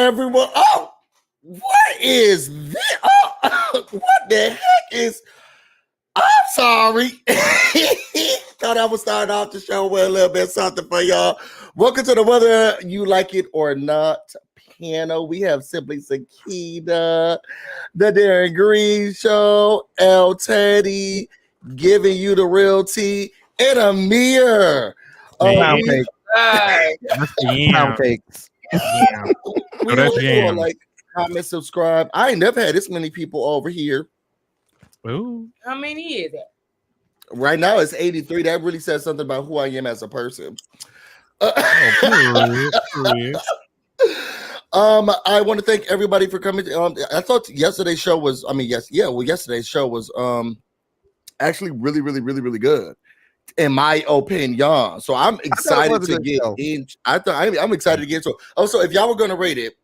everyone. Oh, what is this? Oh, what the heck is? I'm sorry. Thought I would start off the show with a little bit of something for y'all. Welcome to the Whether You Like It or Not panel. We have Simply Sakina, the Darren Green Show, L. Teddy, giving you the real tea, and Amir. Pound cake. Pound cakes. Yeah. We that's want jam. to like, comment, subscribe. I ain't never had this many people over here. Ooh. How many is it? Right now it's 83. That really says something about who I am as a person. Period. I want to thank everybody for coming. I thought yesterday's show was, yesterday's show was actually really good, in my opinion. So I'm excited to get in. I'm excited to get into it. Also, if y'all were gonna rate it,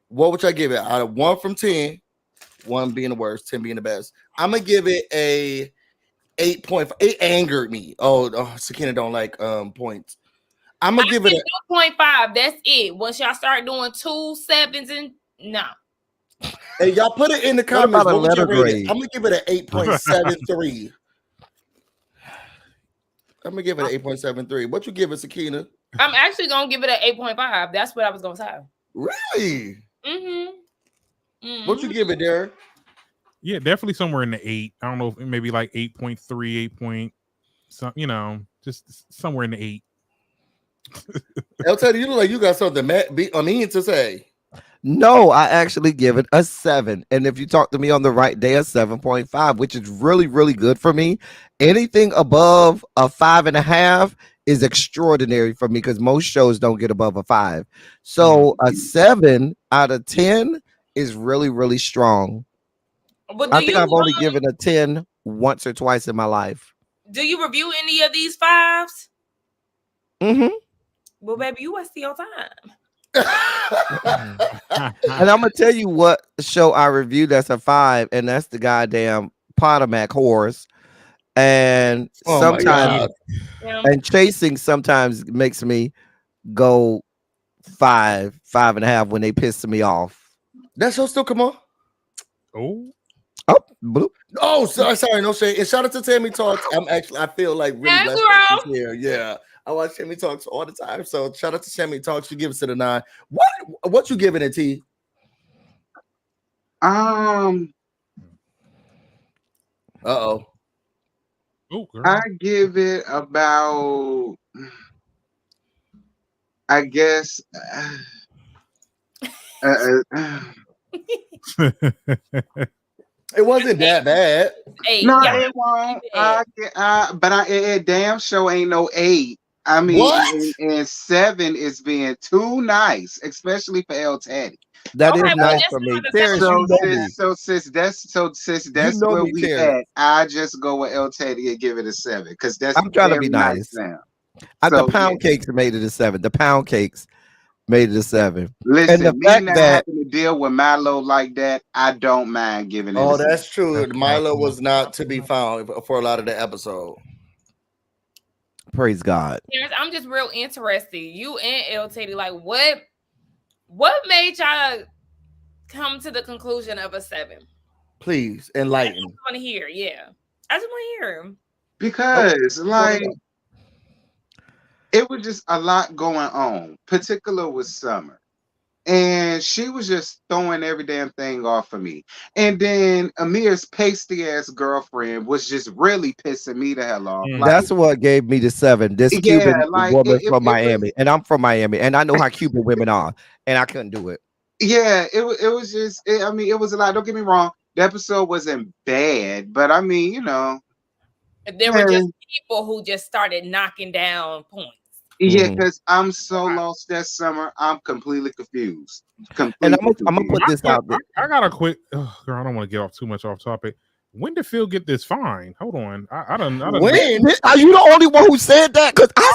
what would y'all give it? Out of 1 from 10, 1 being the worst, 10 being the best. I'm gonna give it a 8.5. It angered me. Oh, Sakina don't like points. I'm gonna give it 2.5. That's it. Once y'all start doing 2 7s and no. Hey, y'all put it in the comments. What about a letter grade? I'm gonna give it an 8.73. I'm gonna give it an 8.73. What you give it, Sakina? I'm actually gonna give it an 8.5. That's what I was gonna say. Really? Mm-hmm. What you give it, Derek? Yeah, definitely somewhere in the 8. I don't know, maybe like 8.3, 8 point, some, just somewhere in the 8. I'll tell you, you look like you got something to say. No, I actually give it a 7. And if you talk to me on the right day, a 7.5, which is really good for me. Anything above a 5.5 is extraordinary for me because most shows don't get above a 5. So a 7 out of 10 is really strong. But I think I've only given a 10 once or twice in my life. Do you review any of these 5s? Mm-hmm. Well, baby, you waste your time. And I'm gonna tell you what show I reviewed that's a 5, and that's the goddamn Potomac horse. And sometimes and chasing sometimes makes me go 5.5 when they piss me off. That show still come on? Blue. Oh, sorry, no shade. And shout out to Tammy Talks. I feel like really blessed here. Yeah. I watch Tammy Talks all the time. So shout out to Tammy Talks. She gives it a 9. What you giving it, T? I give it about, I guess, it wasn't that bad. No, it won't. But it damn sure ain't no 8. I mean, and 7 is being too nice, especially for El Teddy. That is nice for me. So since that's where we at, I just go with El Teddy and give it a 7 because that's I'm trying to be nice. The pound cakes made it a 7. The pound cakes made it a 7. Listen, and the me fact not that having to deal with Milo like that, I don't mind giving it. Oh, that's true. Milo was not to be found for a lot of the episode. Praise God. I'm just real interested. You and El Teddy, like what made y'all come to the conclusion of a 7? Please enlighten. I just want to hear. Yeah, I just want to hear. Because it was just a lot going on, particular with Summer. And she was just throwing every damn thing off of me. And then Amir's pasty ass girlfriend was just really pissing me the hell off. That's what gave me the 7. This Cuban woman from Miami. And I'm from Miami. And I know how Cuban women are. And I couldn't do it. Yeah, it was just, it was a lot. Don't get me wrong. The episode wasn't bad. But I mean, there were just people who just started knocking down points. Yeah, because I'm so lost that summer. I'm completely confused. And I'm gonna put this out there. I got a quick. Girl, I don't want to get off too much off topic. When did Phil get this fine? Hold on. I don't. When are you the only one who said that? Because I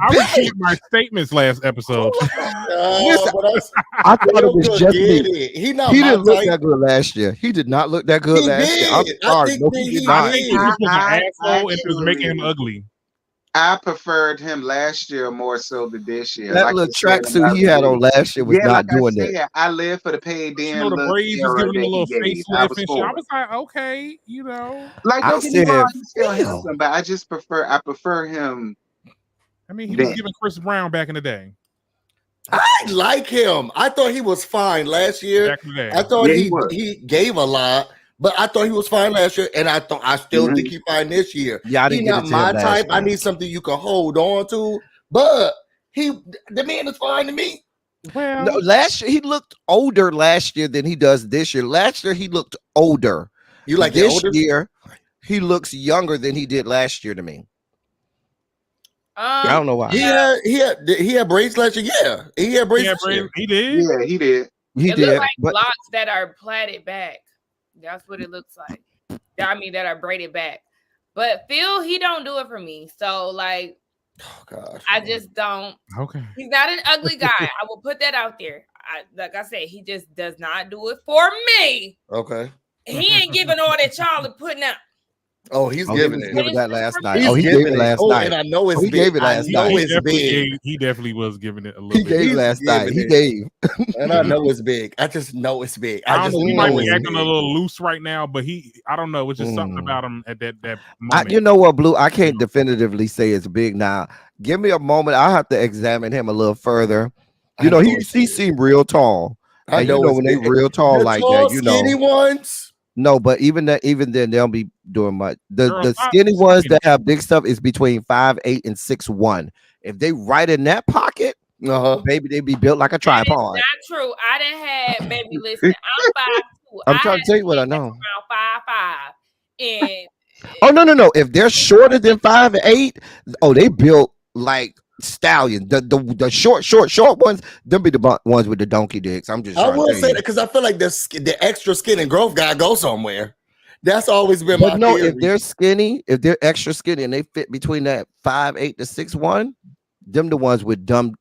repeated my statements last episode. I thought it was just me. He didn't look that good last year. He did not look that good last year. I'm sorry. No, he did not. I think he was an asshole and it was making him ugly. I preferred him last year more so than this year. That Like little I said, tracksuit he had on last year was yeah, like not I doing that. said, I live for the paid You in know, the look braids was era giving him a that he little gave. I facelift was and shit. I for it. was like, okay, you know. Like, I don't get me said, wrong, he's still damn. handsome, but I prefer him. I mean, he was Then. giving Chris Brown back in the day. I like him. I thought he was fine last year. Back in the day. I thought Yeah, he was. he gave a lot, but I thought he was fine last year, and I still think he's fine this year. Yeah, I He didn't get not it to him my last type. I year. need something you can hold on to, but the man is fine to me. Well, No, last year he looked older last year than he does this year. Last year he looked older. You like this older? year he looks younger than he did last year to me. I don't know why. He had braids last year. Yeah, he had braids yeah, this year. he did. Yeah, he did. He It did, looks like but locks that are plaited back. That's what it looks like. I mean, that are braided back. But Phil, he don't do it for me. So like, Oh God, I just don't. Okay. He's not an ugly guy. I will put that out there. Like I said, he just does not do it for me. okay. He ain't giving all that y'all are putting out. Oh, he's he giving was it. giving that last night. He's Oh, he giving gave it last Oh, night. and I know it's he big. gave it last I know night. it's big. He definitely was giving it a little He bit. gave He's last night. giving He it. gave. And I know it's big. I just know it's big. I don't just know. He know might be it's acting a big. little loose right now, but I don't know. It's just something about him at that moment. You know what, Blue? I can't definitively say it's big now. Give me a moment. I'll have to examine him a little further. You know, he seemed real tall. I And know, you know it's when they big. real tall The like tall, that, you skinny know. ones. No, but even then they'll be doing much. The Girls, skinny ones that have big stuff is between 5'8" and 6'1". If they right in that pocket, baby, they be built like a That is tripod. not true. I didn't have baby. Listen, I'm 5'2". I'm trying to tell you what I know. Around 5'5", and Oh no! If they're shorter than 5'8", oh, they built like stallions. The short ones, them be the ones with the donkey dicks. I'm just. I Trying will to tell say you. that because I feel like the extra skin and growth gotta go somewhere. That's always been But my no, theory. if they're skinny, if they're extra skinny and they fit between that 5'8" to 6'1", them the ones with dumb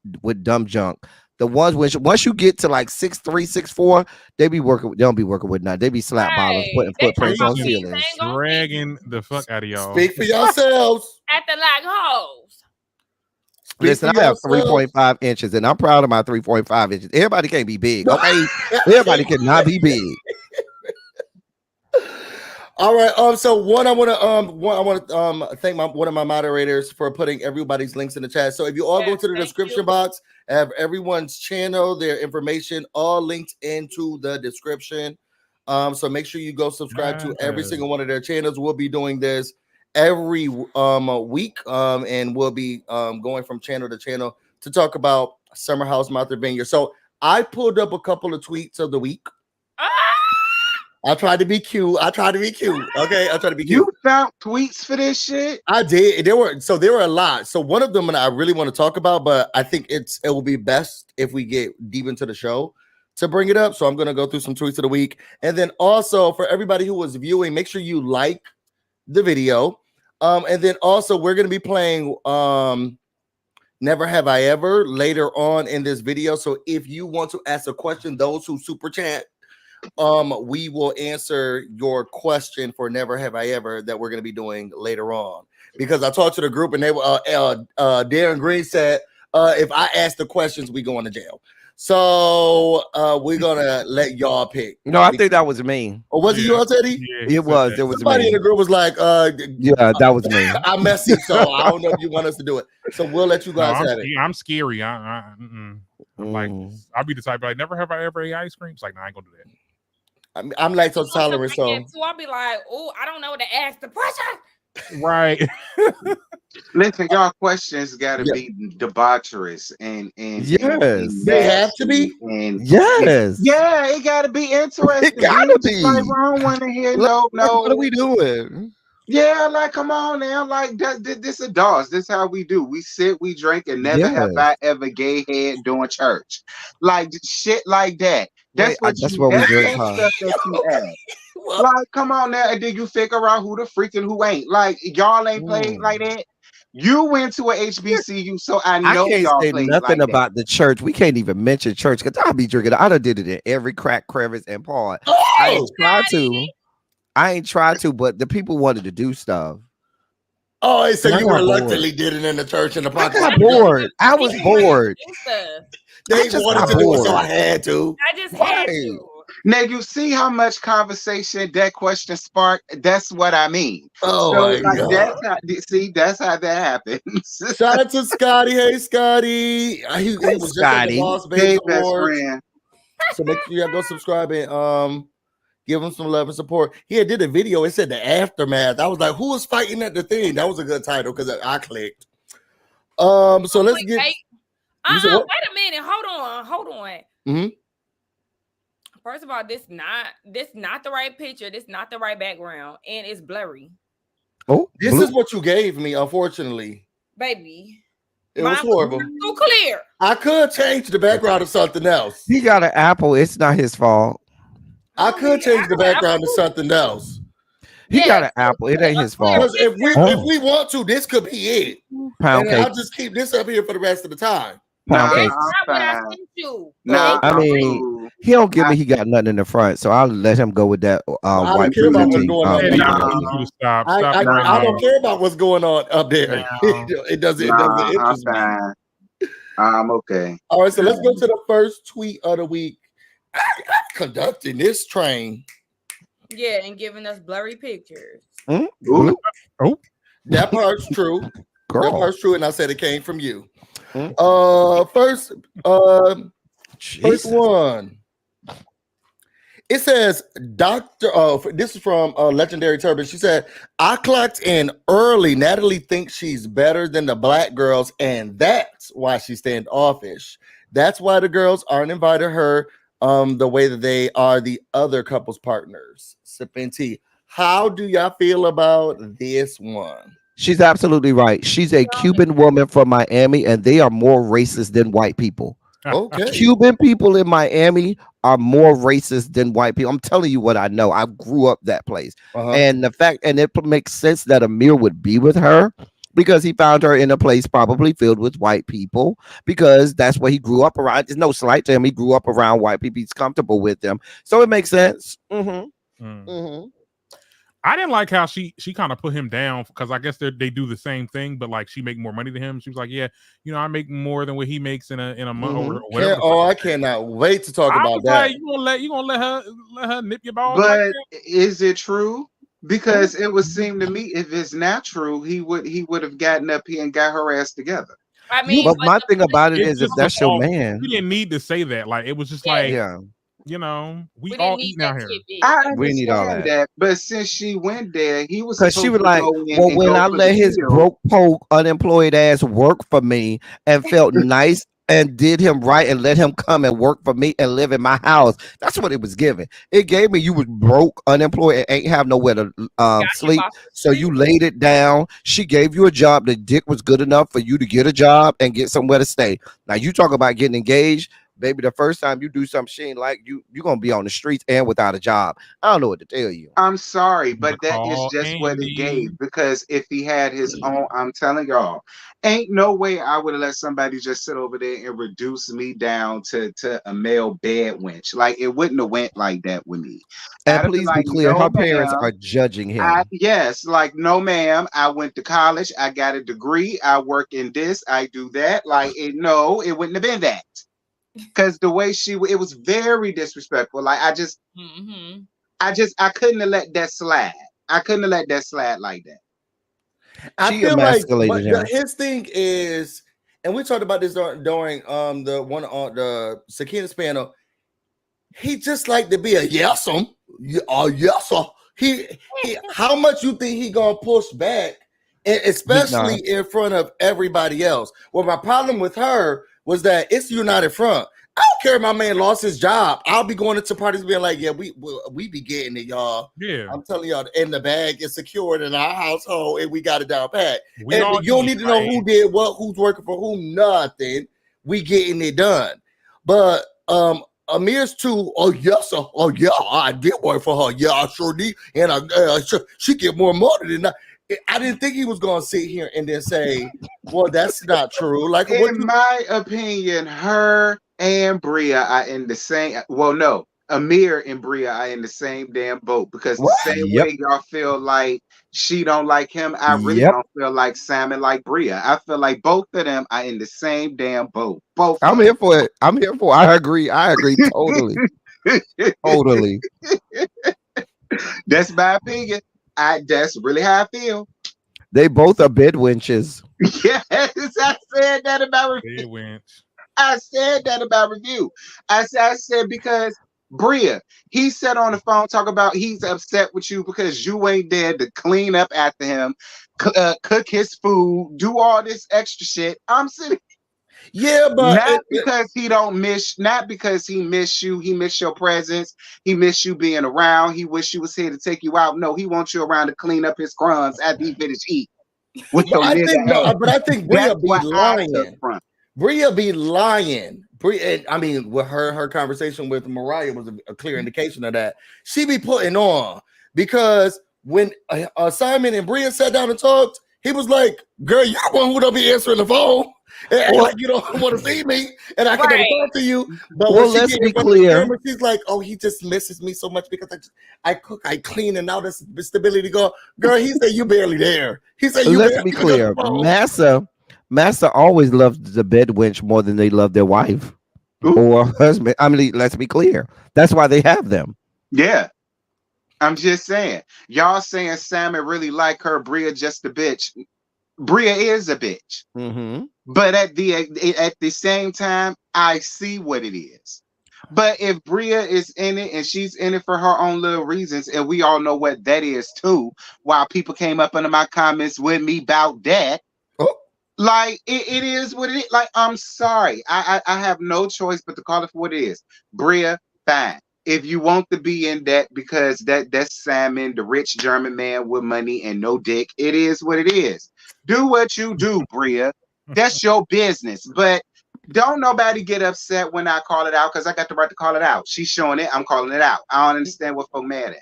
junk. The ones once you get to like 6'3", 6'4", they don't be working with nothing. They be slap ballers, putting footprints on ceilings. Dragging the fuck out of y'all. Speak for yourselves. acting like hoes. Listen, I have 3.5 inches, and I'm proud of my 3.5 inches. Everybody can't be big, okay? Everybody cannot be big. All right. So I want to thank one of my moderators for putting everybody's links in the chat. So if you all go to the description box, I have everyone's channel, their information, all linked into the description. So make sure you go subscribe to every single one of their channels. We'll be doing this every week, and we'll be going from channel to channel to talk about Summer House Martha Vineyard. So I pulled up a couple of tweets of the week. I tried to be cute. Okay, I tried to be cute. You found tweets for this shit? I did. There were a lot. So one of them, and I really want to talk about, but I think it will be best if we get deep into the show to bring it up. So I'm gonna go through some tweets of the week, and then also for everybody who was viewing, make sure you like the video. And then also we're gonna be playing Never Have I Ever later on in this video. So if you want to ask a question, those who super chat, we will answer your question for Never Have I Ever that we're going to be doing later on, because I talked to the group and they were Darren Green said if I ask the questions we go into jail. So we're gonna let y'all pick. No, I think that was me. Or was it you, Teddy? Yeah, it was. There was somebody me. in the group was like, yeah, that was me. I'm messy, so I don't know if you want us to do it. So we'll let you guys have it. I'm scary. I'm like, I'll be the type like, never have I ever ate ice cream. It's like, nah, I ain't gonna do that. I'm lactose tolerant, so I'll be like, oh, I don't know what to ask the question. Right. Listen, y'all questions gotta be debaucherous and yes, they have to be. And yes, it gotta be interesting. It gotta be. Like, I don't want to hear no. What are we doing? Yeah, like, come on now, like this adults. This how we do. We sit, we drink, and never have I ever gay head doing church, like shit like that. That's what we drink. Stuff that you ask. Like, come on now, and then you figure out who the freak and who ain't. Like, y'all ain't played like that. You went to a HBCU, so I know can't y'all say played nothing like about the church. We can't even mention church because I'll be drinking. I done did it in every crack, crevice, and part. I ain't tried to, but the people wanted to do stuff. Oh, so I you got reluctantly did it in the church in the I parking got lot. bored. I was He bored. do stuff. They I just wanted got to do it, so bored. I had to. I just had Right. to. Now you see how much conversation that question sparked. That's what I mean. Oh So my like god! that's how that happens. Shout out to Scotty. Hey, Scotty. He Hey, was just at the Scotty. Boss Babes Hey, best Awards. friend. So make sure y'all go subscribe and give him some love and support. He had did a video. It said the aftermath. I was like, who was fighting at the thing? That was a good title because I clicked. So let's get. Wait, You said wait what? a minute. Hold on. Mhm. First of all, this not the right picture. This not the right background, and it's blurry, Oh, This blue. is what you gave me. Unfortunately, baby. it was Mine horrible. too clear. I could change the background to something else. He got an apple. It's not his fault. I could change the I background to something else. He Yeah, got an apple. It ain't his fault. Because if Oh. we want to, this could be it. Pound And then cake. I'll just keep this up here for the rest of the time. Pound Nah, cake. That's not what I fine. sent you. Nah, I I'm mean, cool. he don't give me. He got nothing in the front, so I'll let him go with that I don't white care about what's presenting. going on. Eddie, Nah. I need you to stop. I Stop right don't now. care about what's going on up there. No. It doesn't Nah, I'm interest me. fine. I'm okay. All right, so let's go to the first tweet of the week. I'm conducting this train. Yeah, and giving us blurry pictures. Blue That part's true. That girl. part's true, and I said it came from you. Hmm? First Jesus. one. It says, Dr. This is from Legendary Turban. She said, I clocked in early. Natalie thinks she's better than the black girls, and that's why she's standoffish. That's why the girls aren't inviting her the way that they are the other couples partners. Sipping tea. How do y'all feel about this one? She's absolutely right. She's a Cuban woman from Miami, and they are more racist than white people. Okay. Cuban people in Miami are more racist than white people. I'm telling you what I know. I grew up that place. And the fact, and it makes sense that Amir would be with her because he found her in a place probably filled with white people because that's what he grew up around. There's no slight to him. He grew up around white people. He's comfortable with them. So it makes sense. I didn't like how she kind of put him down because I guess they do the same thing, but like she make more money than him. She was like, "Yeah, I make more than what he makes in a month or whatever." I cannot wait to talk I about was that. like, you gonna let her nip your balls? But like that? is it true? Because it would seem to me if it's not true, he would have gotten up here and got her ass together. I mean, But my thing about it It's is, if just that's the your fault. man, We didn't need to say that. Like it was just Yeah. like, yeah, we we all didn't need eating out that here. tidbit. I we need all understand that. that, but since she went there, he was Because supposed she was to like, go in well, and when go I for let the his kill. broke, poke, unemployed ass work for me and felt nice and did him right and let him come and work for me and live in my house. That's what it was giving. It gave me you was broke, unemployed, and ain't have nowhere to sleep. So you laid it down. She gave you a job. The dick was good enough for you to get a job and get somewhere to stay. Now you talk about getting engaged. Baby, the first time you do something she ain't like, you're gonna be on the streets and without a job. I don't know what to tell you. I'm sorry, but that is Call just what it Andy. gave. Because if he had his own, I'm telling y'all, ain't no way I would have let somebody just sit over there and reduce me down to a male bed wench. Like it wouldn't have went like that with me. And I'd have been please be like, clear, no, her parents ma'am. are judging him. Yes, like no, ma'am. I went to college. I got a degree. I work in this. I do that. Like no, it wouldn't have been that. Because the way it was very disrespectful. Like I couldn't have let that slide. I couldn't have let that slide like that. I She feel like emasculated him. his thing is, and we talked about this during the one on the Sakina's panel. He just like to be a yes'em. Yes'er. He how much you think he gonna push back, and especially in front of everybody else? Well, my problem with her was that it's united front. I don't care if my man lost his job. I'll be going into parties being like, yeah, we be getting it, y'all. Yeah, I'm telling y'all, and the bag is secured in our household, and we got it down pat. We And all you don't eat, need to know right? who did what, who's working for who, nothing. We getting it done. But Amir's too. Oh yes, sir. Oh yeah, I did work for her. Yeah, I sure did, and she get more money than I didn't think he was gonna sit here and then say, "Well, that's not true." Like, In my opinion, her and Bria are in the same. Well, no, Amir and Bria are in the same damn boat because What? the same Yep. way y'all feel like she don't like him, I really Yep. don't feel like Sam and like Bria. I feel like both of them are in the same damn boat. Both. I'm here for it. I'm here for it. I agree. Totally. Totally. That's my opinion. That's really how I feel. They both are bed winches. Yes, I said that about They went. I said that about review. I said because Bria, he said on the phone talk about he's upset with you because you ain't there to clean up after him, cook his food, do all this extra shit. I'm sitting. Yeah, but Not because he don't miss, not because he miss you, he miss your presence, he miss you being around, he wish you was here to take you out. No, he wants you around to clean up his crumbs after he finish eating. With your I think nigga ass. but I think Bria That's be what I took lying. from. Bria be lying. Bria, I mean, with her conversation with Mariah was a clear indication of that. She be putting on because when Simon and Bria sat down and talked, he was like, "Girl, you the one who don't be answering the phone, and act like you don't want to see me, and I can never talk to you." But Well, when she let's get be in front of the clear. camera, she's like, "Oh, he just misses me so much because I cook, I clean, and now this stability go." Girl, he said you barely there. He said you. Let's be clear. Massa always loved the bed wench more than they love their wife or husband. I mean, let's be clear. That's why they have them. Yeah. I'm just saying. Y'all saying Salmon really like her, Bria just a bitch. Bria is a bitch. Mm-hmm. But at the same time, I see what it is. But if Bria is in it and she's in it for her own little reasons, and we all know what that is too, while people came up under my comments with me about that, like it is what it is. Like, I'm sorry. I have no choice but to call it for what it is. Bria, fine. If you want to be in that because that's Simon, the rich German man with money and no dick, it is what it is. Do what you do, Bria. That's your business. But don't nobody get upset when I call it out because I got the right to call it out. She's showing it. I'm calling it out. I don't understand what folk mad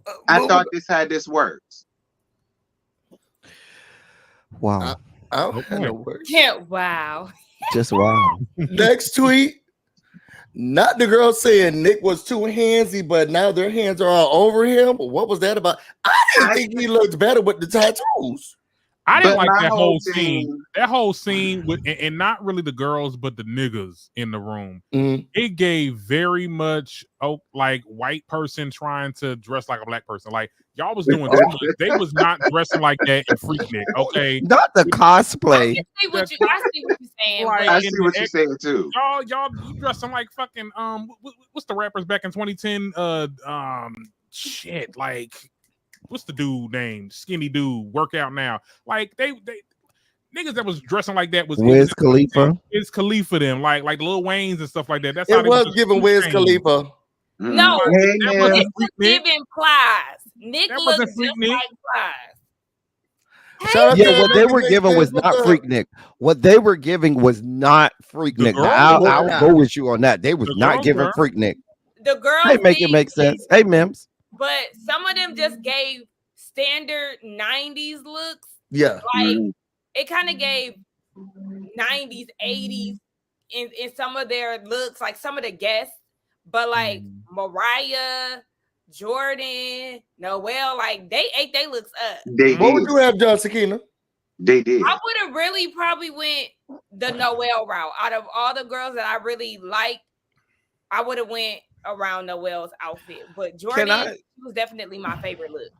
at. I thought this had this works. Wow. I don't have no words. Yeah, wow. Just wow. Next tweet. Not the girl saying Nick was too handsy, but now their hands are all over him. What was that about? I didn't think he looked better with the tattoos. I didn't But like my that whole whole thing- scene. That whole scene with, and not really the girls, but the niggas in the room. It gave very much like white person trying to dress like a black person. Like y'all was doing too much. They was not dressing like that in Freaknik. Okay, Not the cosplay. I see what you're saying. Like, I see what you're saying too. y'all you dressing like fucking what's the rappers back in 2010? Shit, like what's the dude name? Skinny dude, workout now. Like they niggas that was dressing like that was Wiz Khalifa. Wiz Khalifa them, like Lil Wayne's and stuff like that. That's It how they was just giving Wiz changed. Khalifa. No, Hey, that man. wasn't it was Freaknik. giving Plies. Nick That looks wasn't just Freaknik. like Plies. Shout out Yeah, to what they were Nick giving was Smith. not Freaknik. What they were giving was not Freaknik. girls Now, were I'll not. go with you on that. They was The not girls giving were. Freaknik. The girls Hey, make it did, make sense. Hey, Mims. but some of them just gave standard 90s looks. Yeah. Like it kind of gave 90s, 80s in some of their looks, like some of the guests, but like Mariah, Jordan, Noel, like they ate their looks up. They What would did. you have done, Sakina? They did. I would have really probably went the Noel route. Out of all the girls that I really liked, I would have went around Noel's outfit. But Jordan was definitely my favorite look.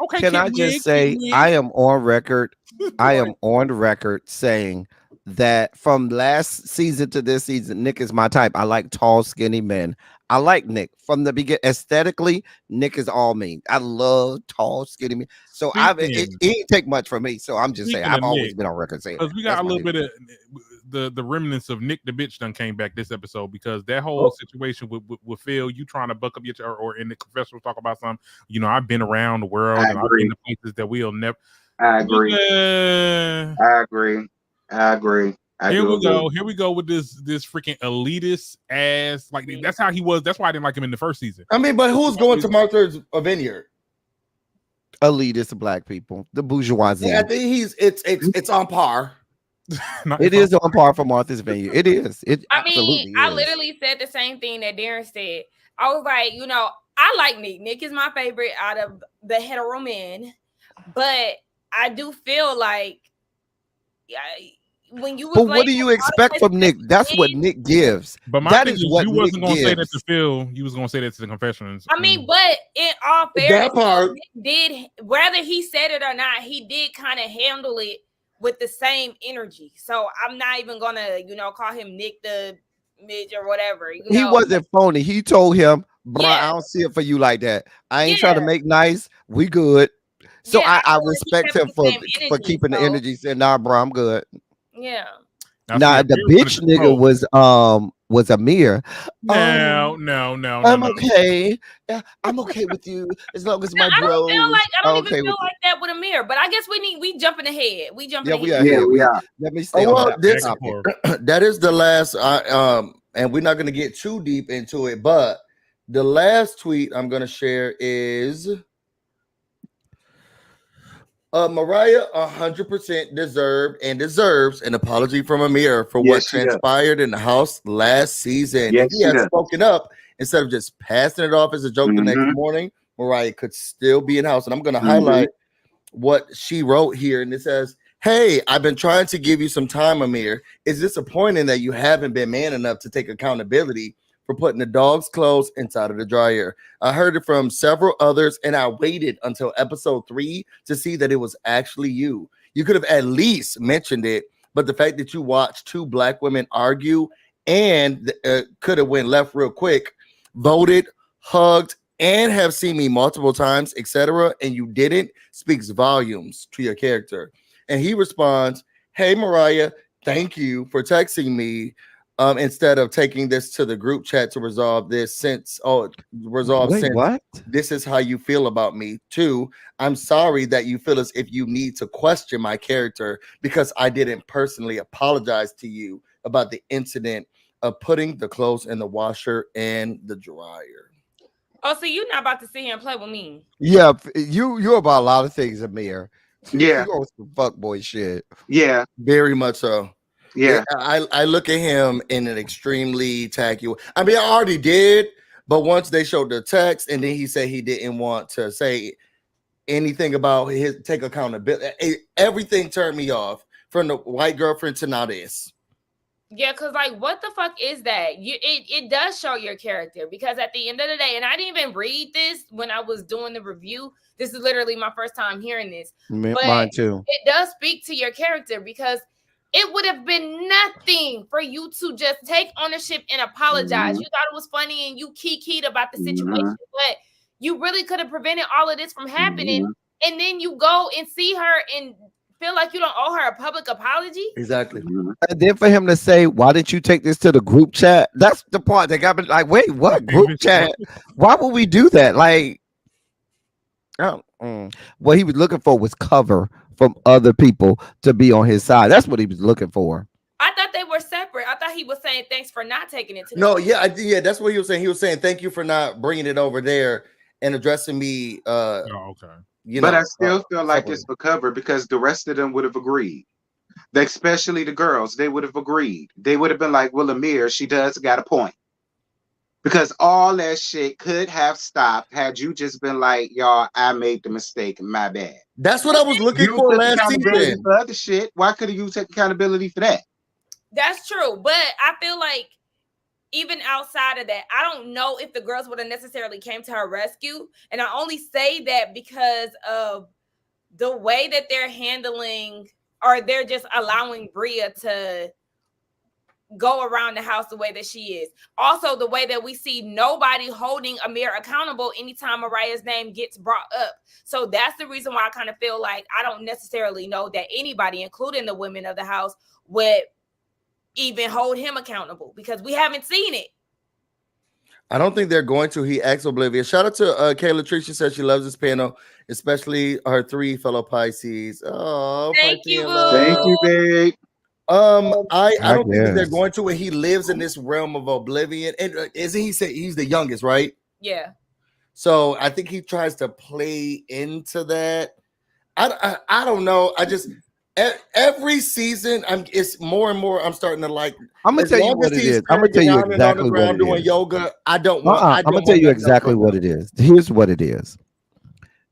Okay, Can I just say I am on record? I am on record saying that from last season to this season, Nick is my type. I like tall, skinny men. I like Nick from the beginning. Aesthetically, Nick is all me. I love tall, skinny men. So it ain't take much from me. So I'm just saying I've always been on record saying because we got a little bit of the remnants of Nick the bitch done came back this episode because that whole situation with Phil, you trying to buck up your or in the confessional talk about something. You know, I've been around the world and I've been to places that we'll never. I agree. I agree. Here we go with this freaking elitist ass. Like that's how he was. That's why I didn't like him in the first season. I mean, but who's going to Martha's Vineyard? Elitist black people, the bourgeoisie. Yeah, I think it's on par. It is on par for Martha's Vineyard. It is. It I absolutely mean, I is. literally said the same thing that Darren said. I was like, I like Nick. Nick is my favorite out of the hetero men, but I do feel like when you was But what do you expect from Nick? That's what Nick gives. But my that thing is is, what you Nick wasn't gonna say that gives. to Phil. You was gonna say that to the confessions. I mean, but in all fairness, That part Nick did, whether he said it or not, he did kind of handle it with the same energy. So I'm not even gonna, call him Nick the midge or whatever. He wasn't phony. He told him, bro, Yeah. I don't see it for you like that. I ain't Yeah. trying to make nice. We good. So Yeah, I feel like he respect kept him the for same for energy, keeping the so- energy. Saying, nah, bro, I'm good. Yeah. Nah, the bitch nigga was Amir. No. I'm okay. Yeah, I'm okay with you as long as my I bros. don't even feel like that with Amir, but I guess we jumping ahead. We jumping Yeah, we ahead. are here. we are. Let me stay Oh, on well, that topic. that is the last. And we're not going to get too deep into it, but the last tweet I'm going to share is Mariah 100% deserves an apology from Amir for what Yes, she does. transpired in the house last season. Yes, If he she had does. spoken up instead of just passing it off as a joke the next Mhm. morning, Mariah could still be in house. And I'm going to Mhm. highlight what she wrote here. And it says, "Hey, I've been trying to give you some time, Amir. It's disappointing that you haven't been man enough to take accountability for putting the dog's clothes inside of the dryer. I heard it from several others, and I waited until episode 3 to see that it was actually you. You could have at least mentioned it, but the fact that you watched 2 black women argue and could have went left real quick, voted, hugged, and have seen me multiple times, etc., and you didn't, speaks volumes to your character." And he responds, "Hey, Mariah, thank you for texting me instead of taking this to the group chat to resolve this since What? this is how you feel about me too. I'm sorry that you feel as if you need to question my character because I didn't personally apologize to you about the incident of putting the clothes in the washer and the dryer." Oh, so you're not about to sit here and play with me? Yeah, you're about a lot of things, Amir. Yeah. You on some fuckboy shit. Yeah. Very much so. Yeah. I look at him in an extremely tacky way. I mean, I already did, but once they showed the text and then he said he didn't want to say anything about his take accountability, everything turned me off from the white girlfriend to now this. Yeah, because like, what the fuck is that? It does show your character, because at the end of the day, and I didn't even read this when I was doing the review. This is literally my first time hearing this. Mine too. It does speak to your character, because it would have been nothing for you to just take ownership and apologize. You thought it was funny and you kikied about the situation, but you really could have prevented all of this from happening. And then you go and see her and feel like you don't owe her a public apology. Exactly. And then for him to say, "Why didn't you take this to the group chat?" That's the part that got me like, wait, what group chat? Why would we do that? Like, what he was looking for was cover from other people to be on his side. That's what he was looking for. I thought they were separate. I thought he was saying thanks for not taking it to. No, yeah, that's what he was saying. He was saying thank you for not bringing it over there and addressing me. Okay. But I still feel like it's for cover, because the rest of them would have agreed. Especially the girls, they would have agreed. They would have been like, "Well, Amir, she does got a point." Because all that shit could have stopped had you just been like, "Y'all, I made the mistake, my bad." That's what I was looking You for took last accountability season. for other shit. Why couldn't you take accountability for that? That's true, but I feel like even outside of that, I don't know if the girls would have necessarily came to her rescue. And I only say that because of the way that they're handling, or they're just allowing Bria to go around the house the way that she is. Also, the way that we see nobody holding Amir accountable anytime Mariah's name gets brought up. So that's the reason why I kind of feel like I don't necessarily know that anybody, including the women of the house, would even hold him accountable, because we haven't seen it. I don't think they're going to. He acts oblivious. Shout out to Kayla Tree. She says she loves this panel, especially her 3 fellow Pisces. Oh, Thank you, Pisces. Thank you, babe. I don't think that they're guess. going to, and he lives in this realm of oblivion. And isn't he say he's the youngest, right? Yeah. So I think he tries to play into that. I don't know. every season, it's more and more. I'm starting to like. I'm gonna As tell you long what as it he's is. I'm gonna tell you down and on the exactly what ground it doing is. yoga, I don't want. I I'm don't gonna tell want you nothing else exactly from what them. it is. Here's what it is.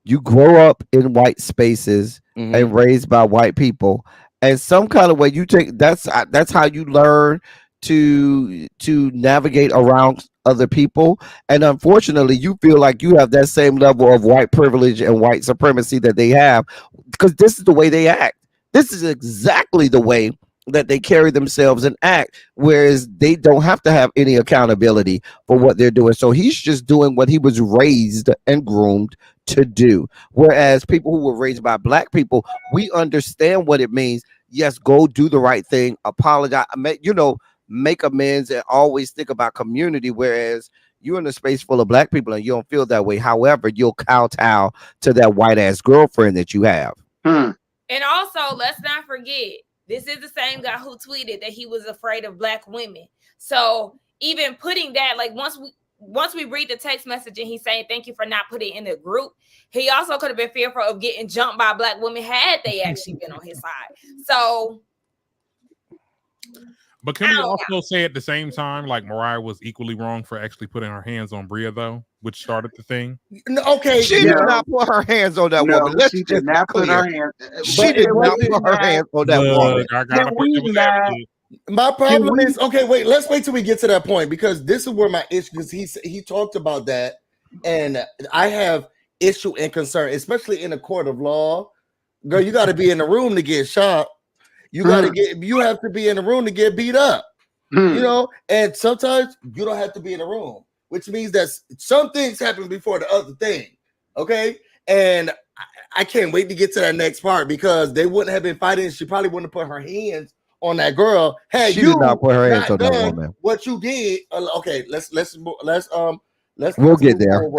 You grow up in white spaces and raised by white people, and some kind of way you take that's how you learn to navigate around other people. And unfortunately, you feel like you have that same level of white privilege and white supremacy that they have because this is the way they act. This is exactly the way that they carry themselves and act, whereas they don't have to have any accountability for what they're doing. So he's just doing what he was raised and groomed to do. Whereas people who were raised by black people, we understand what it means. Yes, go do the right thing, apologize, make amends, and always think about community. Whereas you're in a space full of black people and you don't feel that way. However, you'll kowtow to that white ass girlfriend that you have. And also, let's not forget, this is the same guy who tweeted that he was afraid of black women. So even putting that, like once we read the text message and he's saying thank you for not putting it in the group, he also could have been fearful of getting jumped by black women had they actually been on his side. So, but can we also say at the same time, like Mariah was equally wrong for actually putting her hands on Bria, though, which started the thing? Okay, she did not put her hands on that woman. Let's she did not put her hands. She did not put her hands on that woman. I gotta put my problem is okay. Wait, let's wait till we get to that point because this is where my issue. Because he talked about that, and I have issue and concern, especially in a court of law. Girl, you got to be in the room to get shot. You got to get. You have to be in the room to get beat up. You know, and sometimes you don't have to be in the room, which means that some things happen before the other thing. Okay, and I can't wait to get to that next part because they wouldn't have been fighting. She probably wouldn't have put her hands on that girl. Hey, she did not put her hands on that woman. What you did? Okay, let's we'll get there.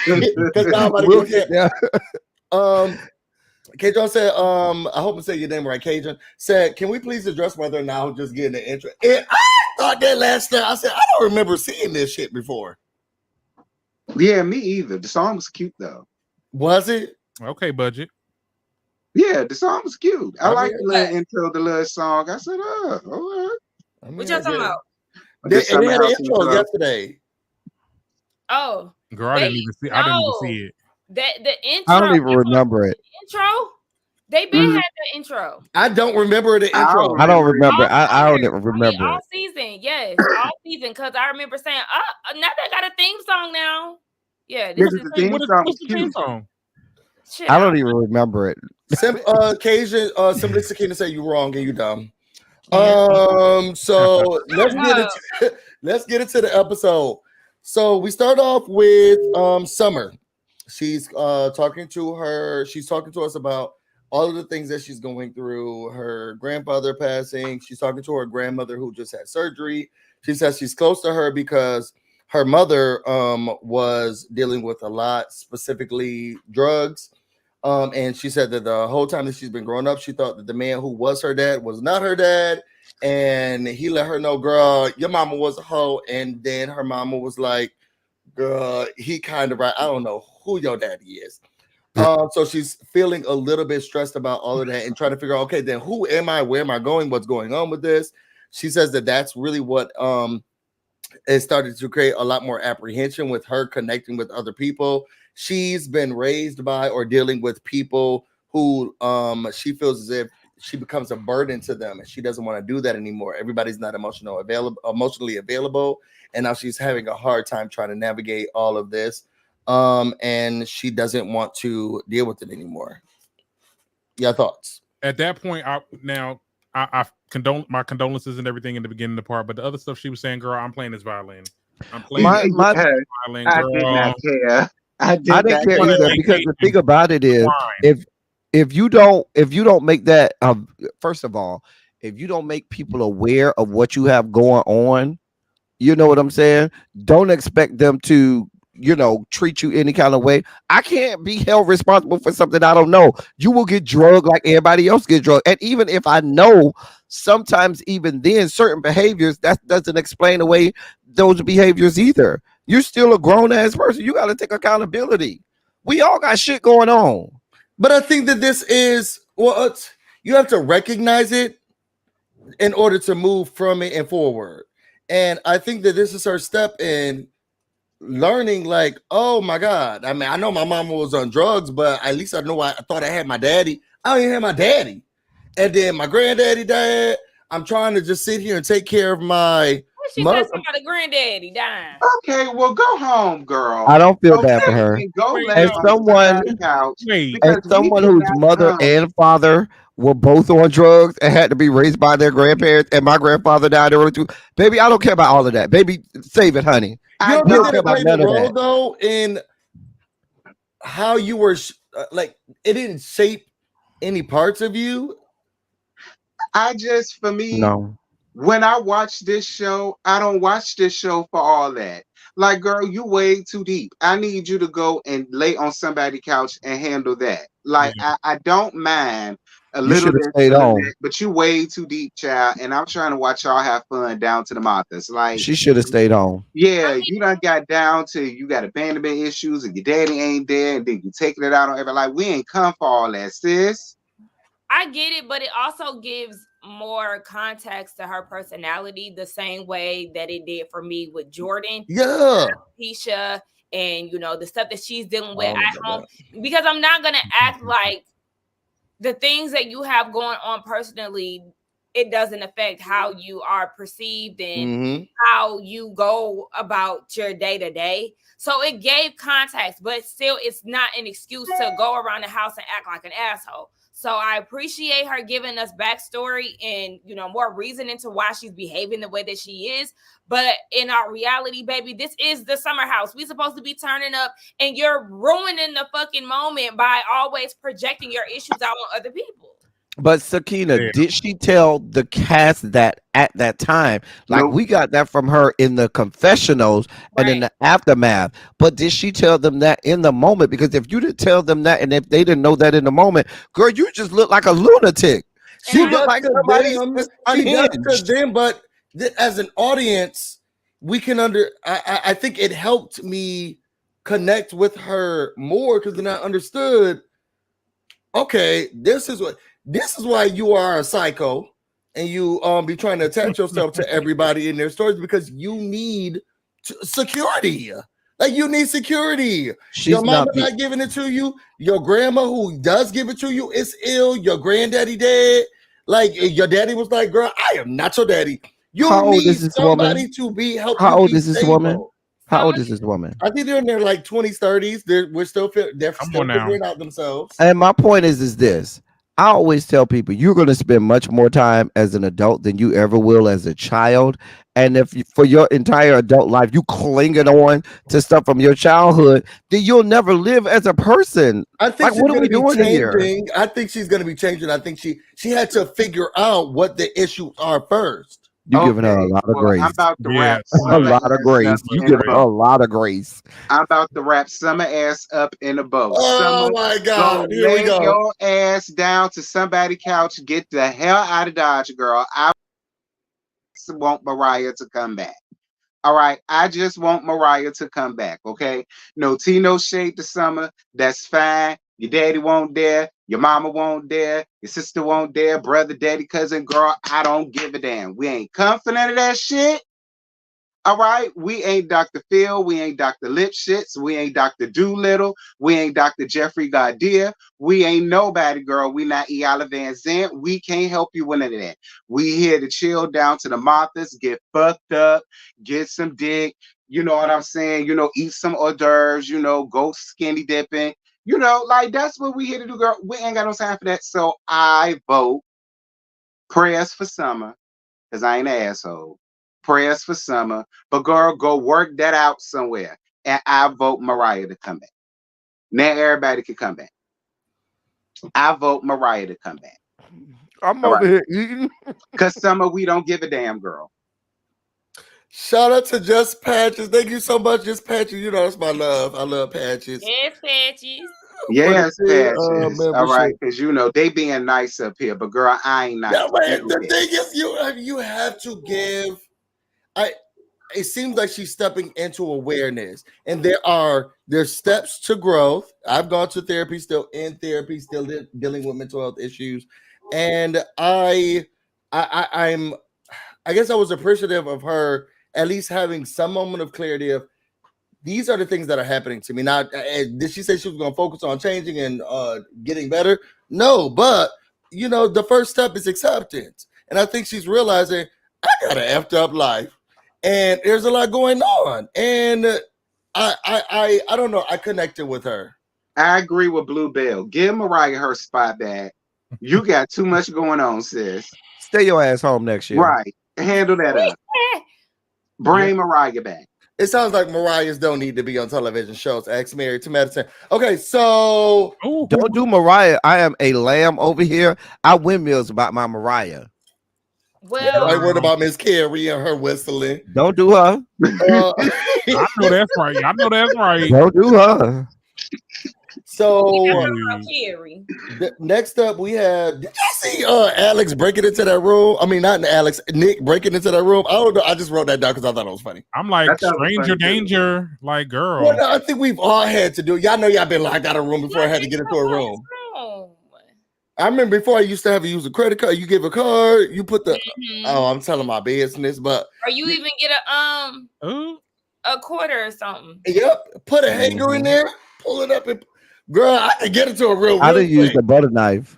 Because now we'll get there. Cajun said, I hope I'm saying your name right. Cajun said, can we please address whether or not I'm just getting the intro? And I thought that last time. I said, I don't remember seeing this shit before. Yeah, me either. The song was cute though. Was it? Okay, budget. Yeah, the song was cute. I like the little intro, the little song. I said, oh, all right. What y'all talking about? They had an intro yesterday. Oh, girl, I didn't even see it. The intro. I don't even remember it. Intro. They been had the intro. I don't remember the intro. I don't remember. I don't even remember. All season, yes, all season. Because I remember saying, now they got a theme song now. Yeah, this is the theme song. What's the theme song? I don't even remember it. Occasion, Simply Sakina said you wrong and you dumb. So let's get into the episode. So we start off with Summer. She's talking to us about all of the things that she's going through. Her grandfather passing. She's talking to her grandmother who just had surgery. She says she's close to her because her mother was dealing with a lot, specifically drugs. And she said that the whole time that she's been growing up, she thought that the man who was her dad was not her dad. And he let her know, girl, your mama was a hoe. And then her mama was like, girl, he kind of right. I don't know who your daddy is. So she's feeling a little bit stressed about all of that and trying to figure out, okay, then who am I? Where am I going? What's going on with this? She says that that's really what it started to create a lot more apprehension with her connecting with other people. She's been raised by or dealing with people who she feels as if she becomes a burden to them, and she doesn't want to do that anymore. Everybody's not emotionally available, and now she's having a hard time trying to navigate all of this, and she doesn't want to deal with it anymore. Your thoughts? At that point, I condone my condolences and everything in the beginning of the part, but the other stuff she was saying, girl, I'm playing this violin. I'm playing my violin, girl. I did not care. I didn't care either because the thing about it is, if you don't make that, first of all, if you don't make people aware of what you have going on, you know what I'm saying? Don't expect them to, treat you any kind of way. I can't be held responsible for something I don't know. You will get drugged like everybody else gets drugged. And even if I know, sometimes even then, certain behaviors, that doesn't explain away those behaviors either. You're still a grown-ass person. You got to take accountability. We all got shit going on. But I think that this is you have to recognize it in order to move from it and forward. And I think that this is her step in learning, like, oh my God. I mean, I know my mama was on drugs, but at least I know I thought I had my daddy. I don't even have my daddy. And then my granddaddy died. I'm trying to just sit here and take care of my She said something about a granddaddy dying. Okay, well, go home, girl. I don't feel Okay, bad for her. and go Wait, lay As on someone, the couch. Wait, Because as someone we whose cannot mother come. and father were both on drugs and had to be raised by their grandparents, and my grandfather died early too. Baby, I don't care about all of that. Baby, save it, honey. You I don't We think don't that care it about played a none of role that. though in how you were like it didn't shape any parts of you? just, for me, No. when I watch this show, I don't watch this show for all that. Like, girl, you way too deep. I need you to go and lay on somebody's couch and handle that. Like, yeah. I don't mind a You little should have this, stayed a little on. that, but you way too deep, child. And I'm trying to watch y'all have fun down to the Marthas. Like, She should have stayed on. yeah, you done got down to you got abandonment issues and your daddy ain't there, and then you taking it out on everybody. Like, we ain't come for all that, sis. I get it, but it also gives more context to her personality the same way that it did for me with Jordan, Yeah. Keisha, and the stuff that she's dealing with I don't at know home. Because I'm not gonna act like the things that you have going on personally, it doesn't affect how you are perceived and Mm-hmm. how you go about your day to day. So it gave context, but still, it's not an excuse to go around the house and act like an asshole. So I appreciate her giving us backstory and more reasoning to why she's behaving the way that she is. But in our reality, baby, this is the summer house. We supposed to be turning up, and you're ruining the fucking moment by always projecting your issues out on other people. But Sakina, Yeah. did she tell the cast that at that time? Like, Nope. we got that from her in the confessionals and in Right. the aftermath. But did she tell them that in the moment? Because if you didn't tell them that, and if they didn't know that in the moment, girl, you just look like a lunatic. She You And look does like to somebody's them. just She does to unhinged. them, but as an audience, we can I think it helped me connect with her more because then I understood. Okay, this is why you are a psycho, and you be trying to attach yourself to everybody in their stories because you need security. Like, you need security. She's Your mama not the not giving it to you. Your grandma who does give it to you is ill. Your granddaddy dead. Like, your daddy was like, "Girl, I am not your daddy." You How old need is this somebody woman? to help How you old be is this woman? stable. How old is this woman? I think they're in their like 20s, 30s. They're still Come on now. figuring out themselves. And my point is this. I always tell people you're going to spend much more time as an adult than you ever will as a child. And if you, for your entire adult life, you clinging on to stuff from your childhood, then you'll never live as a person. I think Like, she's what are going we to be doing here? changing. I think she's going to be changing. I think she had to figure out what the issues are first. You giving her a Okay, lot of well, I'm grace. about to wrap Yes. A summer lot of ass grace. up You in a giving her a bow. lot of grace. I'm about to wrap summer ass up in a bow. Oh Summer, my go God! Here we lay go. your ass down to somebody's couch. Get the hell out of Dodge, girl. I want Mariah to come back. All right, I just want Mariah to come back. Okay, no tea, no shade to summer. That's fine. Your daddy won't dare. Your mama won't dare. Your sister won't dare. Brother, daddy, cousin, girl. I don't give a damn. We ain't come for none of that shit. All right, we ain't Dr. Phil, we ain't Dr. Lipschitz, we ain't Dr. Doolittle, we ain't Dr. Jeffrey Gardia, we ain't nobody, girl. We not Iala Van Zant. We can't help you with none of that. We here to chill down to the Marthas, get fucked up, get some dick. You know what I'm saying? Eat some hors d'oeuvres. Go skinny dipping. Like, that's what we here to do, girl. We ain't got no time for that. So I vote prayers for summer, because I ain't an asshole. Prayers for summer. But girl, go work that out somewhere. And I vote Mariah to come back. Now everybody can come back. I vote Mariah to come back. I'm All over right. here eating. Because summer, we don't give a damn, girl. Shout out to Just Patches. Thank you so much, Just Patches. You know that's my love. I love Patches. Yes, Patches. Yes, For the Patches. All right. Because, they being nice up here. But girl, I ain't nice. Yeah, man, the thing is, you have to give. It seems like she's stepping into awareness, and there's steps to growth. I've gone to therapy, still in therapy, still dealing with mental health issues, and I'm I guess I was appreciative of her at least having some moment of clarity of these are the things that are happening to me. Now, did she say she was going to focus on changing and getting better? No, but the first step is acceptance, and I think she's realizing I got an effed up life, and there's a lot going on, and I don't know. I connected with her. I agree with Bluebell. Give Mariah her spot back. You got too much going on, sis. Stay your ass home next year. Right. Handle that up. Bring Mariah back. It sounds like Mariah's don't need to be on television shows. Ex Married to Medicine. Okay, so don't do Mariah. I am a lamb over here. I windmills about my Mariah. Well, I word about Miss Carrie and her whistling. Don't do her. I know that's right. I know that's right. Don't do her. So next up we have. Did you see Alex breaking into that room? I mean, not Alex, Nick breaking into that room. I don't know. I just wrote that down because I thought it was funny. I'm like stranger danger, like girl. Well, no, I think we've all had to do. Y'all know y'all been locked out of a room before I had to get into a room. I remember before I used to have to use a credit card. You give a card, you put the. Oh, I'm telling my business, but. Or you even get a quarter or something. Yep, put a hanger in there, pull it up, and girl, I could get into a real. I didn't use the butter knife.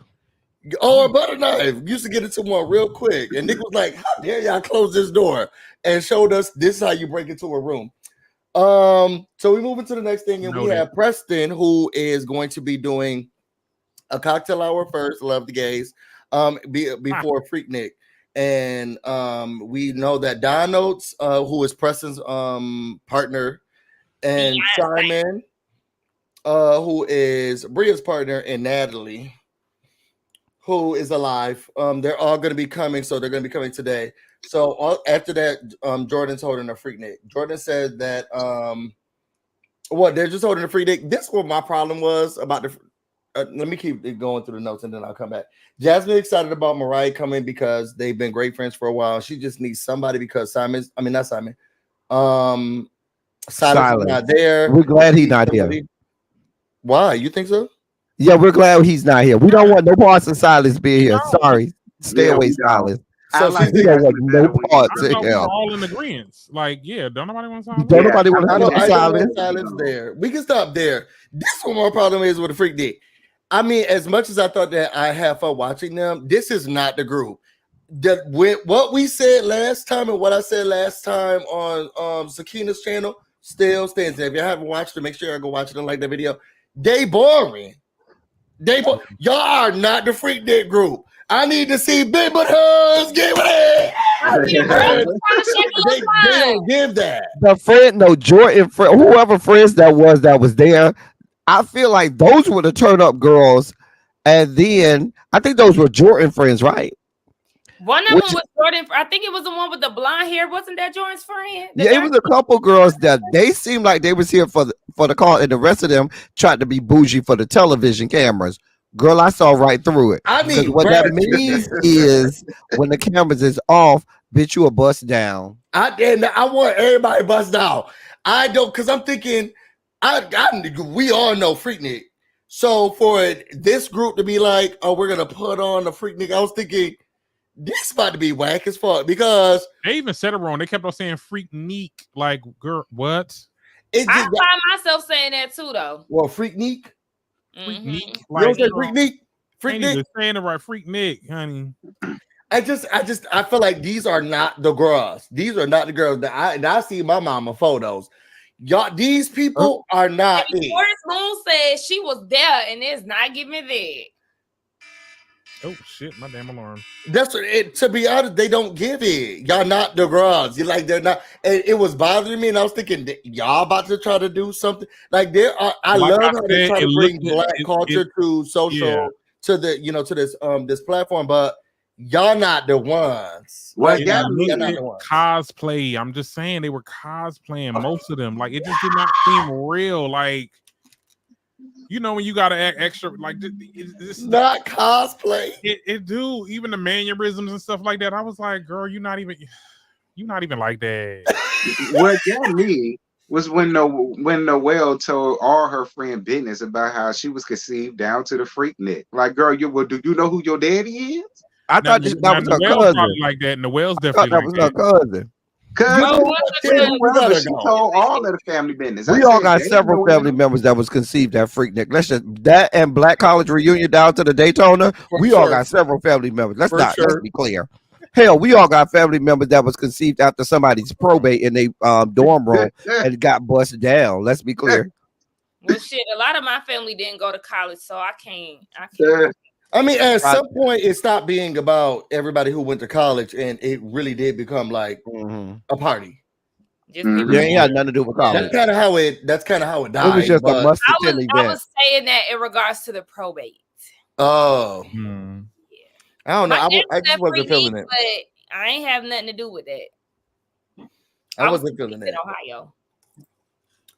Oh, a butter knife. Used to get into one real quick, and Nick was like, "How dare y'all close this door?" and showed us this is how you break into a room. So we move into the next thing, and we have Preston, who is going to be doing a cocktail hour first. Love the gays. Before Freaknik. And we know that Don Oates, who is Preston's partner, and Simon, who is Bria's partner, and Natalie, who is alive. They're all going to be coming, so they're going to be coming today. So after that, Jordan's holding a Freaknik. Jordan said that they're just holding a Freaknik. This is what my problem was about the. Let me keep it going through the notes and then I'll come back. Jasmine excited about Mariah coming because they've been great friends for a while. She just needs somebody because Silas is not there. We're glad he's not here. Why? You think so? Yeah, we're glad he's not here. We don't want no parts of Silas being here. Sorry. Stay away, Silas. So we don't want no parts in here. All in agreement. Like, don't nobody want Silas? Don't nobody want to see Silas there. We can stop there. This is what my problem is with the Freaknik. I mean, as much as I thought that I had fun watching them, this is not the group. What we said last time and what I said last time on Sakina's channel still stands there. If you haven't watched it, make sure you go watch it and like that video. They boring. Y'all are not the Freaknik group. I need to see big but hugs. Give it. They don't give that. The friend, Jordan, whoever friends that was there. I feel like those were the turn up girls, and then I think those were Jordan friends, right? One of them was Jordan. I think it was the one with the blonde hair. Wasn't that Jordan's friend? Yeah, it was a couple girls that they seemed like they was here for the call, and the rest of them tried to be bougie for the television cameras. Girl, I saw right through it. I mean, what that means is when the cameras is off, bitch, you a bust down. I want everybody bust down. I don't, because I'm thinking. We all know Freaknik. So for this group to be like, oh, we're gonna put on the Freaknik, I was thinking this about to be whack as fuck because they even said it wrong. They kept on saying Freaknik. Like, girl, what? I find myself saying that too, though. Well, Freaknik. Freaknik. Like, you don't say Freaknik. Freaknik. Saying it right, Freaknik, honey. I feel like these are not the girls. These are not the girls that I see my mama photos. Y'all, these people are not. Forrest Moon said she was there and it's not giving that. Oh shit, my damn alarm. That's what it, to be honest, they don't give it. Y'all not the girls. You're like, they're not. And it was bothering me, and I was thinking, y'all about to try to do something. Like there are, I love how they try to bring black culture to social to the to this platform, but y'all not the ones. Well, y'all not the ones. Cosplay. I'm just saying they were cosplaying, most of them. Like it just did not seem real. Like, when you gotta act extra, like it's not cosplay. It do, even the mannerisms and stuff like that. I was like, girl, you're not even like that. What got me was when Noelle told all her friend business about how she was conceived down to the Freaknik. Like, girl, do you know who your daddy is? I Now, thought that was her Noelle's cousin. probably like that. Noelle's I thought definitely that like was her that. cousin. Cause You know Well, what, what's Tim? You gotta she go. told all of the family business. We I all said, got "They several know family him." members that was conceived at Freaknik. Let's just that and Black College Reunion down to the Daytona. For We all sure. got several family members. Let's For let's sure. be clear. Hell, we all got family members that was conceived after somebody's probate in a dorm room and got busted down. Let's be clear. Well, shit, a lot of my family didn't go to college, so I can't. I mean, at some point, it stopped being about everybody who went to college, and it really did become like a party. Just Mhm. people. Yeah, ain't had nothing to do with college. That's kind of how it. That's kind of how it died. It was just a but- must I attend event. was saying that in regards to the probate. Oh, Hmm. I don't know. My I dad's just that wasn't feeling freaky, it. but I ain't have nothing to do with that. I wasn't feeling in it. Ohio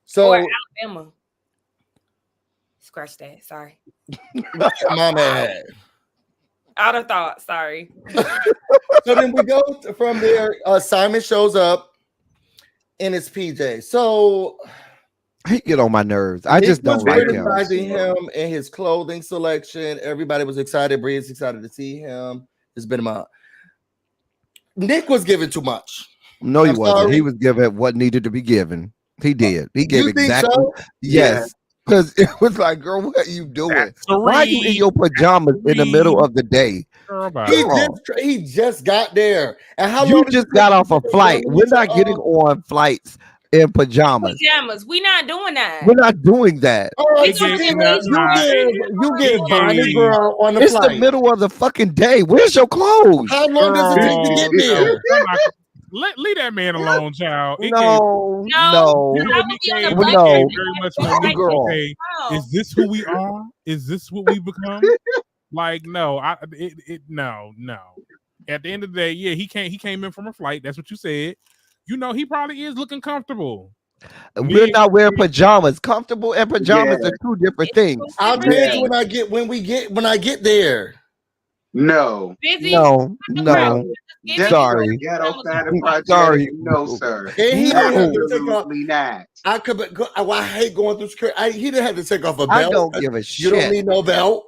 So, or Alabama. Scratch that. Sorry. mom had. Out of thought. Sorry. So then we go from there. Simon shows up in his PJ. So He get on my nerves. I just Nick was don't like him. criticizing him and his clothing selection. Everybody was excited. Bree's excited to see him. It's been a month. Nick was giving too much. No, he I'm wasn't. sorry. He was given what needed to be given. He did. He gave You think exactly. so? Yes. Because it was like, girl, what are you doing? That's Why are you in three. your pajamas in the middle of the day? Girl, bye. He just got there. And how You long just got off a flight. We're not getting on flights in pajamas. Pajamas. We not doing that. We're not doing that. You get Bonnie girl on the It's flight. the middle of the fucking day. Where's your clothes? How long does it take to get there? Leave that man alone, child. No. You know what Nick No. gave? No. Nick gave very much when Nick, Girl. okay, No. is this who we are? Is this what we become? Like, no, no. At the end of the day, yeah, he came in from a flight. That's what you said. You know, he probably is looking comfortable. We're not wearing pajamas. Comfortable and pajamas are two different things. I'll tell you when I get there. No. Busy. No. Get Sorry. Ghetto Family Project. Sorry. No, sir. And he didn't have to take off. Absolutely not. I hate going through security. He didn't have to take off a belt. I don't give a You don't shit. need no belt.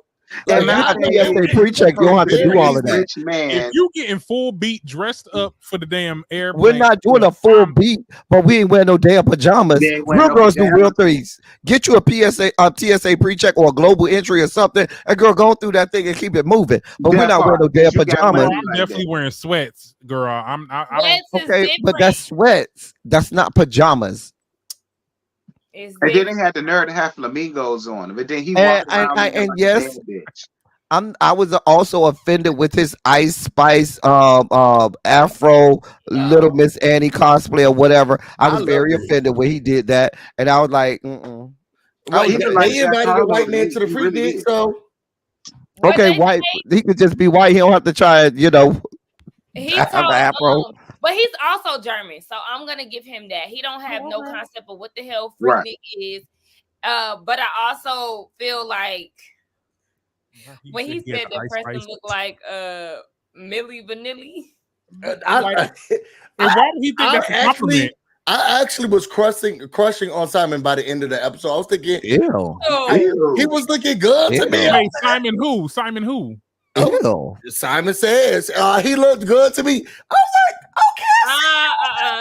And Like, not TSA pre-check. You don't have to do all of that. Rich man. If you getting full beat dressed up for the damn airplane, We're not doing a full beat, but we ain't wearing no damn pajamas. They ain't wearing Real no girls do pajamas. real things. Get you a TSA pre-check or a global entry or something. And girl, go through that thing and keep it moving. But we're not wearing no damn You got pajamas. money. I'm definitely wearing sweats, girl. I don't. Sweats is Okay, but different. that's sweats. That's not pajamas. It's And then different. they had the nerve to have flamingos on. But then he And- walked around and- looking and like yes, a bad bitch. I was also offended with his Ice Spice Afro Little Miss Annie cosplay or whatever. I was love very it. offended when he did that, and I was like, Well, he they look like invited Jack the white Harlow. man to the He free really dick, is. so What okay, they white. say, He could just be white. He don't have to try it, he have told, the afro. but he's also German, so I'm gonna give him that. He don't have no concept of what the hell Right. Freaknik is. But I also feel like when he said that Preston looked like Millie Vanilli. And why do he think that's a compliment? I actually was crushing on Simon by the end of the episode. I was thinking Ew. Oh, he was looking good to me. Hey, Simon who? Simon who? Ew. Simon says he looked good to me. I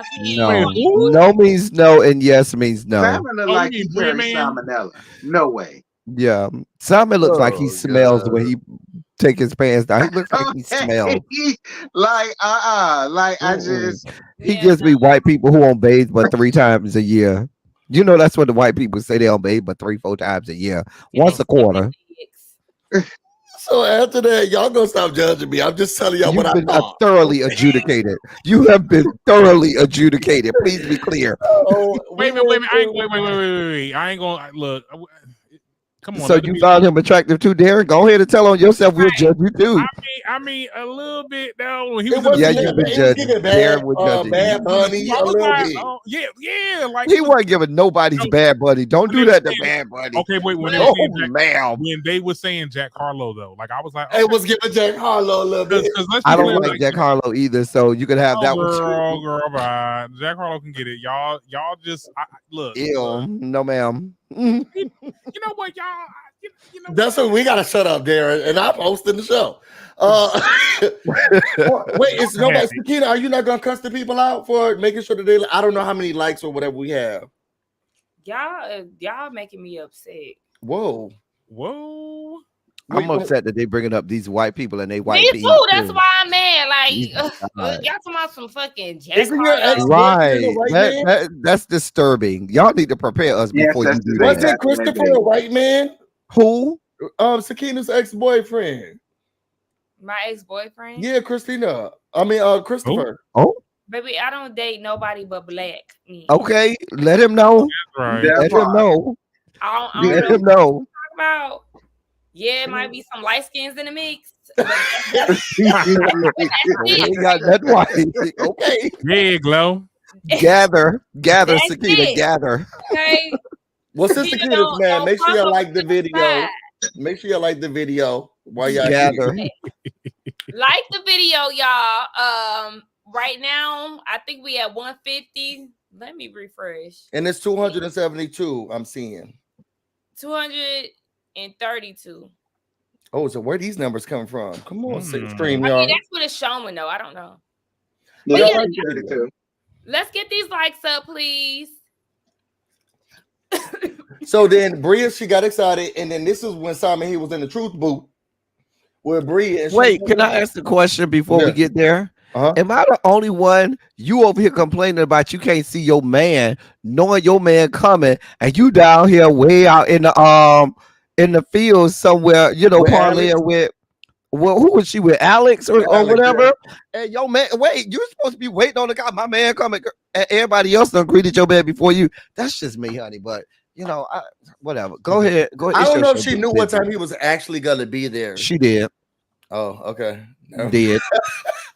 was No. No means no, and yes means no. Simon look Oh, like you he mean Bria carries Man? salmonella. No way. Yeah. Simon looks like he Oh, smells God. when he take his pants down. He looks like he smells. Like I just He gives me white people who on bathe but 3 times a year. You know that's what the white people say, they on bathe but 3-4 times a year. Once a quarter. so after that, y'all gonna stop judging me. I'm just telling y'all You've what I been thought. thoroughly adjudicated. You have been thoroughly adjudicated. Please be clear. Oh, Wait a minute. Wait. I ain't gonna look. Come on. So you found him attractive too, Darren? Go ahead and tell on yourself. We'll judge you too. I mean, a little bit though. He It was in the wasn't you've been it was judging. giving Darren bad, was judging bad you. bunny I a was little like, bit. oh yeah, like He wasn't giving nobody's No. Bad Bunny. Don't When do they that to was Bad Bunny. okay, wait. When they were saying Jack Harlow though, like I was like, okay. It was giving Jack Harlow a little bit. Because let's I be don't real, like Jack Harlow either, so you could have that one too. girl, bye. Jack Harlow can get it. Y'all just look. Ew, no, ma'am. You know what, y'all? You know That's what we gotta shut up, Darren. And I'm hosting the show. Wait, it's nobody. Sakina, are you not gonna cuss the people out for making sure that they? I don't know how many likes or whatever we have. Y'all making me upset. Whoa. I'm upset that they bringing up these white people and they white Me people. too. That's why I'm mad. Like, God. y'all talking about some fucking Jack Isn't your Harlow. ex-boyfriend a white man? That's disturbing. Y'all need to prepare us Yes, before you that's do the that. Wasn't Christopher a white man? Who? Sakina's ex-boyfriend. My ex-boyfriend. Yeah, Christina. Christopher. Oh, Baby, I don't date nobody but black. okay. Let him know. right. Let him know. I don't Let know him know. about. Yeah, it might be some light skins in the mix. He got that white. Okay. Yeah, Glow. Gather, That's Sakina, it. gather. Okay. Well, Sister Sakina, Sakina's man, don't make sure fuck you up like the with video. side. Make sure you like the video while y'all Gather. here. Like the video, y'all. Right now, I think we at 150. Let me refresh. And it's 272. I'm seeing. 232. Oh, so where these numbers come from? Come on, stream I mean, y'all. that's what it's showing though. I don't know. Yeah, But that's 32. Let's get these likes up, please. So then Bria, she got excited, and then this is when Simon he was in the truth booth with Bria. Wait, can I ask the question before we get there? Am I the only one you over here complaining about you can't see your man, knowing your man coming, and you down here way out in the field somewhere, parlaying with who was she with, Alex or whatever? Yeah. And your man, wait, you're supposed to be waiting on the guy. My man coming, and everybody else done greeted your man before you. That's just me, honey. But whatever. Go ahead. I don't know if she knew what time he was actually gonna be there. She did. Oh, okay. Did.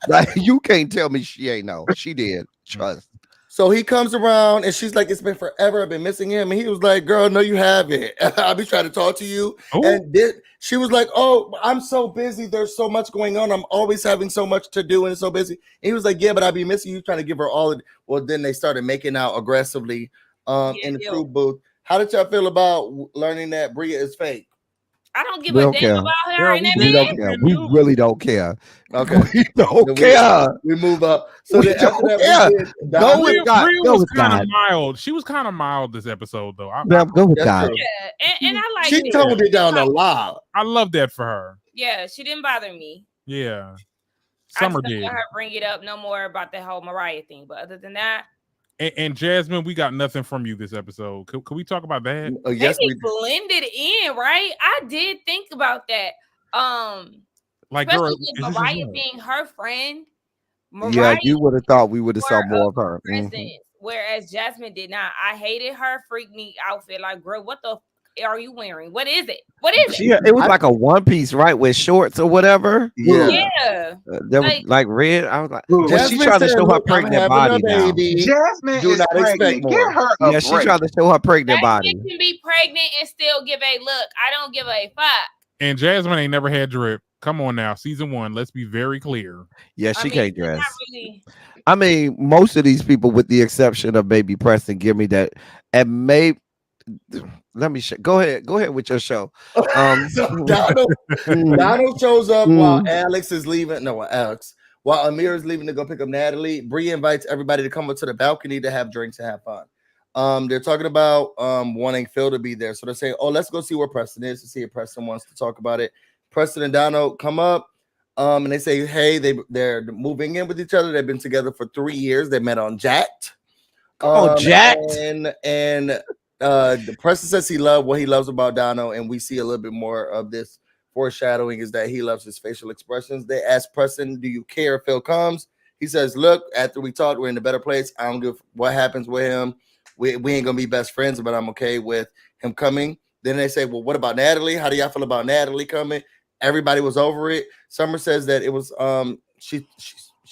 Like, you can't tell me she ain't know. She did. Trust. So he comes around and she's like, it's been forever. I've been missing him. And he was like, girl, no, you haven't. I'll be trying to talk to you. Ooh. And she was like, oh, I'm so busy. There's so much going on. I'm always having so much to do and so busy. And he was like, yeah, but I'll be missing you, trying to give her all of it. Well, then they started making out aggressively in the fruit booth. How did y'all feel about learning that Bria is fake? I don't give a damn about her and that man. We really don't care. Okay. We don't care. We move up. So we after that, go with God. Bria was kind of mild. She was kind of mild this episode, though. Go with God. Yeah, and I like she toned it down a lot. I love that for her. Yeah, she didn't bother me. Yeah. Summer did. Let her bring it up no more about the whole Mariah thing. But other than that. And Jasmine, we got nothing from you this episode. Could we talk about that? Yes, we blended in, right? I did think about that. Like, especially girl, with Mariah being her friend. Mariah, yeah, you would have thought we would have saw more of her. Whereas Jasmine did not. I hated her Freaknik outfit. Like, girl, what the are you wearing? What is it? What is it? Yeah, it was like a one piece, right, with shorts or whatever. Yeah. That was like red. I was like, well, she tried to show her pregnant body now. Jasmine is pregnant. Get her a break. She tried to show her pregnant body. You can be pregnant and still give a look. I don't give a fuck. And Jasmine ain't never had drip. Come on now, season 1. Let's be very clear. Yeah, she can't dress. Really... I mean, most of these people, with the exception of Baby Preston, give me that. And maybe let me go ahead with your show. So Donald shows up while Alex is leaving. No, Alex. While Amir is leaving to go pick up Natalie, Bree invites everybody to come up to the balcony to have drinks and have fun. They're talking about wanting Phil to be there. So they're saying, oh, let's go see where Preston is to see if Preston wants to talk about it. Preston and Donald come up and they say, hey, they're moving in with each other. They've been together for 3 years. They met on Jacked. Jacked. And the Preston says he loves about Donald, and we see a little bit more of this foreshadowing is that he loves his facial expressions. They ask Preston, do you care if Phil comes? He says, look, after we talked, we're in a better place. I don't give what happens with him. We ain't gonna be best friends, but I'm okay with him coming. Then they say, well, what about Natalie? How do y'all feel about Natalie coming? Everybody was over it. Summer says that it was she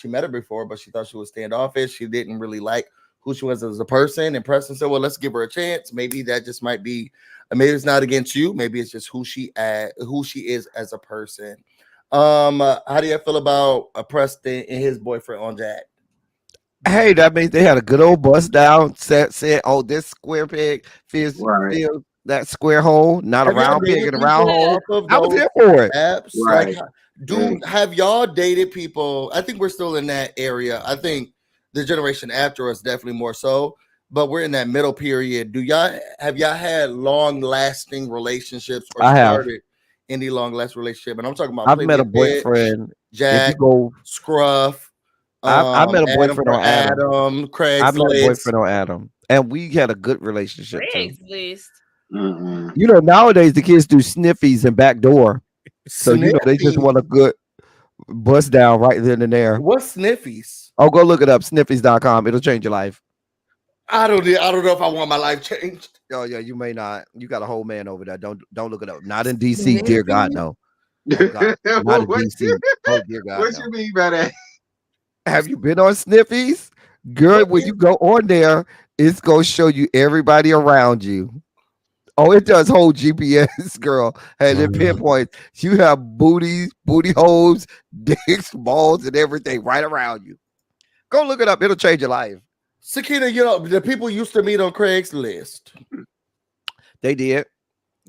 met her before, but she thought she was standoffish. She didn't really like who she was as a person. And Preston said, well, let's give her a chance. Maybe that just might be, maybe it's not against you. Maybe it's just who she is as a person. How do you feel about Preston and his boyfriend on Jack? Hey, that means they had a good old bust down. Said, oh, this square peg feels that square hole, not a round peg and a round hole. I was here for it. Apps, like, have y'all dated people? I think we're still in that area. I think the generation after us definitely more so, but we're in that middle period. Have y'all had long lasting relationships or started any long lasting relationship? And I'm talking about I've met a boyfriend, Jack, Scruff. I met a boyfriend on Adam. Craigslist. I met a boyfriend on Adam, and we had a good relationship. Craigslist. You know, nowadays the kids do sniffies and backdoor, so you know they just want a good bust down right then and there. What's sniffies? Oh, go look it up, sniffies.com. It'll change your life. I don't know if I want my life changed. Oh yeah, you may not. You got a whole man over there. Don't look it up. Not in DC, dear God, no. Oh, God. Not in DC. Oh dear God. What you mean by that? Have you been on Sniffies? Girl, when you go on there, it's gonna show you everybody around you. Oh, it does hold GPS, girl. And it pinpoints. You have booty holes, dicks, balls, and everything right around you. Go look it up. It'll change your life. Sakina, you know, the people used to meet on Craigslist. They did.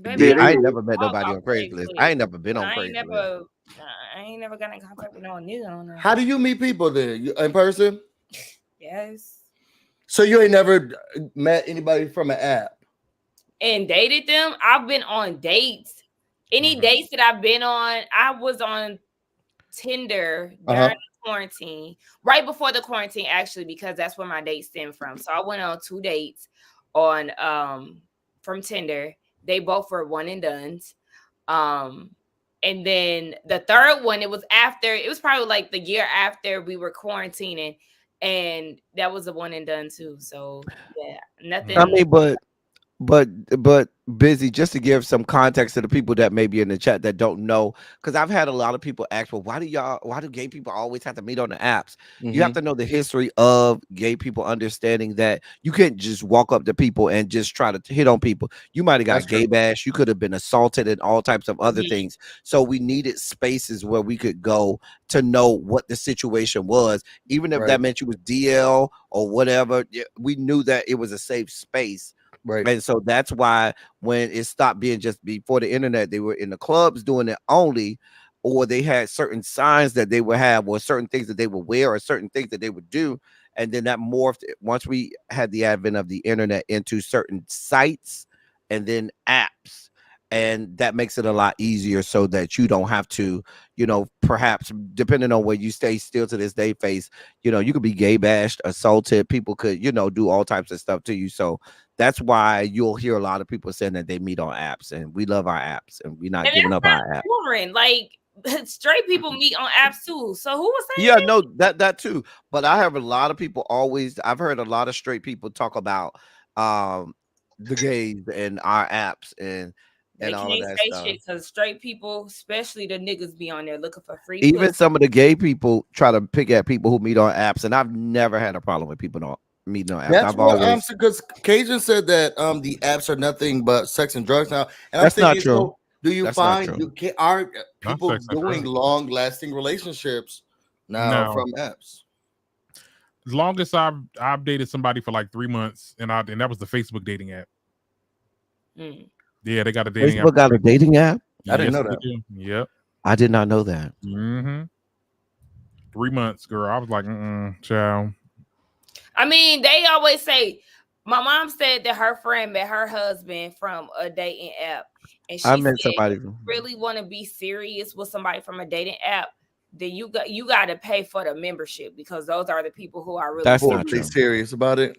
Baby, I ain't never met nobody on Craigslist. I ain't never been on Craigslist. I ain't never got in contact with no nigga on there. How do you meet people then? In person? Yes. So you ain't never met anybody from an app? And dated them? I've been on dates. Any dates that I've been on, I was on Tinder during quarantine, right before the quarantine, actually, because that's where my dates stem from. So I went on 2 dates on from Tinder. They both were one and dones. And then the third one, it was probably like the year after we were quarantining, and that was a one and done too. So yeah, nothing. I mean, but busy, just to give some context to the people that may be in the chat that don't know, because I've had a lot of people ask, well, why do gay people always have to meet on the apps? You have to know the history of gay people, understanding that you can't just walk up to people and just try to hit on people. You might have got gay bashed, you could have been assaulted and all types of other things. So we needed spaces where we could go to know what the situation was, even if that meant you was DL or whatever. We knew that it was a safe space. Right. And so that's why when it stopped being just before the internet, they were in the clubs doing it only, or they had certain signs that they would have, or certain things that they would wear, or certain things that they would do. And then that morphed once we had the advent of the internet into certain sites and then apps. And that makes it a lot easier so that you don't have to, perhaps depending on where you stay still to this day face, you could be gay bashed, assaulted. People could, do all types of stuff to you. So that's why you'll hear a lot of people saying that they meet on apps, and we love our apps and we're not giving up our apps. Boring. Like straight people meet on apps too. So who was saying? Yeah, no, that too. But I have a lot of people I've heard a lot of straight people talk about the gays and our apps and all of that stuff. Because straight people, especially the niggas, be on there looking for free. Even some of the gay people try to pick at people who meet on apps, and I've never had a problem with people meeting on apps. That's what because Cajun said that the apps are nothing but sex and drugs now. And that's not true. So, do you find are people doing long-lasting relationships now from apps? As long as I've dated somebody for like 3 months, and that was the Facebook dating app. Yeah, they got a dating app. Facebook got a dating app? I didn't know that. Yep. I did not know that. 3 months, girl. I was like, ciao. I mean, they always say, my mom said that her friend met her husband from a dating app. And she met somebody. If you really want to be serious with somebody from a dating app, then you got to pay for the membership, because those are the people who are really serious about it.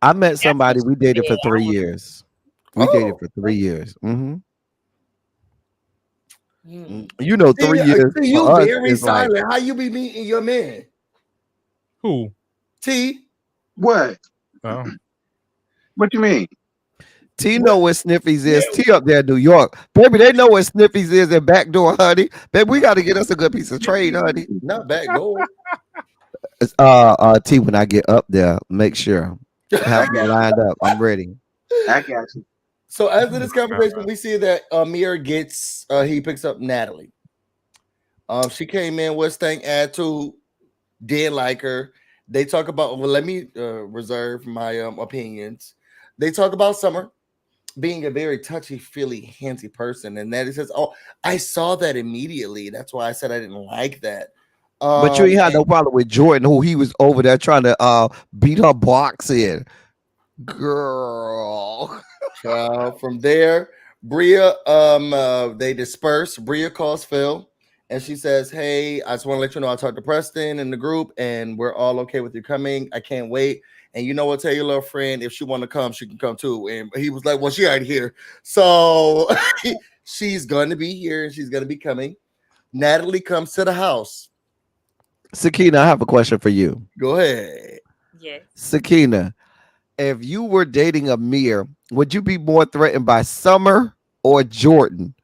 I met somebody, we dated for 3 years. We dated for 3 years. 3 years. You very silent. Like, how you be meeting your man? Who? T. What? Oh. What you mean? T know where Sniffies is. T up there in New York. Baby, they know where Sniffies is in Backdoor, honey. Baby, we got to get us a good piece of trade, honey. Not back door. T, when I get up there, make sure. Have me lined up. I'm ready. I got you. So after this conversation, we see that Amir gets he picks up Natalie. She came in with stank attitude, didn't like her. They talk about, well, let me reserve my opinions. They talk about Summer being a very touchy-feely, handsy person, and Natalie says, "Oh, I saw that immediately. That's why I said I didn't like that." But you ain't had no problem with Jordan, who he was over there trying to beat her box in. Girl. From there, Bria, they disperse. Bria calls Phil, and she says, "Hey, I just want to let you know I talked to Preston in the group, and we're all okay with you coming. I can't wait. And you know what? Tell your little friend if she want to come, she can come too." And he was like, "Well, she already here, so she's going to be here, and she's going to be coming." Natalie comes to the house. Sakina, I have a question for you. Go ahead. Yes. Sakina, if you were dating Amir, would you be more threatened by Summer or Jordan?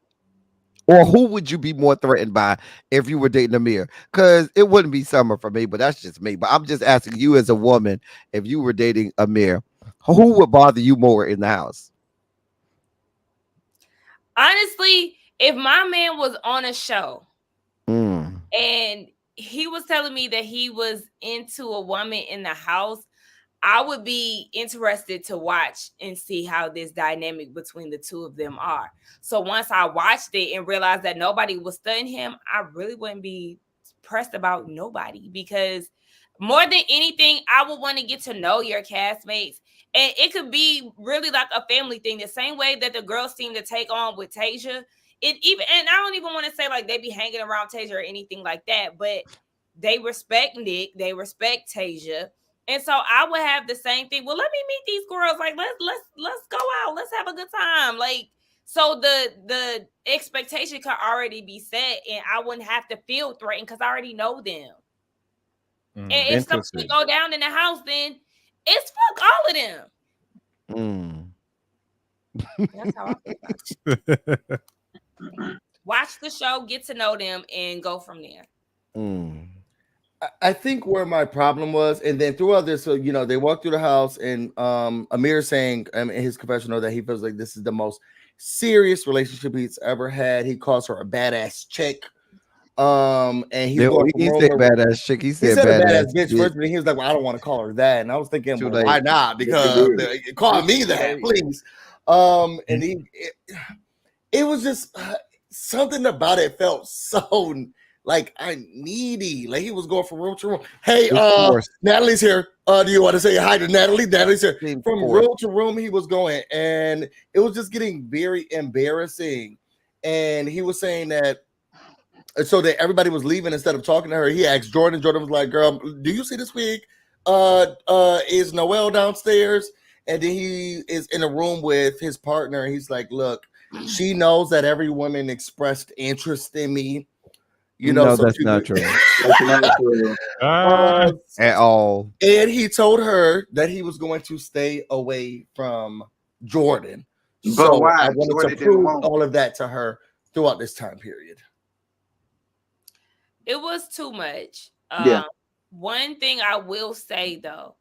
Or who would you be more threatened by if you were dating Amir? Because it wouldn't be Summer for me, but that's just me. But I'm just asking you as a woman, if you were dating Amir, who would bother you more in the house? Honestly, if my man was on a show and he was telling me that he was into a woman in the house, I would be interested to watch and see how this dynamic between the two of them are. So once I watched it and realized that nobody was studying him, I really wouldn't be pressed about nobody, because more than anything, I would want to get to know your castmates. And it could be really like a family thing, the same way that the girls seem to take on with Tasia. And I don't even want to say like they be hanging around Tasia or anything like that, but they respect Nick, they respect Tasia. And so I would have the same thing. Well, let me meet these girls. Like, let's go out. Let's have a good time. Like, so the expectation could already be set, and I wouldn't have to feel threatened because I already know them. And if something go down in the house, then it's fuck all of them. That's how I feel about it. Watch the show, get to know them, and go from there. I think where my problem was, and then throughout this, so they walk through the house, and Amir saying in his confessional that he feels like this is the most serious relationship he's ever had. He calls her a badass chick. And he said badass chick. He said a badass bitch first, but he was like, "Well, I don't want to call her that." And I was thinking, well, why not? Because call me that, please. And it was just something about it felt so like I needy. Like he was going from room to room. Hey, Natalie's here. Do you want to say hi to Natalie? Natalie's here. From room to room, he was going, and it was just getting very embarrassing. And he was saying that so that everybody was leaving instead of talking to her. He asked Jordan. Jordan was like, "Girl, do you see this week? Is Noelle downstairs?" And then he is in a room with his partner. He's like, "Look, she knows that every woman expressed interest in me. No, so that's not true. That's not true. At all." And he told her that he was going to stay away from Jordan. But so why? I wanted Jordan to prove all of that to her throughout this time period. It was too much. Yeah. One thing I will say though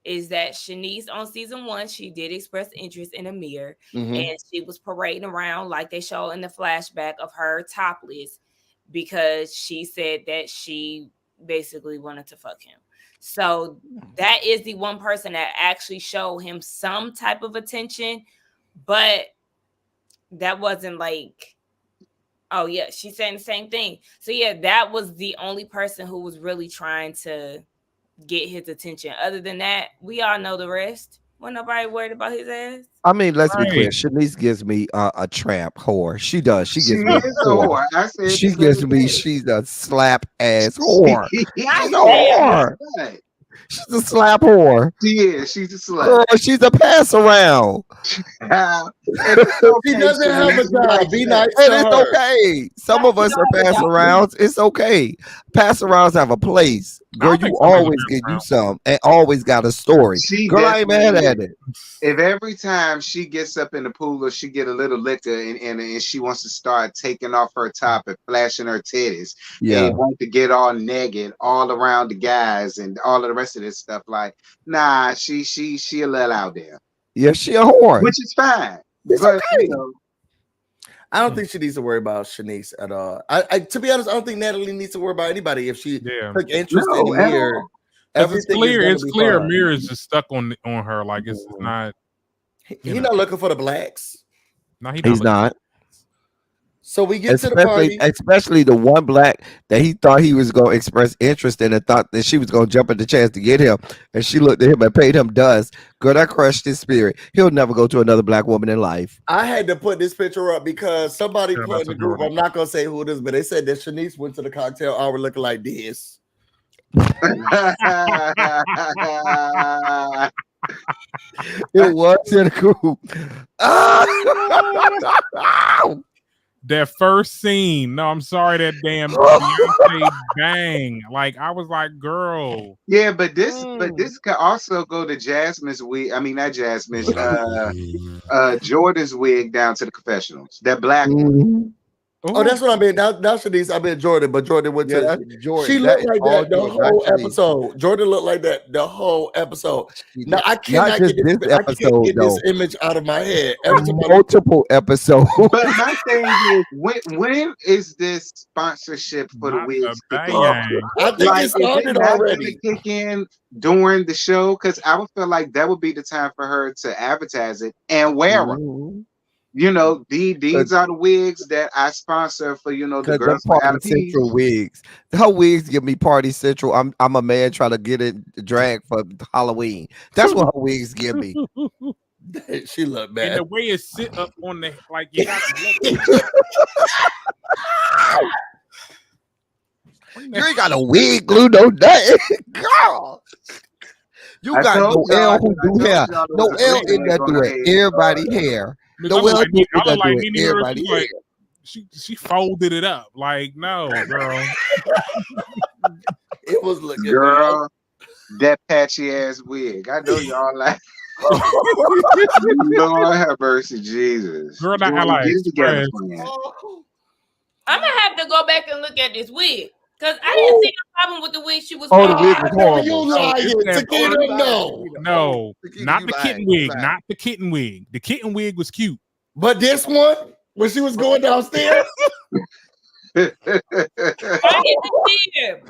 is that Shanice on season 1, she did express interest in Amir, and she was parading around like they show in the flashback of her topless because she said that she basically wanted to fuck him. So that is the one person that actually showed him some type of attention, but that wasn't like, oh yeah, she's saying the same thing. So yeah, that was the only person who was really trying to get his attention. Other than that, we all know the rest. Wasn't nobody worried about his ass. I mean, let's be clear. Shanice gives me a tramp whore. She does. She gives me a whore. She gives me. She's a slap ass whore. She's a whore. She's a slap whore. Yeah, she's a slap. Girl, she's a pass around. She doesn't have a job. Be nice to And it's her. okay. Some of us are pass arounds. It's okay. Pass arounds have a place. Girl, think you somebody's always gonna get be you around. some and always got a story. She Girl, I ain't mad definitely at is. it. If every time she gets up in the pool or she get a little liquor and she wants to start taking off her top and flashing her titties Yeah. and want to get all naked all around the guys and all of the rest of this stuff, like, nah, she a little out there, Yeah, she a whore. which is fine. It's But okay. you know, I don't think she needs to worry about Shanice at all. I to be honest, I don't think Natalie needs to worry about anybody if she Yeah. took interest in no, at Amir. all. 'Cause Everything is gonna it's be clear fine. Amir is just stuck on her. Like it's not. He's not looking for the blacks. No, he's He's not. So we get to the party. Especially the one black that he thought he was going to express interest in and thought that she was going to jump at the chance to get him. And she looked at him and paid him dust. Girl, that crushed his spirit. He'll never go to another black woman in life. I had to put this picture up because somebody Yeah, put in that's the a group. Jordan. I'm not gonna say who it is, but they said that Shanice went to the cocktail hour looking like this. It was in the group. That first scene. No, I'm sorry, that damn Beyonce bang. Like I was like, girl. Yeah, but this could also go to Jasmine's wig. I mean, not Jasmine. Jordan's wig down to the confessionals. That black one. Oh, that's what I mean. Now Shanice, I mean Jordan, but Jordan went to. that's Jordan. She That looked is like all that the Jordan, whole not Shanice. episode. Jordan looked like that the whole episode. Now I Not cannot just get this this, I can't episode, get this though. image out of my head. Every time I look, Multiple episodes. But my thing is, when is this sponsorship for the Not wigs the kick off? bang. I think Like, it is it started not going already. to kick in during the show? Because I would feel like that would be the time for her to advertise it and wear them. Mhm. You know, these are the wigs that I sponsor for, you know, the Cause them girls for Party LP. Central wigs. Her wigs give me Party Central. I'm a man trying to get it drag for Halloween. That's what her wigs give me. She looked And bad. the way it sit up on the like you got to You ain't got a wig glue, no nothing. Girl. You I got told no y'all- L who I do told hair. y'all there No was a L Freaknik in there on do her it. head. Everybody hair. Miss, No I look L like do I it look like do Nene it. Harris. Everybody She like hair. she folded it up. Like no, girl. It was looking bad. Girl, that patchy ass wig. I know y'all like. Lord have mercy, Jesus. Girl, not Jordan, Ally get it together, Express. friend. I'm gonna have to go back and look at this wig because I didn't see no problem with the wig she was Oh, the wearing. wig was horrible. You lying. it's that- Takeda, no. No, Takeda, not you the lying. kitten You wig. lying. Not the kitten wig. The kitten wig was cute. But this one, when she was going downstairs, I didn't see it.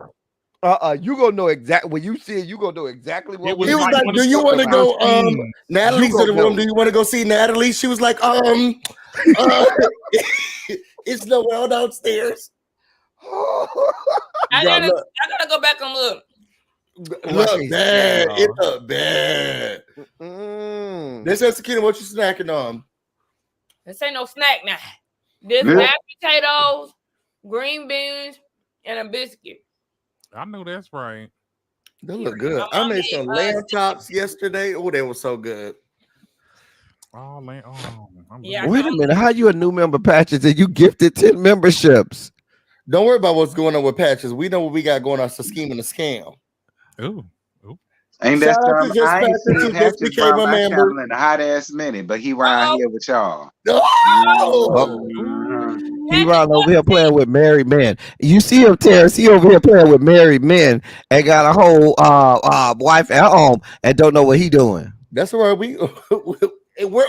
You gonna know exactly when you see it. You gonna know exactly what It was he was like like, one "Do of you the want to go?" first scenes. Natalie's You in the gonna room. know. Do you want to go see Natalie? She was like, it's no well downstairs. I Girl, gotta go back and look. look bad. It look bad. Mm. This is Takeda. What you snacking on? This ain't no snack now. This Yeah. mashed potatoes, green beans, and a biscuit. I know that's right. They look good. I made some lamb chops yesterday. Oh, they were so good. Oh man. Oh, I'm Yeah, Wait a minute. How you a new member, Patches, and you gifted 10 memberships? Don't worry about what's going on with Patches. We know what we got going on. It's a scheme and a scam. Ooh. Ain't that Shout out to something? Just I ain't Patches who seen just Hatchet became from a my member. channel in a hot ass minute, but he around here with y'all. Oh! Mhm. He running over here playing with married men. You see him, Terrence. He over here playing with married men and got a whole wife at home and don't know what he doing. That's why we're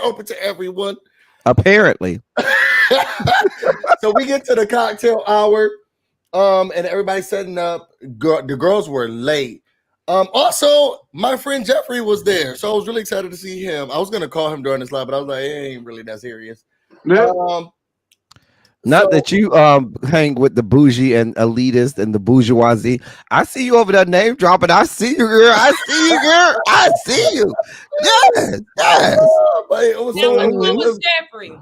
open to everyone. Apparently. So we get to the cocktail hour, and everybody's setting up. The girls were late. Also, my friend Jeffrey was there, so I was really excited to see him. I was gonna call him during this live, but I was like, it ain't really that serious. Yeah. Not that you hang with the bougie and elitist and the bourgeoisie. I see you over there name dropping. I see you, girl. I see you, girl. I see you. Yes, yes. But it was Now, so. who was Jeffrey?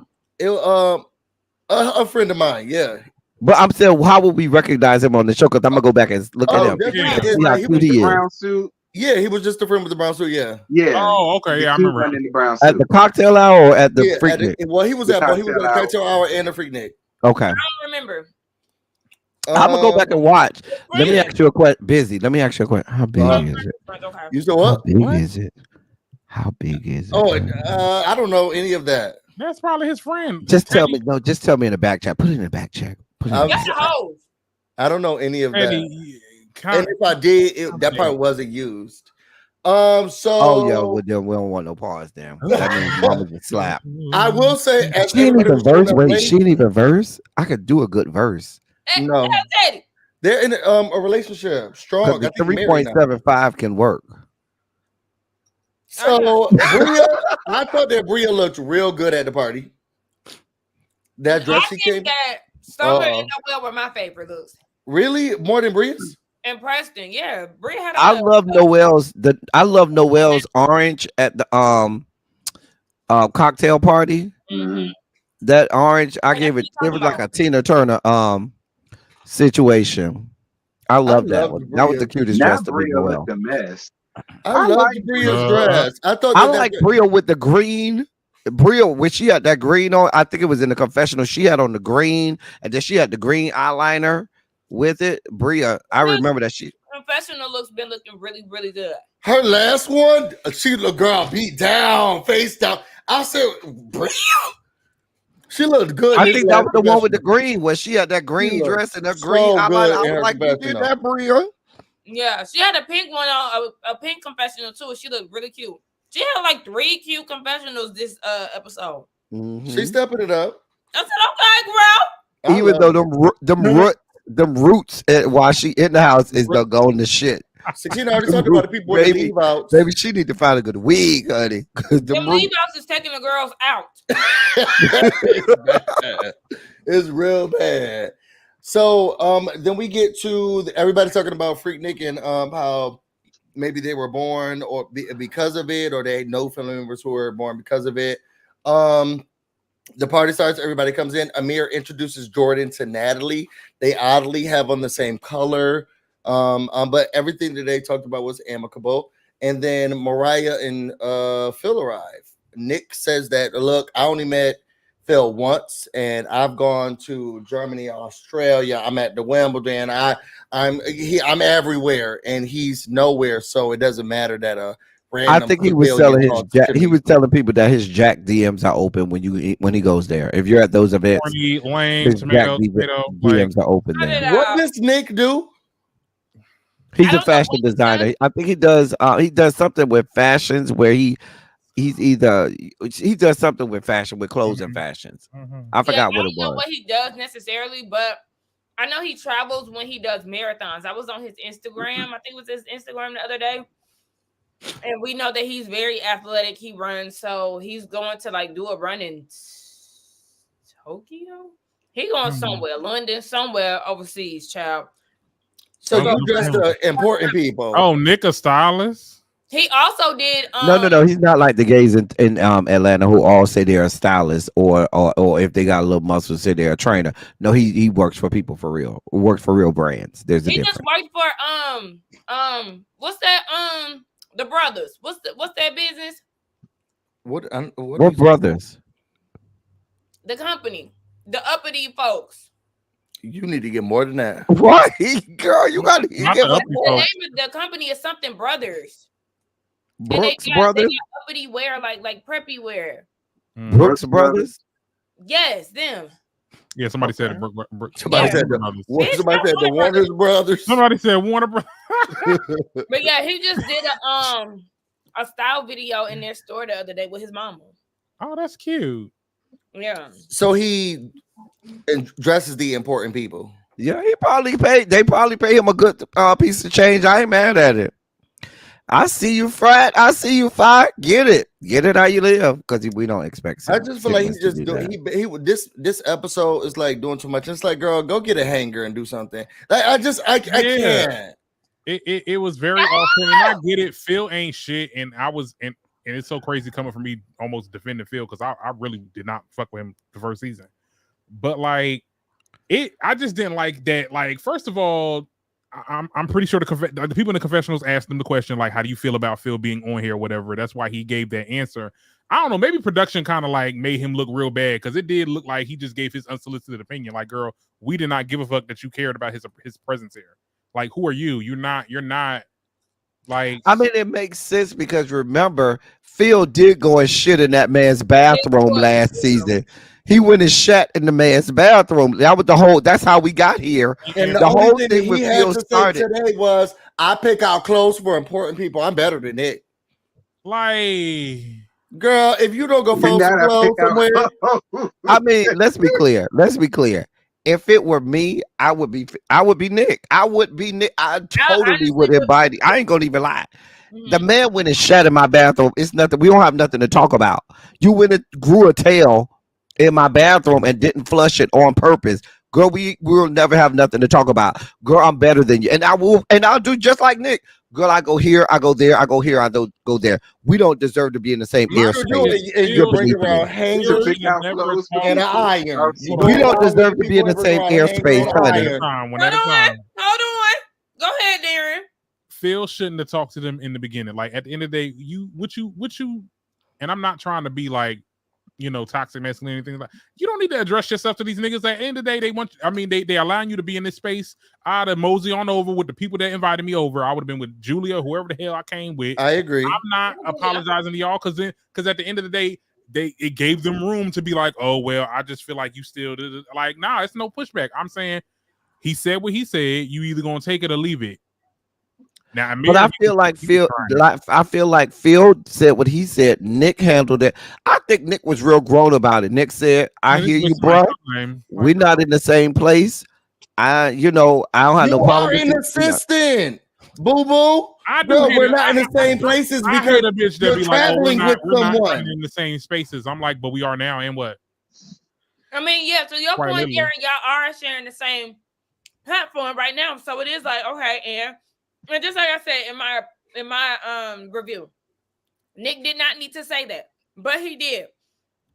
A friend of mine, yeah. But I'm saying, how would we recognize him on the show? Because I'm gonna go back and look at him. Jeffrey Yeah. is See how like, he cute was he the is. Brown suit. Yeah, he was just the friend with the brown suit. Yeah, Yeah. Oh, okay. Yeah, I The remember. one in the brown At suit. the cocktail hour or at the yeah. Freaknik? Well, he was The at both. He was at the cocktail cocktail hour and the Freaknik. Okay. I don't remember. I'm gonna go back and watch. Let me Bria. ask you a question. Busy. Let me ask you a question. How big Uh, is it? Okay. You said How what? big What? is it? How big is it? Oh, I don't know any of that. That's probably his friend. Just tell me. No, just tell me in the back chat. Put it in the back chat. Put it in the I'm back That's chat. a hose. I don't know any of that. Eddie, And if I did, that part wasn't used. So Oh yeah, well then we don't want no pause. Then that means mama just slap. I will say, as She ain't everybody even was going verse. to Wait, play, she ain't even verse. I could do a good verse. no, Teddy. they're in a relationship, strong. Because I the think they're married now. 3.75 can work. So Bria, I thought that Bria looked real good at the party. That dress I she think came, that Summer and Noel were my favorite looks. really more than Bria's. And Preston, yeah, Bria had. I love Noel's orange at the cocktail party. Mm-hmm. That orange, I gave what it. you It was talking like a Tina Turner situation. I love that loved one. That was the Bria. cutest dress Now to be Bria Noel. looked a mess. I loved like Bria's Bria. dress. I thought I that like Bria with the green. Bria, when she had that green on, I think it was in the confessional. She had on the green, and then she had the green eyeliner with it. Bria, I remember that she. Confessional looks been looking really, really good. her last one, she looked girl beat down, face down. I said, Bria. She looked good. I in think this that last was the one with the confessional. green, where she had that green looked dress and that so green eyeliner. good I in was her like, you did confessional. that, Bria. Yeah, she had a pink one on, a pink confessional too. She looked really cute. She had like 3 cute confessionals this episode. She's stepping it up. I said, okay, girl. Even though them roots while she in the house is the going to shit. Sakina already talked about the people with the leave outs. Baby, she need to find a good wig, honey. Them leave outs is taking the girls out. It's real bad. So then we get to everybody talking about Freaknik and how maybe they were born or because of it, or they had no family members who were born because of it. The party starts, everybody comes in. Amir introduces Jordan to Natalie. They oddly have on the same color. But everything that they talked about was amicable. And then Mariah and Phil arrive. Nick says that, look, I only met Phil once, and I've gone to Germany, Australia. I'm at the Wimbledon. I'm everywhere, and he's nowhere. So it doesn't matter that I think he was selling his Jack. He was telling people that his Jack DMs are open when he goes there. If you're at those events, Corny, lame, his tomato, Jack tomato, DMs are open there. What does Nick do? He's a fashion designer. I think he does something with fashions where he does something with fashion, with clothes and fashions. I forgot what it was. I don't know what he does necessarily, but I know he travels when he does marathons. I was on his Instagram. I think it was his Instagram the other day. And we know that he's very athletic. He runs, so he's going to like do a run in Tokyo. He going somewhere, London, somewhere overseas, child. So you dressed important people. Oh, Nick a stylist. He also did. No. He's not like the gays in Atlanta who all say they're a stylist or if they got a little muscle, say they're a trainer. No, he works for people for real. Works for real brands. There's a difference. Just worked for what's that the brothers. What's that business? What brothers? The company, the uppity folks. You need to get more than that. What, girl? You got to get the name of the company is something Brothers. Brooks they Brothers. got uppity wear, like preppy wear. Brooks Brothers. Yes, them. Yeah, somebody said Somebody said the Warner Brothers. Somebody said Warner Brothers. But yeah, he just did a style video in their store the other day with his mama. Oh, that's cute. Yeah. So he dresses the important people. Yeah, they probably pay him a good piece of change. I ain't mad at it. I see you, Frat. I see you, Fight. Get it how you live, because we don't expect. I just feel like he's just doing. This episode is like doing too much. It's like, girl, go get a hanger and do something. Like, I can't. It was very awful, and I get it. Phil ain't shit, and it's so crazy coming from me almost defending Phil because I really did not fuck with him the first season, but like I just didn't like that. Like, first of all, I'm pretty sure the people in the confessionals asked him the question like, "How do you feel about Phil being on here or whatever?" That's why he gave that answer. I don't know. Maybe production kind of like made him look real bad because it did look like he just gave his unsolicited opinion. Like, girl, we did not give a fuck that you cared about his presence here. Like, who are you? You're not. Like, I mean, it makes sense because remember, Phil did go and shit in that man's bathroom last season. He went and shat in the man's bathroom. That was that's how we got here. And the only whole thing thing he with had Phil to say started. today was, I pick out clothes for important people. I'm better than Nick. Like, girl, if you don't go You fold some gotta clothes pick out- somewhere, I mean, let's be clear. If it were me, I would be Nick. I would be Nick. I totally would invite. I ain't gonna even lie. The man went and shat in my bathroom. It's nothing. We don't have nothing to talk about. You went and grew a tail in my bathroom and didn't flush it on purpose. Girl, we will never have nothing to talk about. Girl, I'm better than you. And I'll do just like Nick. Girl, I go here, I go there, I go here, I don't go there. We don't deserve to be in the same airspace. and you bring around hangers and an iron. We don't deserve to be in the same airspace, honey. One at a time. Hold on. Go ahead, Darren. Phil shouldn't have talked to them in the beginning. Like, at the end of the day, you, and I'm not trying to be like, toxic masculinity, anything like that. You don't need to address yourself to these niggas. At the end of the day, they allowing you to be in this space. I'd have mosey on over with the people that invited me over. I would have been with Julia, whoever the hell I came with. I agree. I'm not apologizing to y'all because at the end of the day, it gave them room to be like, oh well, I just feel like you still did it. Like, nah, it's no pushback. I'm saying he said what he said. You either gonna take it or leave it. Now, but I feel like Phil said what he said. Nick handled it. I think Nick was real grown about it. Nick said, "I hear you, bro. We're not in the same place. I don't have no problem." You are an assistant, boo boo. We're not in the same places because I hate a bitch that you're be like, traveling with someone. not in the same spaces. I'm like, but we are now, and what? I mean, yeah. To your point, Darren, y'all are sharing the same platform right now, so it is like, okay, and just like I said in my review, Nick did not need to say that, but he did.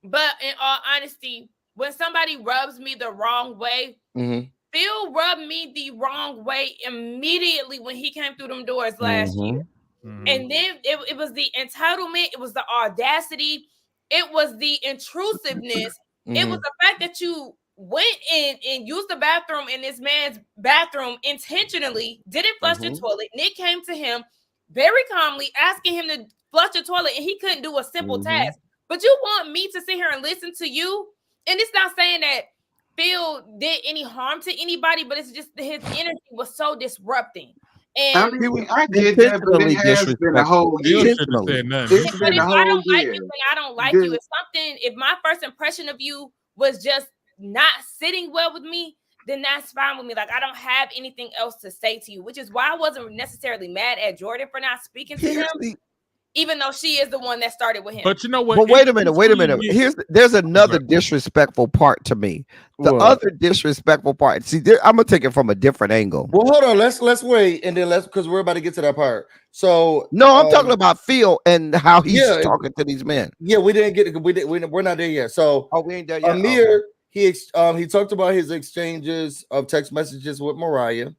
But in all honesty, when somebody rubs me the wrong way, Phil rubbed me the wrong way immediately when he came through them doors last year. And then it was the entitlement, it was the audacity, it was the intrusiveness, it was the fact that you went in and used the bathroom in this man's bathroom intentionally, didn't flush the toilet. Nick came to him very calmly, asking him to flush the toilet, and he couldn't do a simple task. But you want me to sit here and listen to you? And it's not saying that Phil did any harm to anybody, but it's just his energy was so disrupting. And I get that, but it has been a whole year. If I don't like you, then I don't like you. If my first impression of you was just not sitting well with me, then that's fine with me. Like, I don't have anything else to say to you, which is why I wasn't necessarily mad at Jordan for not speaking to him, even though she is the one that started with him. But you know what? But wait a minute. There's another disrespectful part to me. Other disrespectful part. See, I'm gonna take it from a different angle. Well, hold on. Let's wait, and then because we're about to get to that part. So no, I'm talking about Phil and how he's talking to these men. Yeah, we didn't get. We're not there yet. So we ain't there yet. Amir, he talked about his exchanges of text messages with Mariah,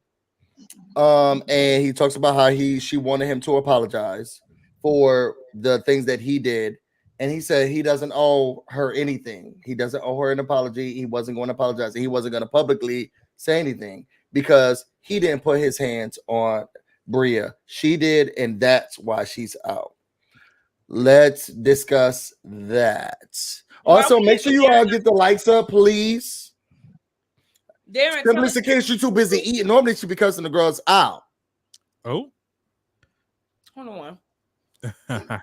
and he talks about how she wanted him to apologize for the things that he did, and he said he doesn't owe her anything. He doesn't owe her an apology. He wasn't going to apologize, and he wasn't going to publicly say anything because he didn't put his hands on Bria. She did, and that's why she's out. Let's discuss that. Also, make sure you all get the likes up, please. Simply in case you're too busy eating. Normally, she be cussing the girls out. Oh, hold on. I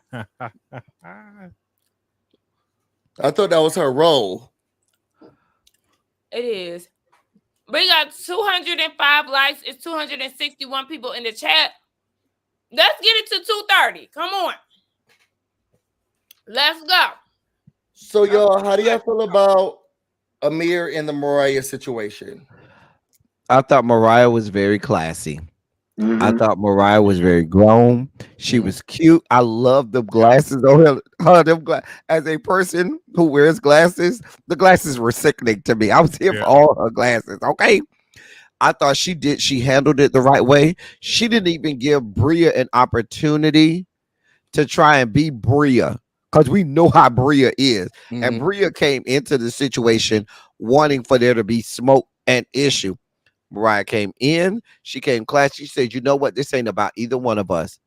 thought that was her role. It is. We got 205 likes. It's 261 people in the chat. Let's get it to 230. Come on. Let's go. So, y'all, how do y'all feel about Amir and the Mariah situation? I thought Mariah was very classy. I thought Mariah was very grown. She was cute. I love the glasses on her. As a person who wears glasses, the glasses were sickening to me. I was here for all her glasses. Okay. I thought she handled it the right way. She didn't even give Bria an opportunity to try and be Bria, because we know how Bria is. And Bria came into the situation wanting for there to be smoke and issue. Mariah came in, she came class, she said, you know what, this ain't about either one of us.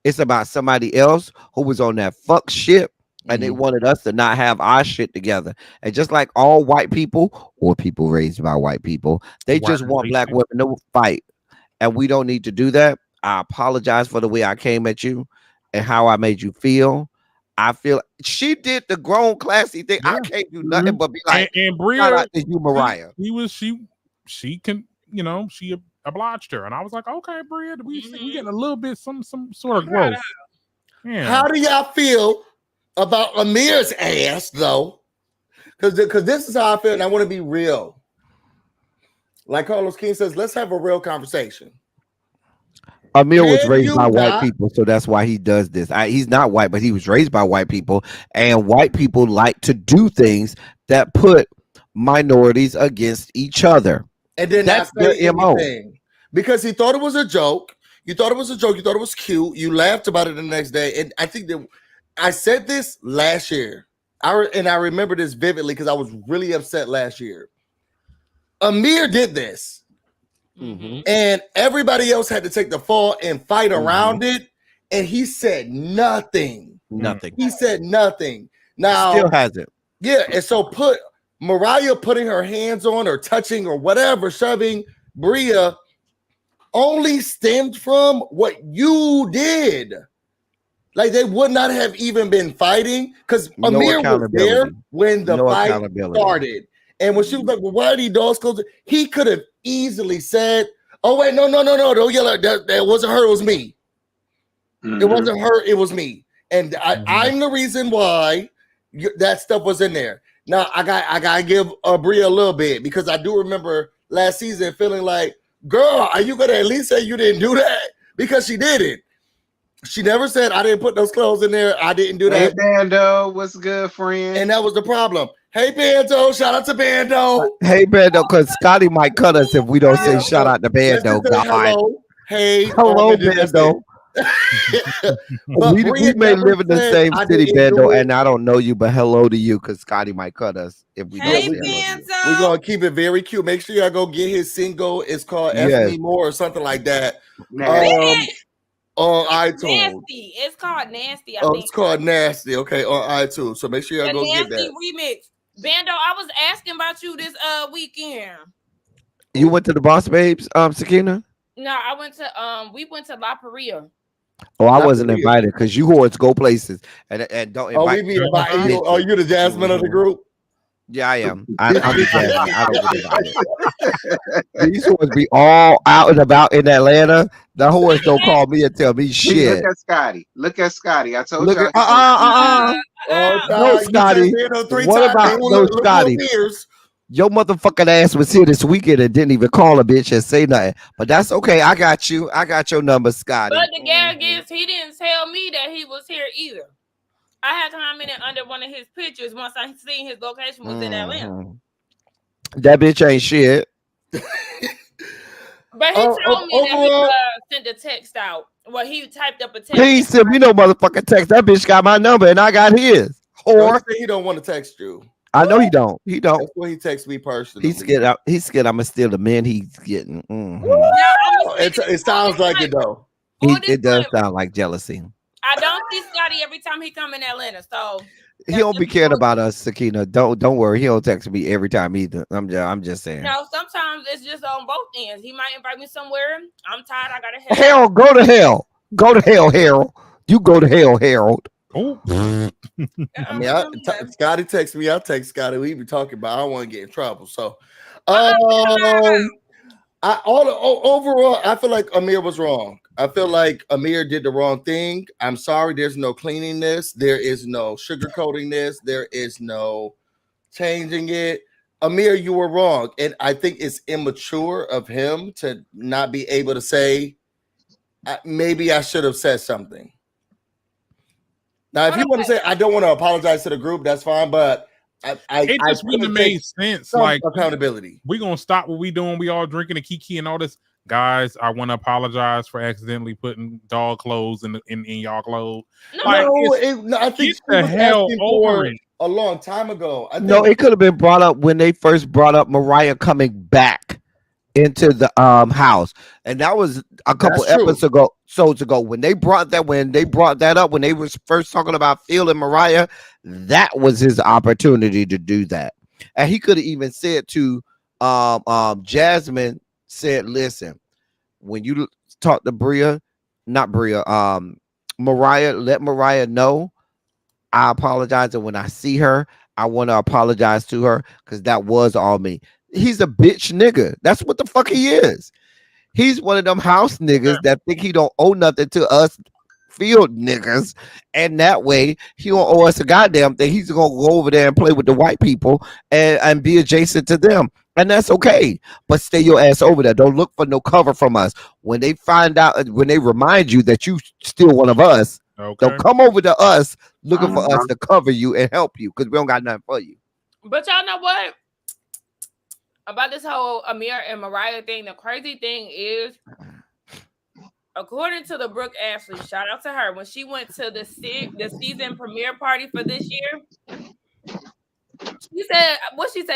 It's about somebody else who was on that fuck shit, and they wanted us to not have our shit together. And just like all white people or people raised by white people, they just want black women to fight. And we don't need to do that. I apologize for the way I came at you and how I made you feel. I feel she did the grown classy thing. I can't do nothing but be like, and Bria, shout out to you, Mariah. She can, you know, she obliged her, and I was like, okay, Bria, we getting a little bit some sort of growth. Yeah. How do y'all feel about Amir's ass though? Because this is how I feel, and I want to be real. Like Carlos King says, let's have a real conversation. Amir was raised by white people, so that's why he does this. He's not white, but he was raised by white people, and white people like to do things that put minorities against each other. And then that's their MO. Because he thought it was a joke. You thought it was a joke. You thought it was cute. You laughed about it the next day. And I think that I said this last year. I remember this vividly because I was really upset last year. Amir did this. And everybody else had to take the fall and fight around it. And he said nothing. He said nothing. Now, still hasn't. Yeah. And so Mariah putting her hands on or touching or whatever, shoving Bria only stemmed from what you did. Like they would not have even been fighting because Amir was there when the fight started. And when she was like, well, why are these doors closed? He could have easily said, oh, wait, no, don't yell at that wasn't her, it was me. It wasn't her, it was me. And I'm the reason why that stuff was in there. Now, I gotta give Bria a little bit because I do remember last season feeling like, girl, are you gonna at least say you didn't do that? Because she did it. She never said, I didn't put those clothes in there. I didn't do that. Hey, Bando, what's good, friend? And that was the problem. Hey, Bando, shout out to Bando. Hey, Bando, because Scotty might cut us if we don't say shout out to Bando. Hello. Hey. Hello, Bando. we may live in the same city, Bando, and I don't know you, but hello to you because Scotty might cut us if we don't say Bando. We're going to keep it very cute. Make sure y'all go get his single. It's called F Me More or something like that. On iTunes. Nasty. It's called Nasty. I think. It's called Nasty. Okay, on iTunes. So make sure y'all go get that. Nasty remix. Bando, I was asking about you this weekend. You went to the Boss Babes, Sakina? No, I went to we went to La Paria. Oh, I wasn't invited because you whores go places and don't invite. Oh, we be inviting you. Are you the Jasmine of the group? Yeah, I am. I'm the Jasmine. I don't get invited. These whores be all out and about in Atlanta. The whores don't call me and tell me shit. Look at Scotty. Look at Scotty. I told you. No, Scotty. What about no Scotty? Your motherfucking ass was here this weekend and didn't even call a bitch and say nothing. But that's okay. I got you. I got your number, Scotty. But the gag is he didn't tell me that he was here either. I had commented under one of his pictures once I seen his location was in Atlanta. That bitch ain't shit. But he told me that he sent a text out. Well, he typed up a text. Please send me no motherfucking text. That bitch got my number and I got his. Or he don't want to text you. I know he don't. He don't. That's when he texts me personally. He's scared. I'm gonna steal the men he's getting. It sounds like it though. It does sound like jealousy. I don't see Scotty every time he come in Atlanta, so he don't be caring about us, Sakina. Don't worry. He don't text me every time either. I'm just saying. No, sometimes it's just on both ends. He might invite me somewhere. I'm tired. I gotta head. Harold, go to hell. Go to hell, Harold. You go to hell, Harold. Oh. I mean, Scotty texts me. I text Scotty. We be talking about. I don't want to get in trouble. So, overall, I feel like Amir was wrong. I feel like Amir did the wrong thing. I'm sorry. There's no cleaning this. There is no sugarcoating this. There is no changing it. Amir, you were wrong. And I think it's immature of him to not be able to say, maybe I should have said something. Now, if you want to say, I don't want to apologize to the group, that's fine. But It just wouldn't have made sense. Some Like accountability. we gonna stop what we doing. We all drinking a kiki and all this. Guys, I want to apologize for accidentally putting dog clothes in y'all clothes. Like, I think get the hell over it. A long time ago. No, it could have been brought up when they first brought up Mariah coming back into the house, and that was a couple episodes ago. When they brought that up, when they was first talking about Phil and Mariah, that was his opportunity to do that, and he could have even said to Jasmine, said, "Listen, when you talk to Mariah, let Mariah know I apologize, and when I see her, I want to apologize to her because that was all me." He's a bitch nigga. That's what the fuck he is. He's one of them house niggas that think he don't owe nothing to us field niggas, and that way he don't owe us a goddamn thing. He's gonna go over there and play with the white people and be adjacent to them, and that's okay. But stay your ass over there. Don't look for no cover from us. When they find out, when they remind you that you still one of us, don't come over to us looking for us to cover you and help you because we don't got nothing for you. But y'all know what? About this whole Amir and Mariah thing, the crazy thing is, according to the Brooke Ashley, shout out to her, when she went to the season premiere party for this year, she said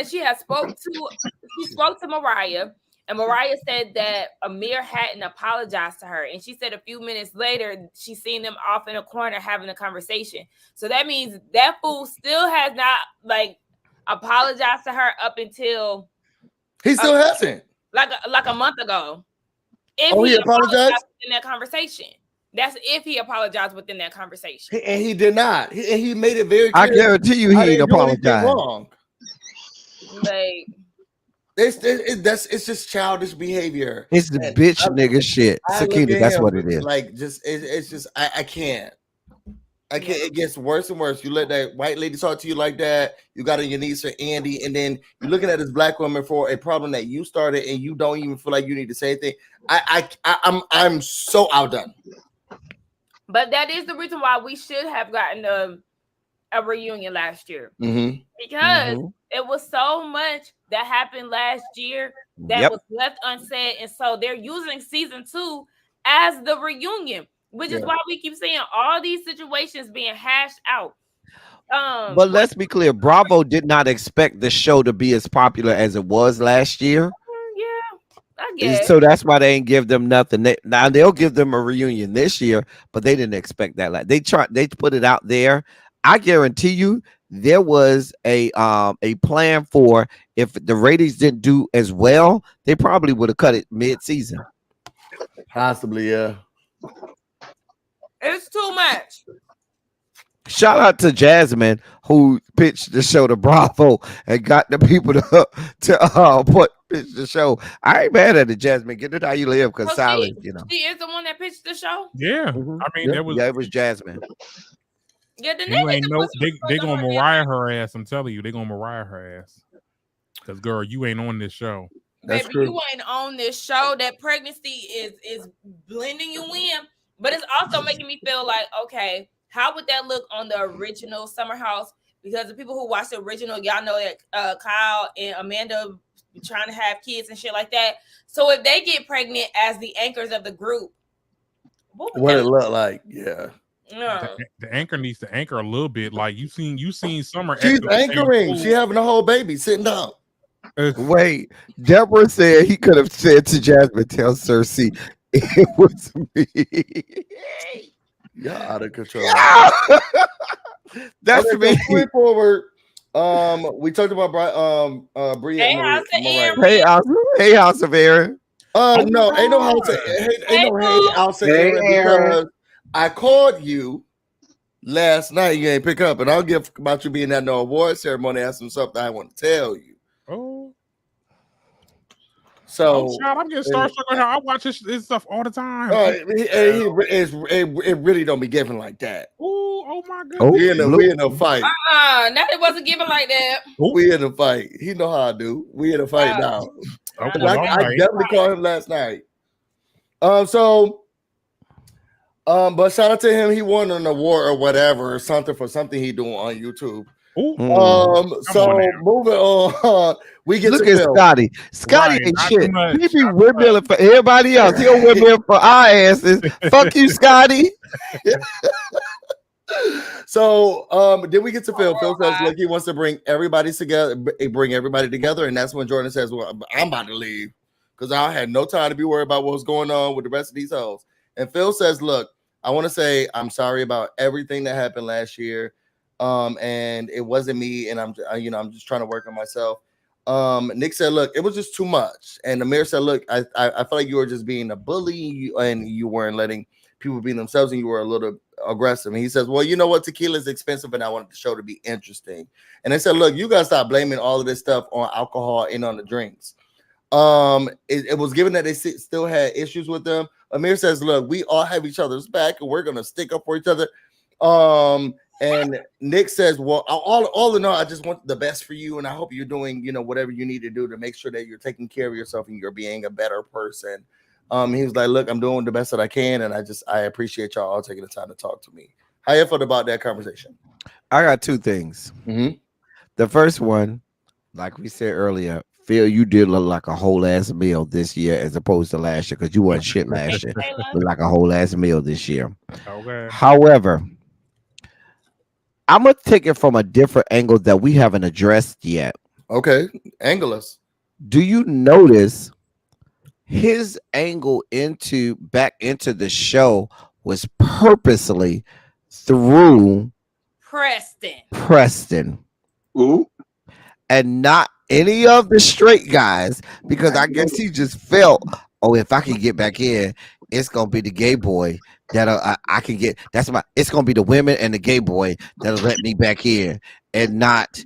she spoke to Mariah, and Mariah said that Amir hadn't apologized to her, and she said a few minutes later she seen them off in a corner having a conversation. So that means that fool still has not apologized to her up until he still hasn't, like a month ago. If he apologized in that conversation, that's if he apologized within that conversation, and he did not. He made it very clear. I guarantee you, he ain't apologized. Wrong. It's just childish behavior. It's the bitch nigga shit. Sakina, that's what it is. It's just I can't. It gets worse and worse. You let that white lady talk to you like that. You got on your knees for Andy, and then you're looking at this black woman for a problem that you started, and you don't even feel like you need to say anything. I'm so outdone. But that is the reason why we should have gotten a reunion last year, because it was so much that happened last year that was left unsaid, and so they're using season 2 as the reunion. Which is why we keep seeing all these situations being hashed out. But let's be clear, Bravo did not expect the show to be as popular as it was last year. Yeah, I guess. So that's why they ain't give them nothing. Now they'll give them a reunion this year, but they didn't expect that. Like they put it out there. I guarantee you there was a plan for if the ratings didn't do as well, they probably would have cut it mid-season. Possibly, yeah. It's too much. Shout out to Jasmine who pitched the show to Bravo and got the people to pitch the show. I ain't mad at it, Jasmine. Get it how you live, because silence, She is the one that pitched the show. Yeah, I mean, it was Jasmine. Yeah, the you ain't know they gonna Mariah her ass. I'm telling you, they gonna Mariah her ass. Because girl, you ain't on this show. Baby, you ain't on this show. That pregnancy is blending you in. But it's also making me feel like, okay, how would that look on the original Summer House? Because the people who watch the original, y'all know that Kyle and Amanda trying to have kids and shit like that. So if they get pregnant as the anchors of the group, what it look like? Yeah. The anchor needs to anchor a little bit. Like you seen Summer. She's anchoring. She having a whole baby sitting down. Wait, Deborah said he could have said to Jasmine, tell Cersei it was me. You're out of control. That's me. Going forward, we talked about Bria. Hey, House of Aaron. No, ain't no House of Aaron because I called you last night. You ain't pick up, and I'll give about you being at no award ceremony. That's something I want to tell you. Oh. So I'm getting starstruck right now. I watch this stuff all the time. It really don't be given like that. Oh my god. We in a fight. Nothing wasn't given like that. We in a fight. He know how I do. We in a fight now. Okay, I definitely called him last night. But shout out to him. He won an award or whatever, or something for something he doing on YouTube. Ooh, So on now. moving on, we get Look to at Phil. Scotty. Scotty Right, ain't not shit. too much, He be not too windmilling for everybody else. He don't windmill for our asses. Fuck you, Scotty. So then we get to Phil. Phil says, Bye. look, he wants to bring everybody together, and that's when Jordan says, well, I'm about to leave because I had no time to be worried about what was going on with the rest of these hoes. And Phil says, look, I want to say I'm sorry about everything that happened last year. And it wasn't me, and I'm just trying to work on myself. Nick said, look, it was just too much. And Amir said, look, I feel like you were just being a bully and you weren't letting people be themselves, and you were a little aggressive. And he says, well, you know what, tequila is expensive and I wanted the show to be interesting. And they said, look, you gotta stop blaming all of this stuff on alcohol and on the drinks. It was given that they still had issues with them. Amir says, look, we all have each other's back and we're gonna stick up for each other. And Nick says, well, all in all, I just want the best for you, and I hope you're doing, whatever you need to do to make sure that you're taking care of yourself and you're being a better person. He was like, look, I'm doing the best that I can, and I appreciate y'all all taking the time to talk to me. How you felt about that conversation? I got two things. The first one, like we said earlier, Phil, you did look like a whole ass meal this year as opposed to last year, because you wasn't shit last year. Look like a whole ass meal this year. Okay. However, I'm gonna take it from a different angle that we haven't addressed yet. Okay, angle us. Do you notice his angle back into the show was purposely through Preston? Ooh. And not any of the straight guys, because I guess he just felt, oh, if I can get back in, it's gonna be the gay boy that I can get. It's gonna be the women and the gay boy that'll let me back in, and not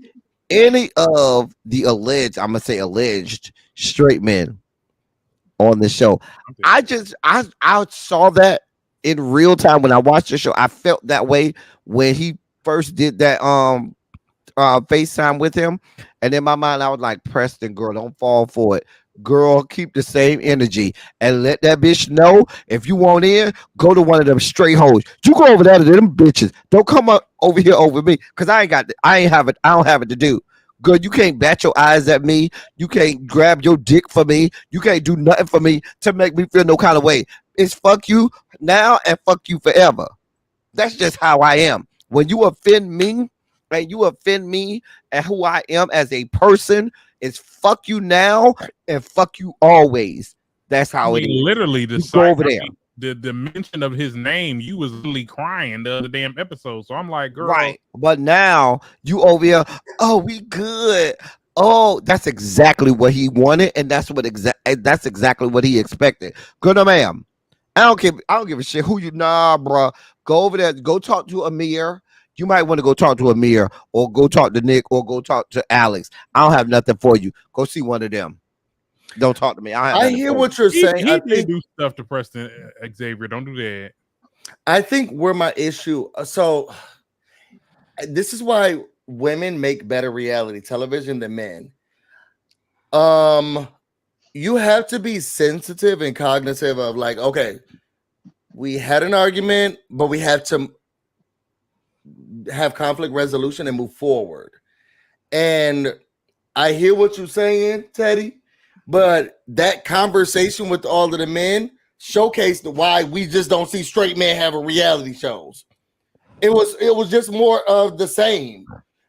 any of the alleged straight men on the show. I saw that in real time when I watched the show. I felt that way when he first did that FaceTime with him, and in my mind I was like, Preston, girl, don't fall for it. Girl, keep the same energy and let that bitch know if you want in, go to one of them straight hoes. You go over there to them bitches. Don't come up over here over me, because I don't have it to do. Girl, you can't bat your eyes at me. You can't grab your dick for me. You can't do nothing for me to make me feel no kind of way. It's fuck you now and fuck you forever. That's just how I am. When you offend me and who I am as a person, it's fuck you now and fuck you always. That's how it is. Literally, go over there. The mention of his name, you was literally crying the other damn episode. So I'm like, girl, right. But now you over here, oh, we good. Oh, that's exactly what he wanted, and that's exactly what he expected. Good, ma'am. I don't give a shit who you. Nah, bro. Go over there. Go talk to Amir. You might want to go talk to Amir, or go talk to Nick, or go talk to Alex. I don't have nothing for you. Go see one of them. Don't talk to me. I hear what you're saying. He did do stuff to Preston, Xavier. Don't do that. I think where my issue. So this is why women make better reality television than men. You have to be sensitive and cognitive of like, okay, we had an argument, but we have to have conflict resolution and move forward. And I hear what you're saying, Teddy, but that conversation with all of the men showcased why we just don't see straight men having reality shows. It was just more of the same.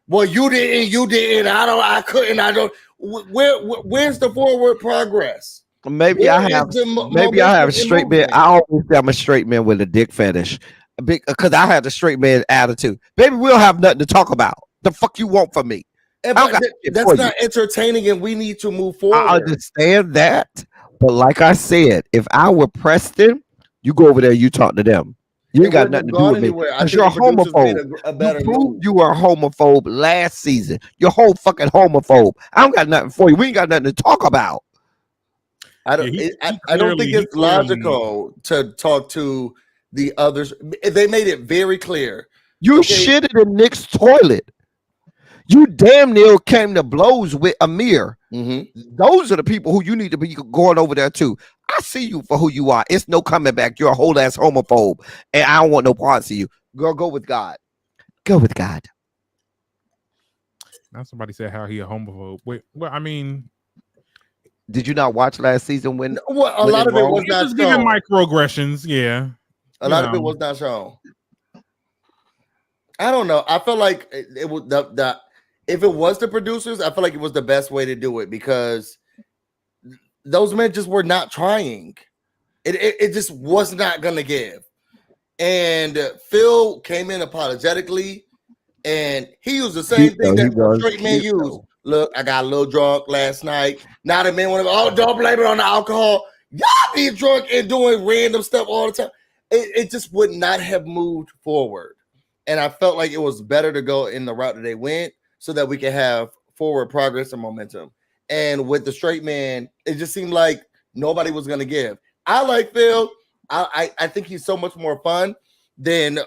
Well, you didn't. I couldn't. Where's the forward progress? Maybe I have a straight man. I always say I'm a straight man with a dick fetish, because I have the straight man attitude. Baby, we don't have nothing to talk about. The fuck you want from me? That's not entertaining, and we need to move forward. I understand that, but like I said, if I were Preston, you go over there, you talk to them. You ain't got nothing to do with me, because you're a homophobe. You proved you were a homophobe last season. You're a whole fucking homophobe. I don't got nothing for you. We ain't got nothing to talk about. I don't think it's logical to talk to the others. They made it very clear. You shitted in Nick's toilet. You damn near came to blows with Amir. Those are the people who you need to be going over there to. I see you for who you are. It's no coming back. You're a whole ass homophobe, and I don't want no parts of you. Girl, go with God. Go with God. Now somebody said how he a homophobe. Wait, well, I mean, Did you not watch last season when? Well, a when lot it of it rolled? was he not was giving shown. microaggressions. Yeah, A lot of it was not shown. I don't know. I feel like it was the if it was the producers, I feel like it was the best way to do it because those men just were not trying. It just was not gonna give. And Phil came in apologetically, and he used the same thing that straight men use. Look, I got a little drunk last night. Now the men want to, don't blame it on the alcohol. Y'all be drunk and doing random stuff all the time. It just would not have moved forward. And I felt like it was better to go in the route that they went so that we could have forward progress and momentum. And with the straight man, it just seemed like nobody was going to give. I like Phil. I think he's so much more fun than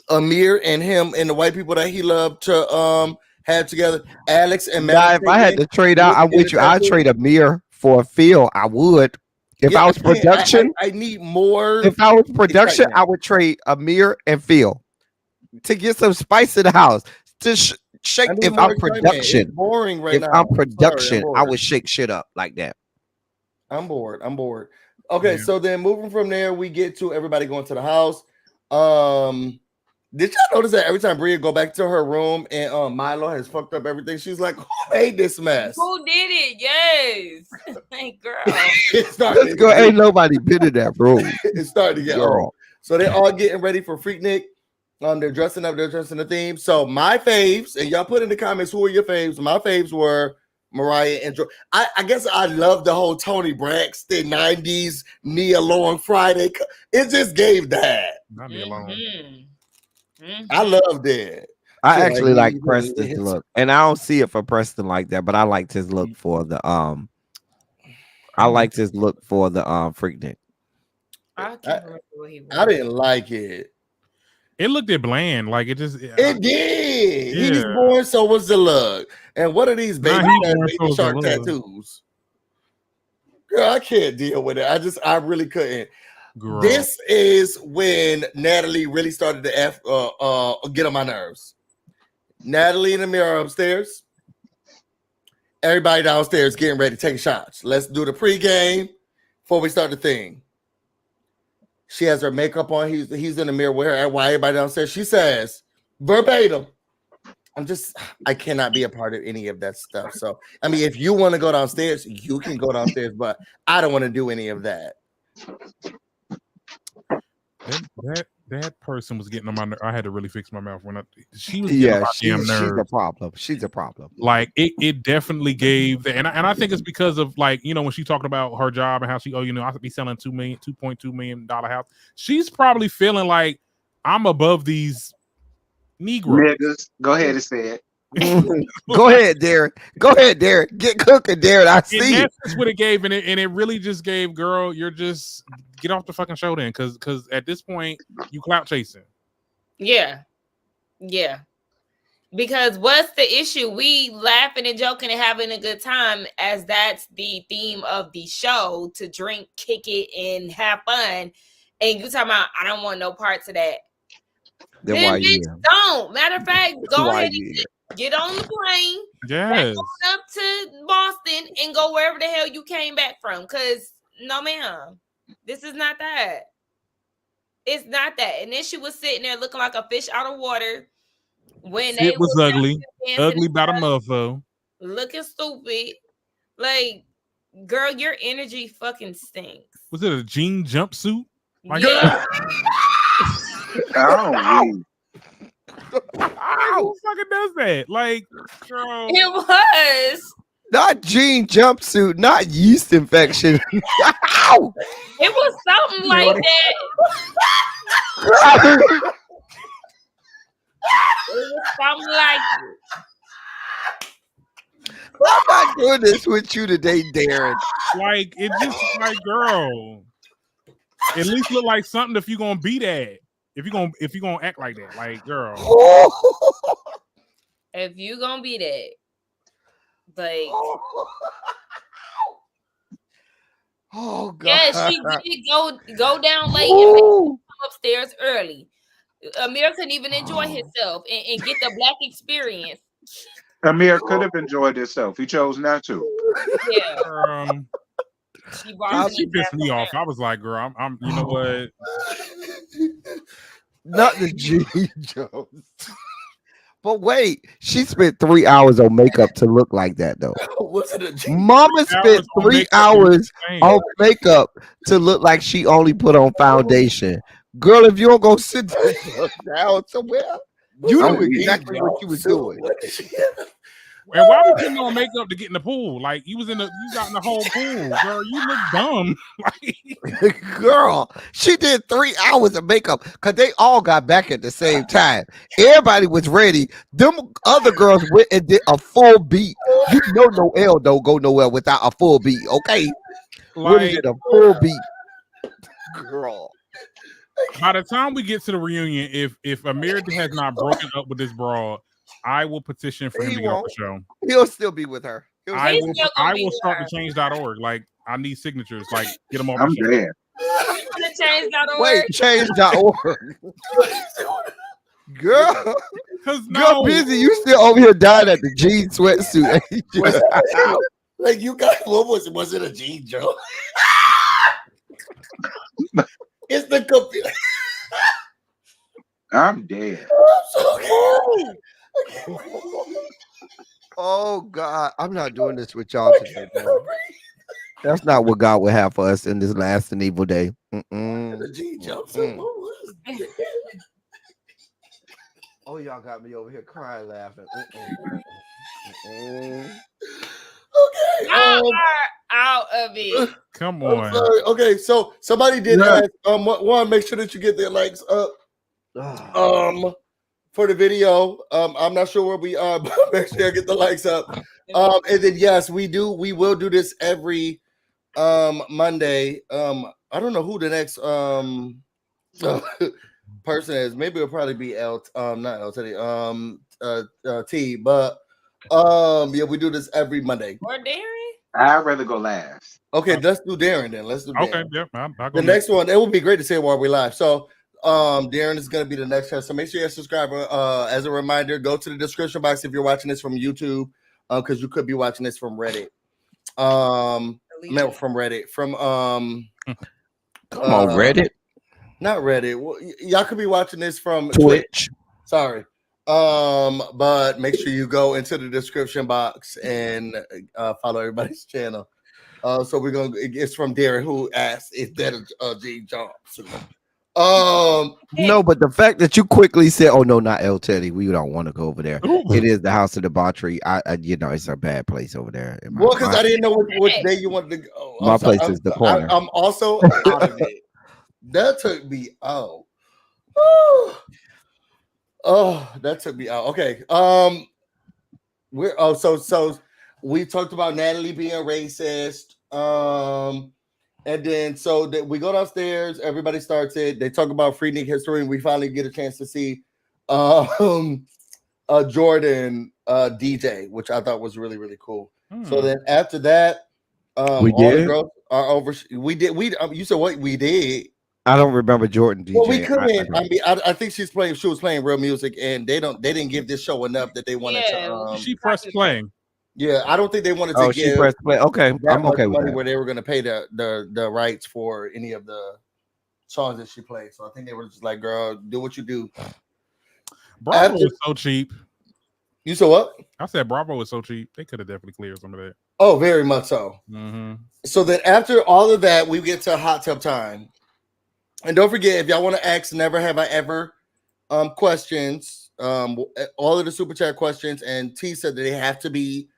Amir and him and the white people that he loved to have together. Alex and Matt. If I had to trade out, I'm with you. I'd trade Amir for Phil. I would. If I was production, I need more. If I was production, I would trade Amir and Phil to get some spice in the house. To shake. If I'm production, it's boring right now. If I'm production, I would shake shit up like that. I'm bored. Okay, so then moving from there, we get to everybody going to the house. Did y'all notice that every time Bria go back to her room and Milo has fucked up everything, she's like, "Who made this mess? Who did it?" Yes, like girl. Let's go. Ain't nobody been in that room. It's starting to get old. So they're all getting ready for Freaknik. They're dressing up. They're dressing the theme. So my faves, and y'all put in the comments who are your faves. My faves were Mariah and Jordan. I guess I love the whole Tony Braxton 90s Nia Long Friday. It just gave that. Not Nia Long. I loved it. I actually like Preston's look, and I don't see it for Preston like that, but I liked his look for the Freaknik. I can't remember what he was. I didn't like it. It looked bland. Like it just. It did. Yeah. He's born, so was the look. And what are these baby shark tattoos? Girl, I can't deal with it. I really couldn't. Girl. This is when Natalie really started to get on my nerves. Natalie and Amir are upstairs. Everybody downstairs getting ready to take shots. Let's do the pregame before we start the thing. She has her makeup on. He's in the mirror with her. While everybody downstairs, she says verbatim, I cannot be a part of any of that stuff. So, I mean, if you want to go downstairs, you can go downstairs, but I don't want to do any of that. That person was getting on my nerves. I had to really fix my mouth when she was getting on my damn nerves. She's a problem. She's a problem. Like it definitely gave and I think it's because of like, when she talked about her job and how she, I could be selling $2.2 million house. She's probably feeling like I'm above these Negroes. Niggas. Go ahead and say it. Go ahead, Darren. Go ahead, Darren. Get cooking, Darren. I see it. That's what it gave, and it really just gave, girl, you're just get off the fucking show then, because at this point you clout chasing. Yeah. Because what's the issue? We laughing and joking and having a good time, as that's the theme of the show, to drink, kick it, and have fun. And you talking about, I don't want no parts of that. Then why you don't. Matter of fact, go ahead and get on the plane. Yes. Up to Boston and go wherever the hell you came back from. Because no, ma'am, this is not that. It's not that. And then she was sitting there looking like a fish out of water when it was ugly about a motherfucker, looking stupid. Like, girl, your energy fucking stinks. Was it a jean jumpsuit? Like, yeah. Oh, who fucking does that? Like, girl. It was not jean jumpsuit, not yeast infection. It was something like that. It was something like it. I'm not doing this with you today, Darren. Like, it just like, girl, at least look like something if you're gonna be that. If you're gonna act like that, like, girl. If you gonna be that, like, oh god. Yeah, she did go down late and come upstairs early. Amir couldn't even enjoy himself and get the black experience. Amir could have enjoyed himself. He chose not to. Yeah. She She pissed me off. I was like, girl, I'm you know what? Not the G Jones. But wait, she spent 3 hours on makeup to look like that though. Was it a G? Mama spent 3 hours on makeup to look like she only put on foundation. Girl, if you don't go sit down somewhere, you knew exactly what you was doing. And why we putting on makeup to get in the pool? Like you got in the whole pool, girl. You look dumb. Like, girl, she did 3 hours of makeup because they all got back at the same time. Everybody was ready. Them other girls went and did a full beat. You know, Noelle don't go nowhere without a full beat. Okay, what is it? A full beat, girl. By the time we get to the reunion, if Amir has not broken up with this broad, I will petition for him to get off the show. He'll still be with her. I will start the change.org. Like, I need signatures. Like, get them off I'm the show. dead. Change.org. Wait, change.org. Girl, girl, busy. You still over here dying at the jean sweatsuit. Like you got what was it a jean joke? It's the computer. I'm dead. Oh God, I'm not doing this with y'all today. Bro. That's not what God would have for us in this last and evil day. The G jump. Oh, y'all got me over here crying, laughing. Okay. Y'all are out of it. Come on. Okay, so somebody did ask. One, make sure that you get their likes up. For the video. I'm not sure where we are, but make sure I get the likes up. And then yes, we will do this every Monday. I don't know who the next person is. Maybe it'll probably be not LTD, T, but yeah, we do this every Monday. Or Darren? I'd rather go last. Okay, let's do Darren then. Let's do Darren. Okay, yep. I'll go the next one, it would be great to say while we're live. So Darren is going to be the next guest. So make sure you're a subscriber. As a reminder, go to the description box if you're watching this from YouTube, because you could be watching this from Reddit. From Reddit. From come on, Reddit. Not Reddit. Well, y'all could be watching this from Twitch. Sorry. But make sure you go into the description box and follow everybody's channel. So it's from Darren, who asked, is that a G Johnson? No, but the fact that you quickly said, "Oh no, not El Teddy, we don't want to go over there." Ooh. It is the house of debauchery. I it's a bad place over there. Well, because I didn't know which day you wanted to go. My place is the corner. I'm also out of it. That took me out. Oh, that took me out. Okay. So we talked about Natalie being racist. And then so that we go downstairs, everybody starts it. They talk about Freaknik history, and we finally get a chance to see Jordan DJ, which I thought was really, really cool. So then after that, we all did. The girls are over. We did. You said what we did. I don't remember Jordan DJ. Well, we couldn't. I think she was playing real music, and they didn't give this show enough that they wanted to. She pressed play. Yeah, I don't think they wanted to give. She pressed play. Okay, I'm okay with money that. where they were going to pay the rights for any of the songs that she played. So I think they were just like, "Girl, do what you do." Bravo is so cheap. You said what? I said Bravo is so cheap. They could have definitely cleared some of that. Oh, very much so. Mm-hmm. So then after all of that, we get to hot tub time. And don't forget, if y'all want to ask Never Have I Ever questions, all of the super chat questions, and T said that they have to be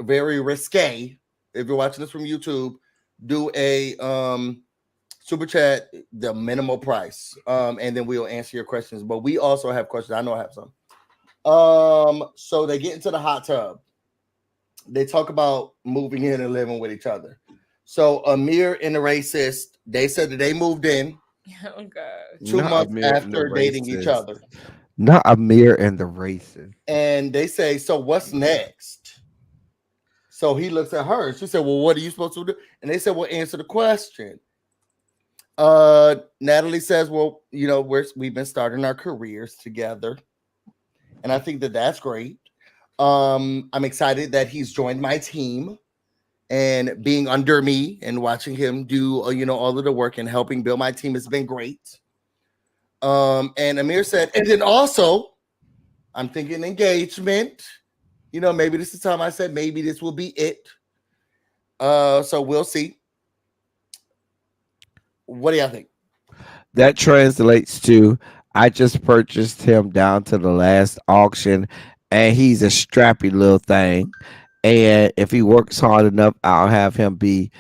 very risque. If you're watching this from YouTube, do a super chat, the minimal price, and then we'll answer your questions. But we also have questions. I know I have some. So they get into the hot tub. They talk about moving in and living with each other. So Amir and the racist, they said that they moved in Oh God. 2 months after dating each other. Not Amir and the racist. And they say, so what's next? So he looks at her. She said, well, what are you supposed to do? And they said, well, answer the question. Natalie says, well, you know, we've been starting our careers together. and I think that that's great. I'm excited that he's joined my team and being under me and watching him do all of the work and helping build my team has been great. And Amir said, and then also I'm thinking engagement. Maybe this is the time. I said maybe this will be it. So we'll see. What do y'all think? That translates to I just purchased him down to the last auction, and he's a strappy little thing. And if he works hard enough, I'll have him be,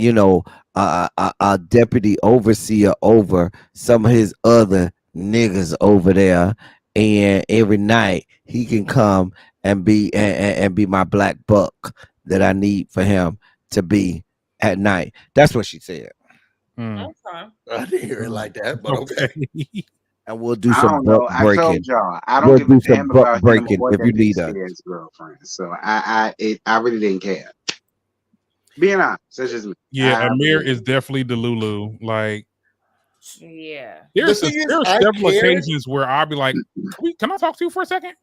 a deputy overseer over some of his other niggas over there. And every night he can come and be my black buck that I need for him to be at night. That's what she said. Mm. Okay. I didn't hear it like that, but okay. And we'll do I some don't know. buck I breaking. told y'all I don't We'll give a do some damn buck about him breaking or if that you big need us. scared girlfriend. So I really didn't care. Being honest, that's just me. Yeah, I Amir really is definitely the Lulu. Like, Yeah. there's The thing is, there's I several cared. occasions where I'll be like, can I talk to you for a second?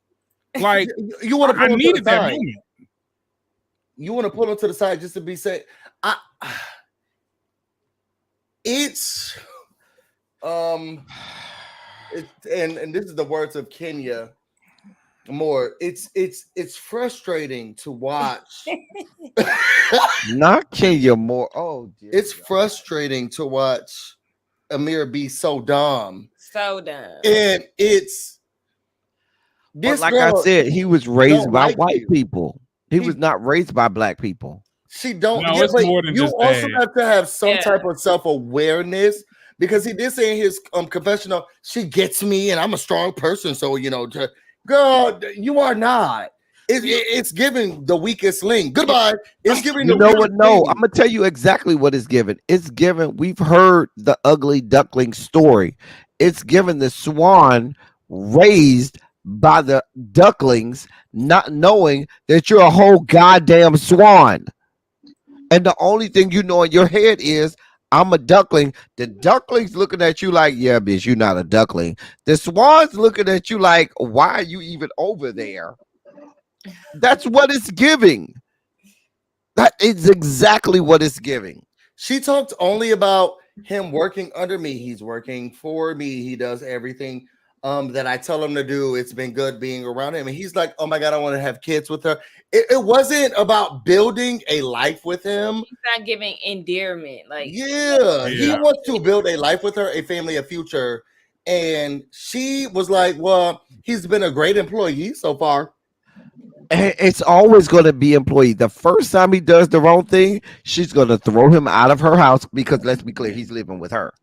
Like, You want to I pull him to the needed that side. moment. You want to pull him to the side just to be safe. It's and this is the words of Kenya Moore. It's frustrating to watch. Not Kenya Moore. Oh, dear It's God. frustrating to watch Amir be so dumb, So dumb. and it's But this like I girl said, he was raised don't by like white you. people. He He- was not raised by black people. She don't. No, Yeah, it's but more than you just also that. have to have some Yeah. type of self-awareness because he did say in his confessional, she gets me and I'm a strong person. So girl, you are not. It's giving the weakest link. Goodbye. It's giving You the know weakest what? No, link. I'm gonna tell you exactly what it's given. It's given. We've heard the ugly duckling story. It's given the swan raised by the ducklings, not knowing that you're a whole goddamn swan. And the only thing you know in your head is I'm a duckling. The duckling's looking at you like, yeah, bitch, you're not a duckling. The swan's looking at you like, why are you even over there? That's what it's giving. That is exactly what it's giving. She talked only about him working under me. He's working for me. He does everything that I tell him to do. It's been good being around him. And he's like, oh my God, I want to have kids with her. It wasn't about building a life with him. He's not giving endearment. Like, Yeah, he Yeah. wants to build a life with her, a family, a future. And she was like, well, he's been a great employee so far. And it's always going to be employee. The first time he does the wrong thing, she's going to throw him out of her house because let's be clear, he's living with her.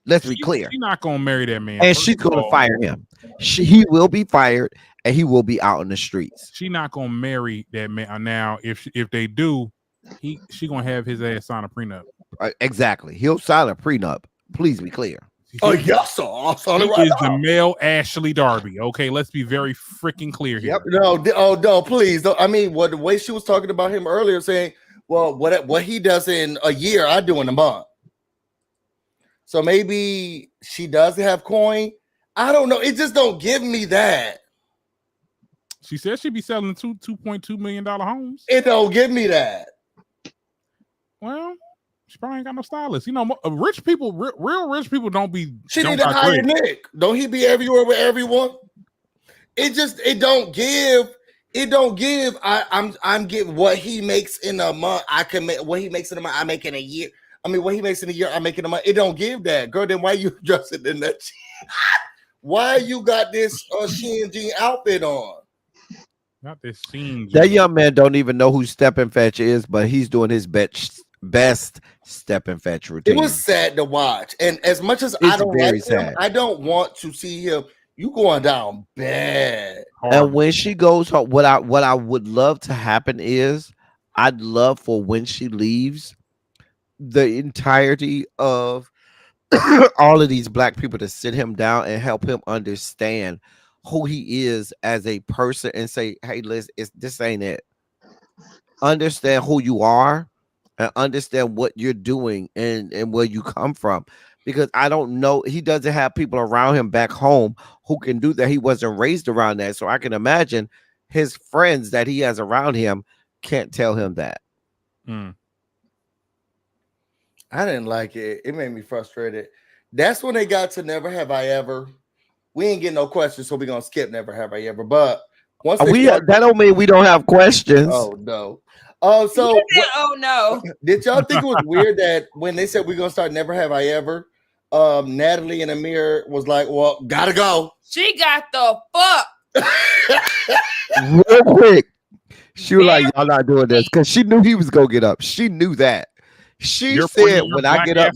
Let's be clear. She's not gonna marry that man. And First she's of going to all, fire him. He will be fired and he will be out in the streets. She not gonna marry that man. Now, if they do, she gonna have his ass sign a prenup. Exactly. He'll sign a prenup. Please be clear. Oh, yes, sir. I'll sign He it right is now. the male Ashley Darby. Okay, let's be very freaking clear here. No, please. I mean, the way she was talking about him earlier, saying, well, what he does in a year, I do in a month. So maybe she does have coin. I don't know. It just don't give me that. She said she'd be selling $2.2 million homes. It don't give me that. Well, she probably ain't got no stylist. Rich people, real rich people don't be. She don't need to got hire credit. Nick. Don't he be everywhere with everyone? It don't give. It don't give. I'm getting what he makes in a month. I can make what he makes in a month. I make in a year. I mean, what he makes in a year, I make in a month. It don't give that, girl. Then why you dressing in that? Why you got this Shein jean outfit on? Not this scene. That young man don't even know who Step and Fetch is, but he's doing his best Step and Fetch routine. It was sad to watch, and as much as It's I don't very like him, sad. I don't want to see him. You going down bad. And when she goes home, what I would love to happen is I'd love for when she leaves, the entirety of all of these black people to sit him down and help him understand who he is as a person and say, hey, Liz, this ain't it. Understand who you are and understand what you're doing and where you come from. because I don't know. He doesn't have people around him back home who can do that. He wasn't raised around that. So I can imagine his friends that he has around him can't tell him that. I didn't like it. It made me frustrated. That's when they got to Never Have I Ever. We ain't getting no questions, so we're gonna skip Never Have I Ever. But once that don't mean we don't have questions. Oh no. So oh no. Did y'all think it was weird that when they said we're gonna start Never Have I Ever, Natalie and Amir was like, well, gotta go. She got the fuck. Real quick. She was like, y'all not doing this because she knew he was gonna get up. She knew that. She said, when I get up,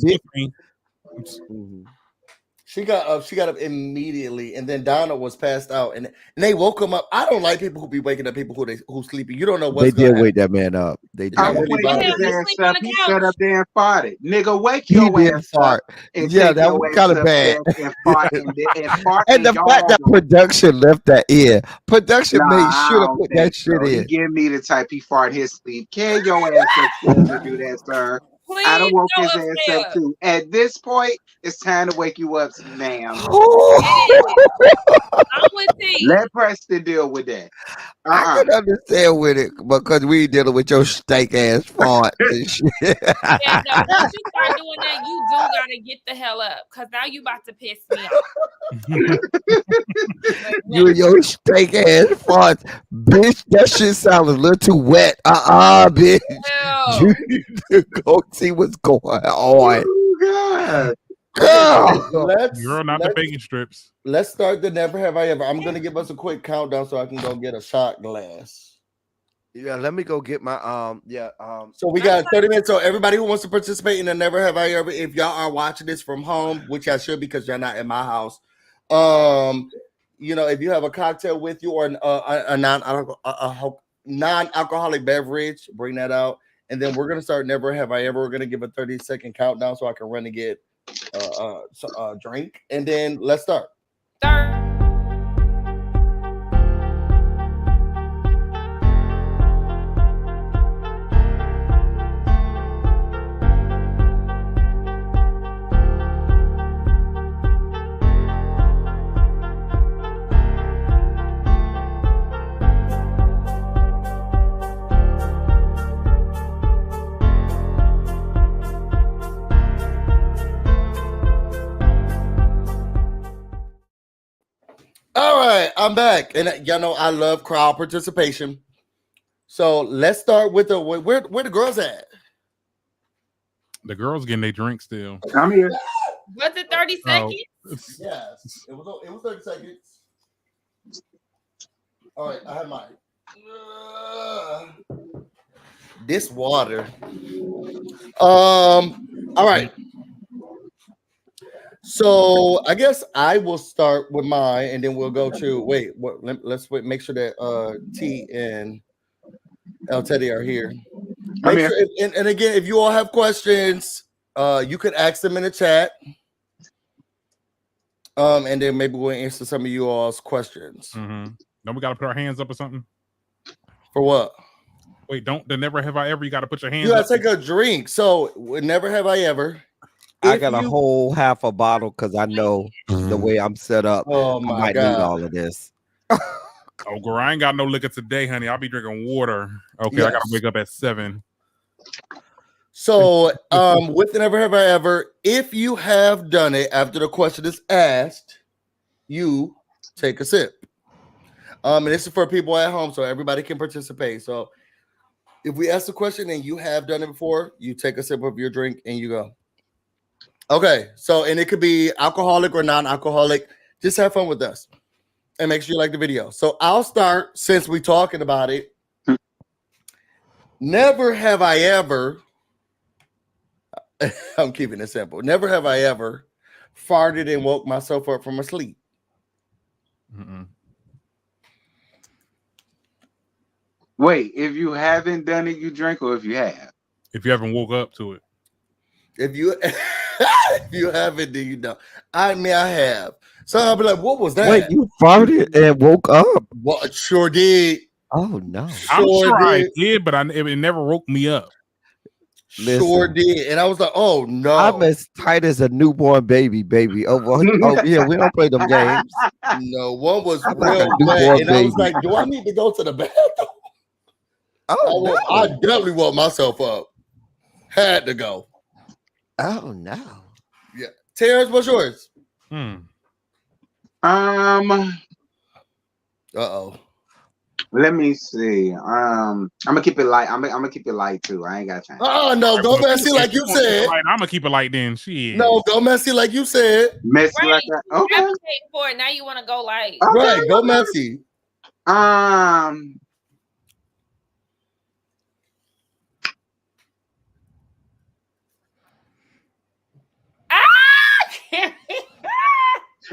she got up. She got up immediately, and then Donna was passed out, and they woke him up. I don't like people who be waking up people who sleepy. You don't know what's they did wake that man up. They did. I would wake his ass up. He sat up there and farted. Nigga, wake your ass up. Yeah, that was kind of bad. And fart and the fact that production left that in. Production made sure to put that shit in. Give me the type he fart his sleep. Can your ass up to do that, sir? Please I don't woke his ass up too. At this point, it's time to wake you up, ma'am. I'm with you. Let Preston deal with that. I can understand with it because we dealing with your steak ass fart and shit. Yeah, no, once you start doing that, you do gotta get the hell up because now you about to piss me off. You and your steak ass farts, bitch. That shit sounds a little too wet. Bitch. You need to go see what's going on. Oh God. Girl, not the bacon strips. Let's start the Never Have I Ever. I'm gonna give us a quick countdown so I can go get a shot glass. Yeah, let me go get my So we got 30 minutes. So everybody who wants to participate in the Never Have I Ever, if y'all are watching this from home, which I should because you're not in my house, you know, if you have a cocktail with you or a non-alcoholic beverage, bring that out. And then we're gonna start Never Have I Ever. We're gonna give a 30-second countdown so I can run and get a drink, and then let's start. All right, I'm back, and y'all know I love crowd participation. So let's start with the where the girls at? The girls getting their drink still. I'm here. Was it 30 seconds? Yes, it was 30 seconds. All right, I have mine. This water. All right. So I guess I will start with mine, and then we'll go to let's wait. Make sure that T and El Teddy are here. Make sure, and again, if you all have questions, you could ask them in the chat. And then maybe we'll answer some of you all's questions. Mm-hmm. Don't we got to put our hands up or something? For what? Wait, don't the Never Have I Ever? You got to put your hands. You got to take a drink. So Never Have I Ever. I got a whole half a bottle because I know the way I'm set up. Oh my I might God. need all of this. Oh, girl, I ain't got no liquor today, honey. I'll be drinking water. Okay, yes. I gotta wake up at 7. So, with the Never Have I Ever, if you have done it after the question is asked, you take a sip. And this is for people at home, so everybody can participate. So, if we ask the question and you have done it before, you take a sip of your drink and you go. Okay, so and it could be alcoholic or non-alcoholic. Just have fun with us and make sure you like the video. So I'll start since we're talking about it. Never have I ever, I'm keeping it simple. Never have I ever farted and woke myself up from a sleep. Mm-mm. Wait, if you haven't done it, you drink, or if you have? If you haven't woke up to it. If you if you haven't, then you know. I mean, I have. So I'll be like, what was that? Wait, you farted and woke up? What? Sure did. Oh no. I'm sure I did, but it never woke me up. Sure did. And I was like, oh no. I'm as tight as a newborn baby. Oh yeah, we don't play them games. No, one was I'm like real a wet. newborn And I was baby. like, do I need to go to the bathroom? Oh I no. definitely woke myself up. Had to go. Oh no. Yeah. Terrence, what's yours? Uh-oh. Let me see. I'm gonna keep it light. I'm gonna keep it light too. I ain't got time. Oh no, go messy like you said. I'm gonna keep it like then. Shit. No, go messy like you said. Messy Right. like that. Okay. Advocate for it. Now you want to go like. Okay, Right, go okay. messy.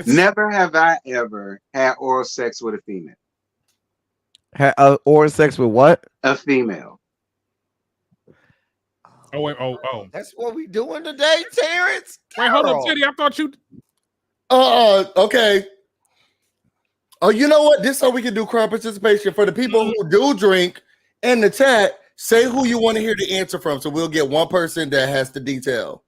Never have I ever had oral sex with a female. Or sex with what? A female. Oh wait. Oh. That's what we doing today, Terrence. Wait, hold Girl. up, Teddy. I thought you. Okay. Oh, you know what? This so we can do crowd participation for the people who do drink in the chat. Say who you want to hear the answer from, so we'll get one person that has the detail.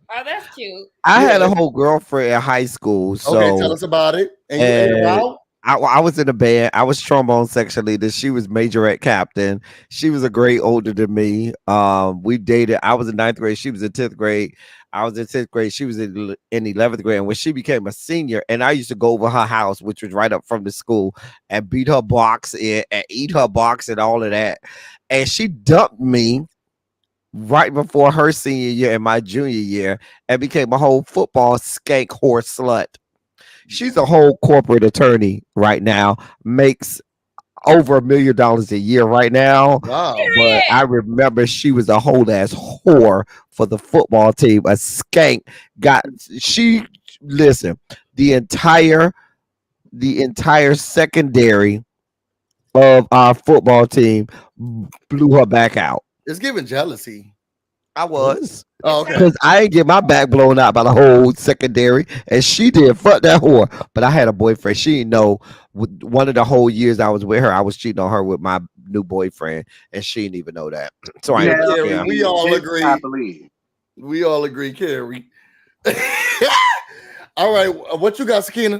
Oh, that's cute. I had a whole girlfriend in high school. So Okay, tell us about it. And you ate her out? I was in a band. I was trombone section leader. She was majorette captain. She was a grade older than me. We dated. I was in 9th grade. She was in 10th grade. I was in 10th grade. She was in 11th grade. And when she became a senior, and I used to go over her house, which was right up from the school, and beat her box in and eat her box and all of that. And she dumped me right before her senior year and my junior year and became a whole football skank horse slut. She's a whole corporate attorney right now, makes over $1 million a year right now. Wow. But I remember she was a whole ass whore for the football team. A skank the entire secondary of our football team blew her back out. It's giving jealousy. I was. Oh, okay. Because I didn't get my back blown out by the whole secondary, and she did. Fuck that whore. But I had a boyfriend. She didn't know. One of the whole years I was with her, I was cheating on her with my new boyfriend, and she didn't even know that. So I Yeah, ended up, yeah, we all agree. I believe. We all agree, Carrie. All right, what you got, Sakina?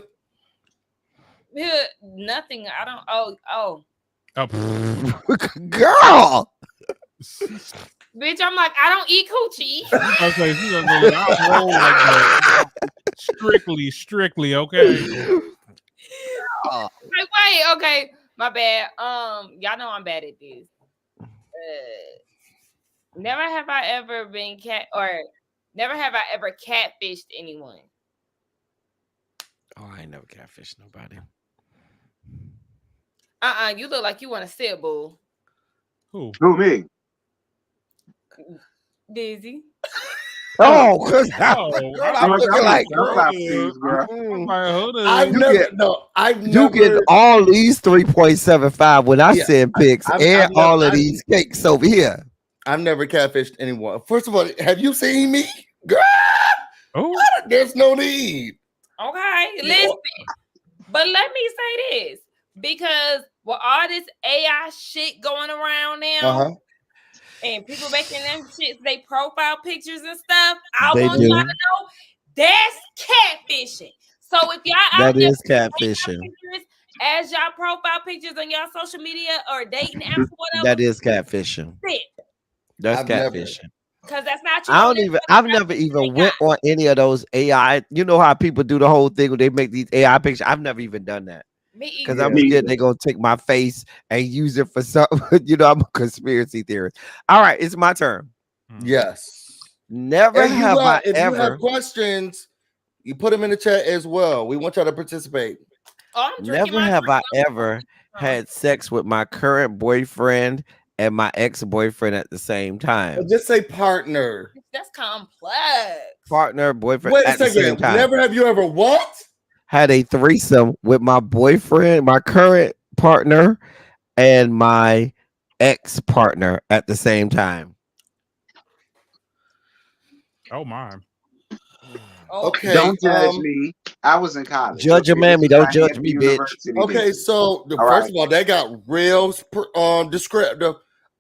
Yeah, nothing. I don't. Oh. girl. Bitch, I'm like, I don't eat coochie. Okay, she gonna go, I roll like that. Strictly, okay. Like, wait, okay, my bad. Y'all know I'm bad at this. Never have I ever been never have I ever catfished anyone. Oh, I ain't never catfished nobody. You look like you want to sit, boo. Who? Me? Dizzy. Oh, because Oh, I'm looking like I've never. You get all these 3.75 when I send pics and all of these cakes over here. I've never catfished anyone. First of all, have you seen me, girl? Oh, there's no need. Okay, listen. But let me say this, because with all this AI shit going around now, and people making them shits, they profile pictures and stuff, I want y'all to know that's catfishing. So if y'all out that is catfishing. As y'all profile pictures on y'all social media or dating apps or whatever, that is catfishing. That's catfishing. Because that's not you. I've never even went on any of those AI. You know how people do the whole thing when they make these AI pictures. I've never even done that. Because I'm scared they're gonna take my face and use it for something. You know, I'm a conspiracy theorist. All right, it's my turn. Yes. Never if have I if ever. you have questions, you put them in the chat as well. We want y'all to participate. Never have I ever had sex with my current boyfriend and my ex-boyfriend at the same time. Just say partner. That's complex. Partner, boyfriend. Wait a at the second. same time. Never have you ever what? Had a threesome with my boyfriend, my current partner, and my ex-partner at the same time. Oh my. Okay. Don't judge me. I was in college. Judge your mammy. Don't judge me, bitch. Okay, so first of all, that got real descriptive.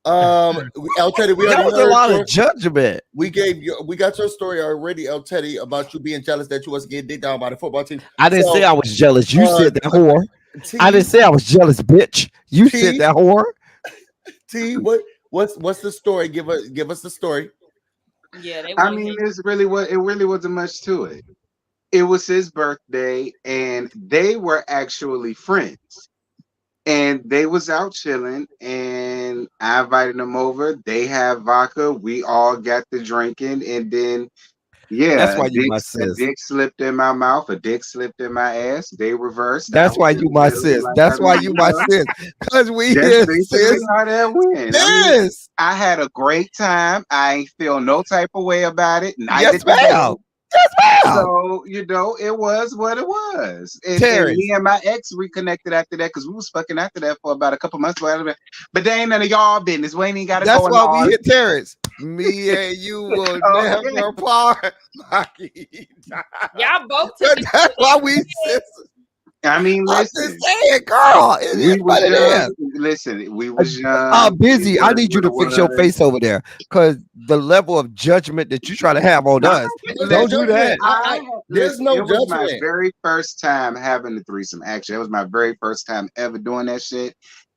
El Teddy, we That already was a heard lot your- of judgment. we got your story already, El Teddy, about you being jealous that you wasn't getting dick down by the football team. I didn't say I was jealous. You said that whore. T, I didn't say I was jealous, bitch. You T, said that whore. T, what's the story? Give us the story. Yeah, they I want mean, it really wasn't much to it. It was his birthday, and they were actually friends. And they was out chilling, and I invited them over. They have vodka. We all got the drinking, and then That's yeah, why you my a sis. dick slipped in my mouth. A dick slipped in my ass. They reversed. That's why you my sis. That's why you my sis. Because we here, That's basically sis. how that went. I mean, Yes. I had a great time. I ain't feel no type of way about it. Neither Yes, did they. ma'am. Yes, ma'am. So, it was what it was. And Terrence. me and my ex reconnected after that because we was fucking after that for about a couple months. But they ain't none of y'all business. We ain't even got to That's go why on. we hit Terrence. Me and you will Okay. never part. y'all both took it. That's why we sis. I mean, I'm listen. just saying, girl. It is We was what it young. is. Listen, we was young. Busy. It I was need you to what it fix your was. face over there, because the level of judgment that you try to have on us. Don't do that. There's no It was my judgment. very first time having the threesome. Actually, it was my very first time ever doing that shit.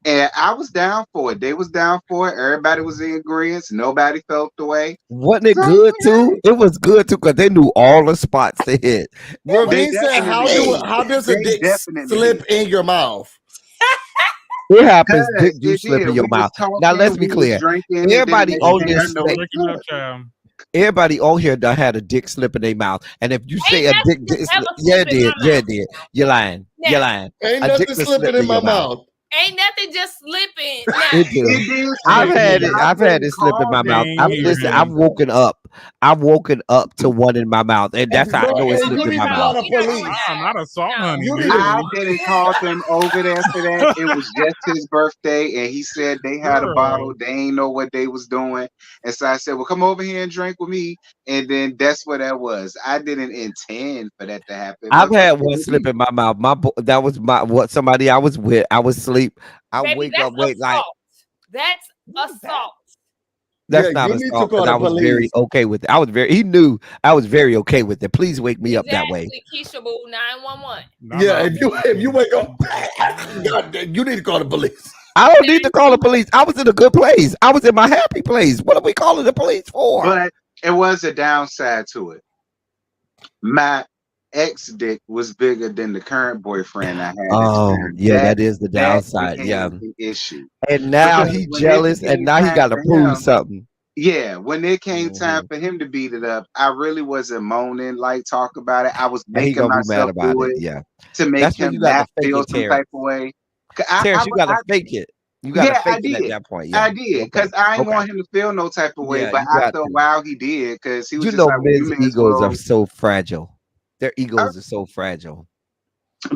And I was down for it. They was down for it. Everybody was in agreement. Nobody felt the way. Wasn't it So, good yeah. too? It was good too, because they knew all the spots to hit. Ravine said, definitely- how does a they dick definitely slip in your mouth? It happens. Dick Because do it slip did. in your We was mouth. talking, Now let's be we was clear. drinking, and then Everybody next on thing this I know, stage, Breaking up, child. everybody on here done had a dick slip in their mouth. And if you say a nothing dick just did ever slip, yeah, it slip in did. my Yeah, mouth. it did. You're lying. Now, You're lying. Ain't A nothing dick just slipping slipped in my your mouth. Ain't nothing just slipping. It do. it did. I've slip. had it. I've had been it slip in my called mouth. that. Listen, I've woken up. I've woken up to one in my mouth, and that's how I know it And slipped you in need my to mouth. call the police. Not a salt, honey. You nigga. need- I didn't call them over there for that. It was just his birthday, and he said they had a Girl. bottle. They ain't know what they was doing, and so I said, "Well, come over here and drink with me." And then that's what that was. I didn't intend for that to happen. I've had Motherfucker, one it slip did. in my mouth. That was somebody I was with. I was asleep. I Baby, wake that's up, wait, like That's assault. that's Yeah, not you need to assault, call because the I was very police. okay with it. He knew I was very okay with it. Please wake me up that way. Keisha Boo 911. Yeah, if you wake up, God, you need to call the police. I don't need to call the police. I was in a good place. I was in my happy place. What are we calling the police for? But it was a downside to it. My ex dick was bigger than the current boyfriend I had. Oh, yeah, that is the that downside. became Yeah. an issue. And now Because he when it jealous, became and now he time got to for prove him, something. yeah, when it came time for him to beat it up, I really wasn't moaning, like talk about it. I was And he making gonna be mad myself about do it. it Yeah. to make That's when him you got to not fake feel it, some Terrence. type of way. Terrence, you got to fake it. You got to Yeah, I fake it at did. that point. Yeah. I did, because Okay. I ain't Okay. want him to feel no type of way. Yeah, But you got after a to. while, he did, because he was You just know, like, well, you men's may as egos are well. so fragile. Their egos are so fragile.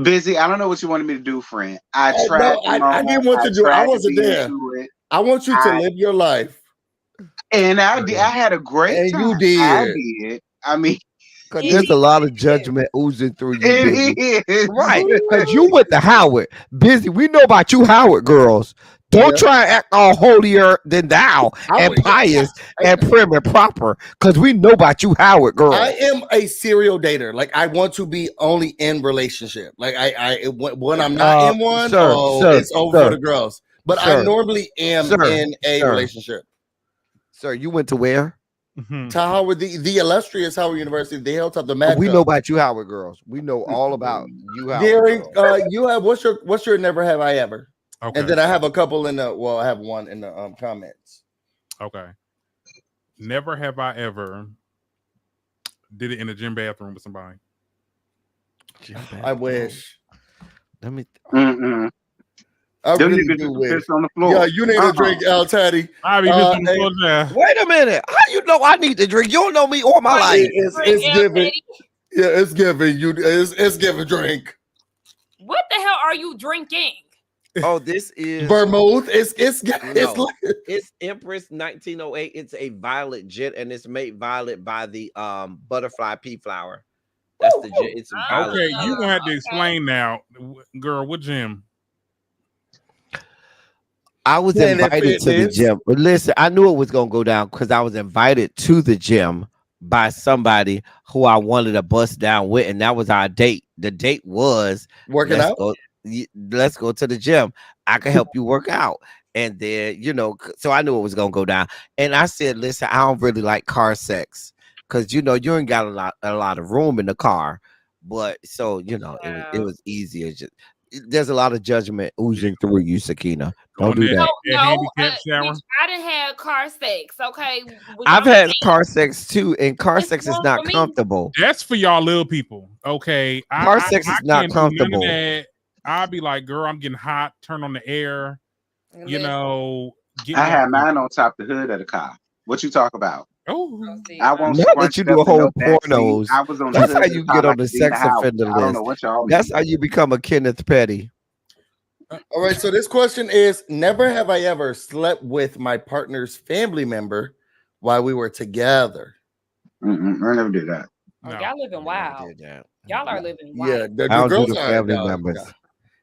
Busy. I don't know what you wanted me to do, friend. I tried. No, I didn't want to do it. I tried to wasn't be there. into it, I want you to live your life. and I did. I had a great And time. you did. I did. I mean, Because there's a lot of judgment oozing through you, Busy. it is Right. Because you went to Howard. Busy. We know about you, Howard girls. Don't try and act all holier than thou and pious and prim and proper. Because we know about you, Howard girls. I am a serial dater. Like, I want to be only in relationship. Like, when I'm not in one, it's over for the girls. But I normally am in a relationship. Sir, you went to where? To Howard, the illustrious Howard University. They held up the match. We know about you, Howard girls. We know all about you, Howard Derek, girls. you have what's your never have I ever? Okay. And then I have a couple in the I have one in the comments. Okay. Never have I ever did it in a gym bathroom with somebody. I wish. Let me. I Them really niggas do just wish. piss on the floor. Yeah, you need a drink, Al Teddy. I be on the floor now. Wait a minute. How you know I need to drink? You don't know me all my life. It's giving. Yeah, it's giving. It's giving drink. What the hell are you drinking? Oh, this is vermouth. It's Empress 1908. It's a violet gin, and it's made violet by the butterfly pea flower. That's the gin. It's violet. Okay, you gonna have to explain now, girl. What gym? I was Planet invited to the Fitness. gym. But listen, I knew it was gonna go down because I was invited to the gym by somebody who I wanted to bust down with, and that was our date. The date was Working let's out. go, let's go to the gym. I can help you work out. And then, so I knew it was gonna go down. And I said, listen, I don't really like car sex because you ain't got a lot of room in the car. But so it was easier. There's a lot of judgment oozing through you, Sakina. Don't do that. Handicap shower. Bitch, I didn't have car sex. Okay, I've had car sex too, and car sex is not for me. comfortable. That's for y'all little people. Okay, Car sex is not comfortable. I'll be like, girl, I'm getting hot. Turn on the air. I had mine on top the hood of the car. What you talk about? Oh, I won't. Now that you do a whole pornos, I was on that's the how you get on the sex offender list. I don't know what y'all mean. That's how you become a Kenneth Petty. All right, so this question is: never have I ever slept with my partner's family member while we were together. I never did that. Oh, y'all living wild. Y'all are living wild. Yeah, the I don't girls do the are family no, members. no.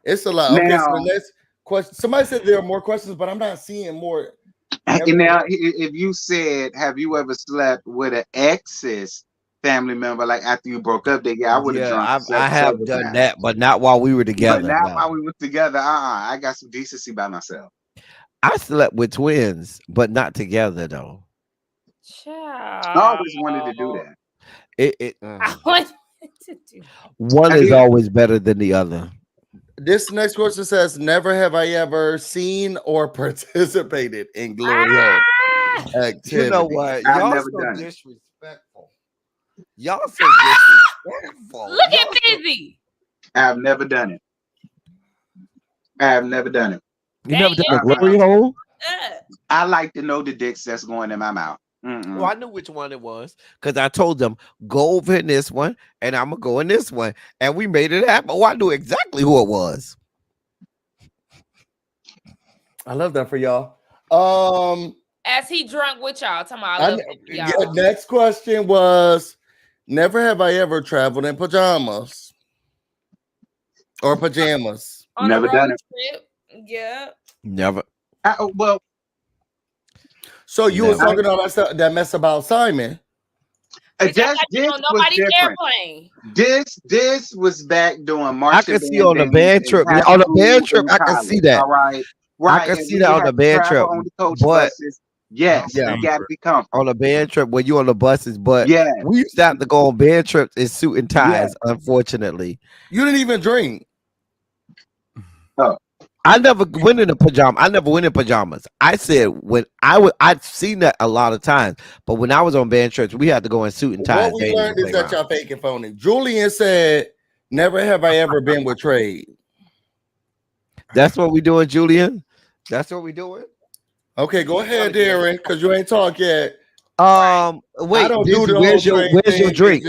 It's a lot. Okay, Now, so the next question. Somebody said there are more questions, but I'm not seeing more. Now, if you said, have you ever slept with an ex's family member, like after you broke up, then I would have drunk. I have done that, but not while we were together. But not while we were together. I got some decency by myself. I slept with twins, but not together though. I always wanted to do that. I wanted to do. One is always better than the other. This next question says, never have I ever seen or participated in glory hole activity. You know what? I've Y'all never so done it. disrespectful. Y'all so disrespectful. Look at Busy. I've never done it. I have never done it. You never done a glory hole? I like to know the dicks that's going in my mouth. Well, I knew which one it was because I told them go over in this one and I'm gonna go in this one, and we made it happen. Oh, I knew exactly who it was. I love that for y'all. As he drunk with y'all, talking about I love y'all. Yeah, next question was, never have I ever traveled in pajamas or pajamas. On Never a done road it. trip. Yeah. Never. Well, so you was talking about that mess about Simon. this was different. This was back doing marching. I can see on the band trip. On the band trip, I can see that. All right. I can see that on the band trip. But yes, you got to be comfortable on the band trip when you on the buses. But yeah, we used to have to go on band trips in suit and ties. Unfortunately, you didn't even drink. Oh. I never went in a pajama. I never went in pajamas. I said when I'd seen that a lot of times, but when I was on band trips, we had to go in suit and ties. What we learned is that y'all fake and phony. Julian said, never have I ever been with trade. That's what we doing, Julian. That's what we doing. Okay, go ahead, Darren, because you ain't talked yet. Wait, I don't Busy, do the where's your drink?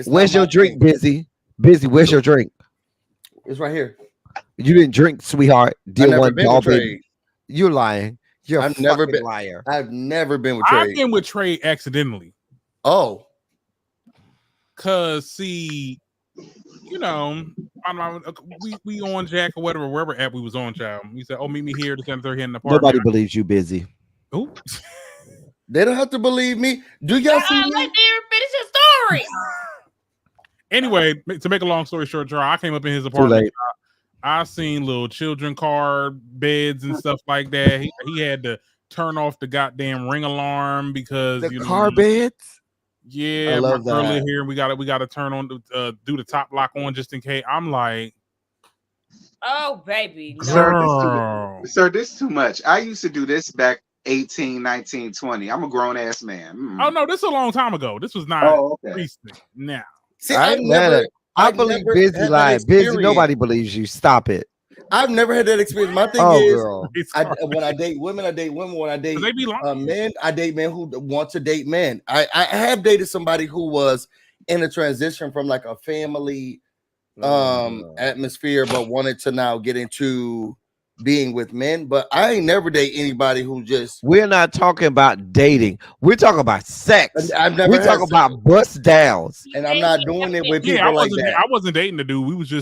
Where's your drink, Busy? Busy, where's your drink? It's right here. You didn't drink, sweetheart. Dear one, baby. You're lying. You're I've never been liar. I've never been with trade. I've been with trade accidentally. Oh, cause see, we on Jack or wherever app we was on, child. We said, "Oh, meet me here to 7:30 in the apartment." Nobody believes you, Busy. Ooh. They don't have to believe me. Do y'all see me? Let Darren finish his story. Anyway, to make a long story short, I came up in his apartment. I seen little children car beds and stuff like that. He had to turn off the goddamn ring alarm because the car beds. Yeah, I love earlier that. here we got to turn on do the top lock on just in case. I'm like, oh baby, no. Sir, this is too much. I used to do this back 18, 19, 20. I'm a grown ass man. Oh no, this is a long time ago. This was not recent. Now, see, I believe Busy lying. Busy, nobody believes you. Stop it. I've never had that experience. My thing girl. when I date women, I date women. When I date they be men, I date men who want to date men. I have dated somebody who was in a transition from like a family atmosphere, but wanted to now get into being with men. But I ain't never date anybody who just. We're not talking about dating. We're talking about sex. We're talking about bust downs, and I'm not doing it with people like that. I wasn't dating the dude. We was.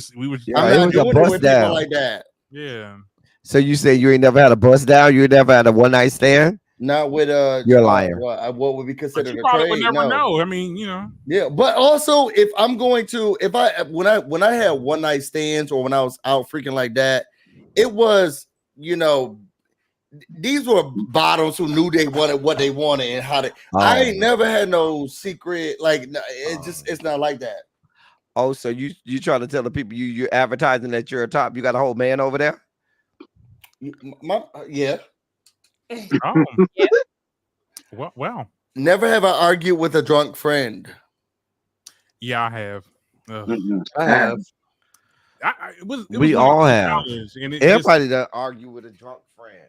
I'm not doing it with people like that. Yeah. So you say you ain't never had a bust down? You ain't never had a one night stand? Not with You're a liar. what would be But considered you a probably would trade? never No. know. I mean, you know. Yeah, but also if I'm going to when I had one night stands or when I was out freaking like that, it was, you know, these were bottoms who knew they wanted what they wanted and how to. I ain't never had no secret, like it's not like that. Oh, so you trying to tell the people you're advertising that you're a top? You got a whole man over there? Yeah. Oh, Yeah. Well, Never have I argued with a drunk friend. yeah, I have. Ugh. I have. It was We when I all was in have. college, and it Everybody that argue with a drunk friend.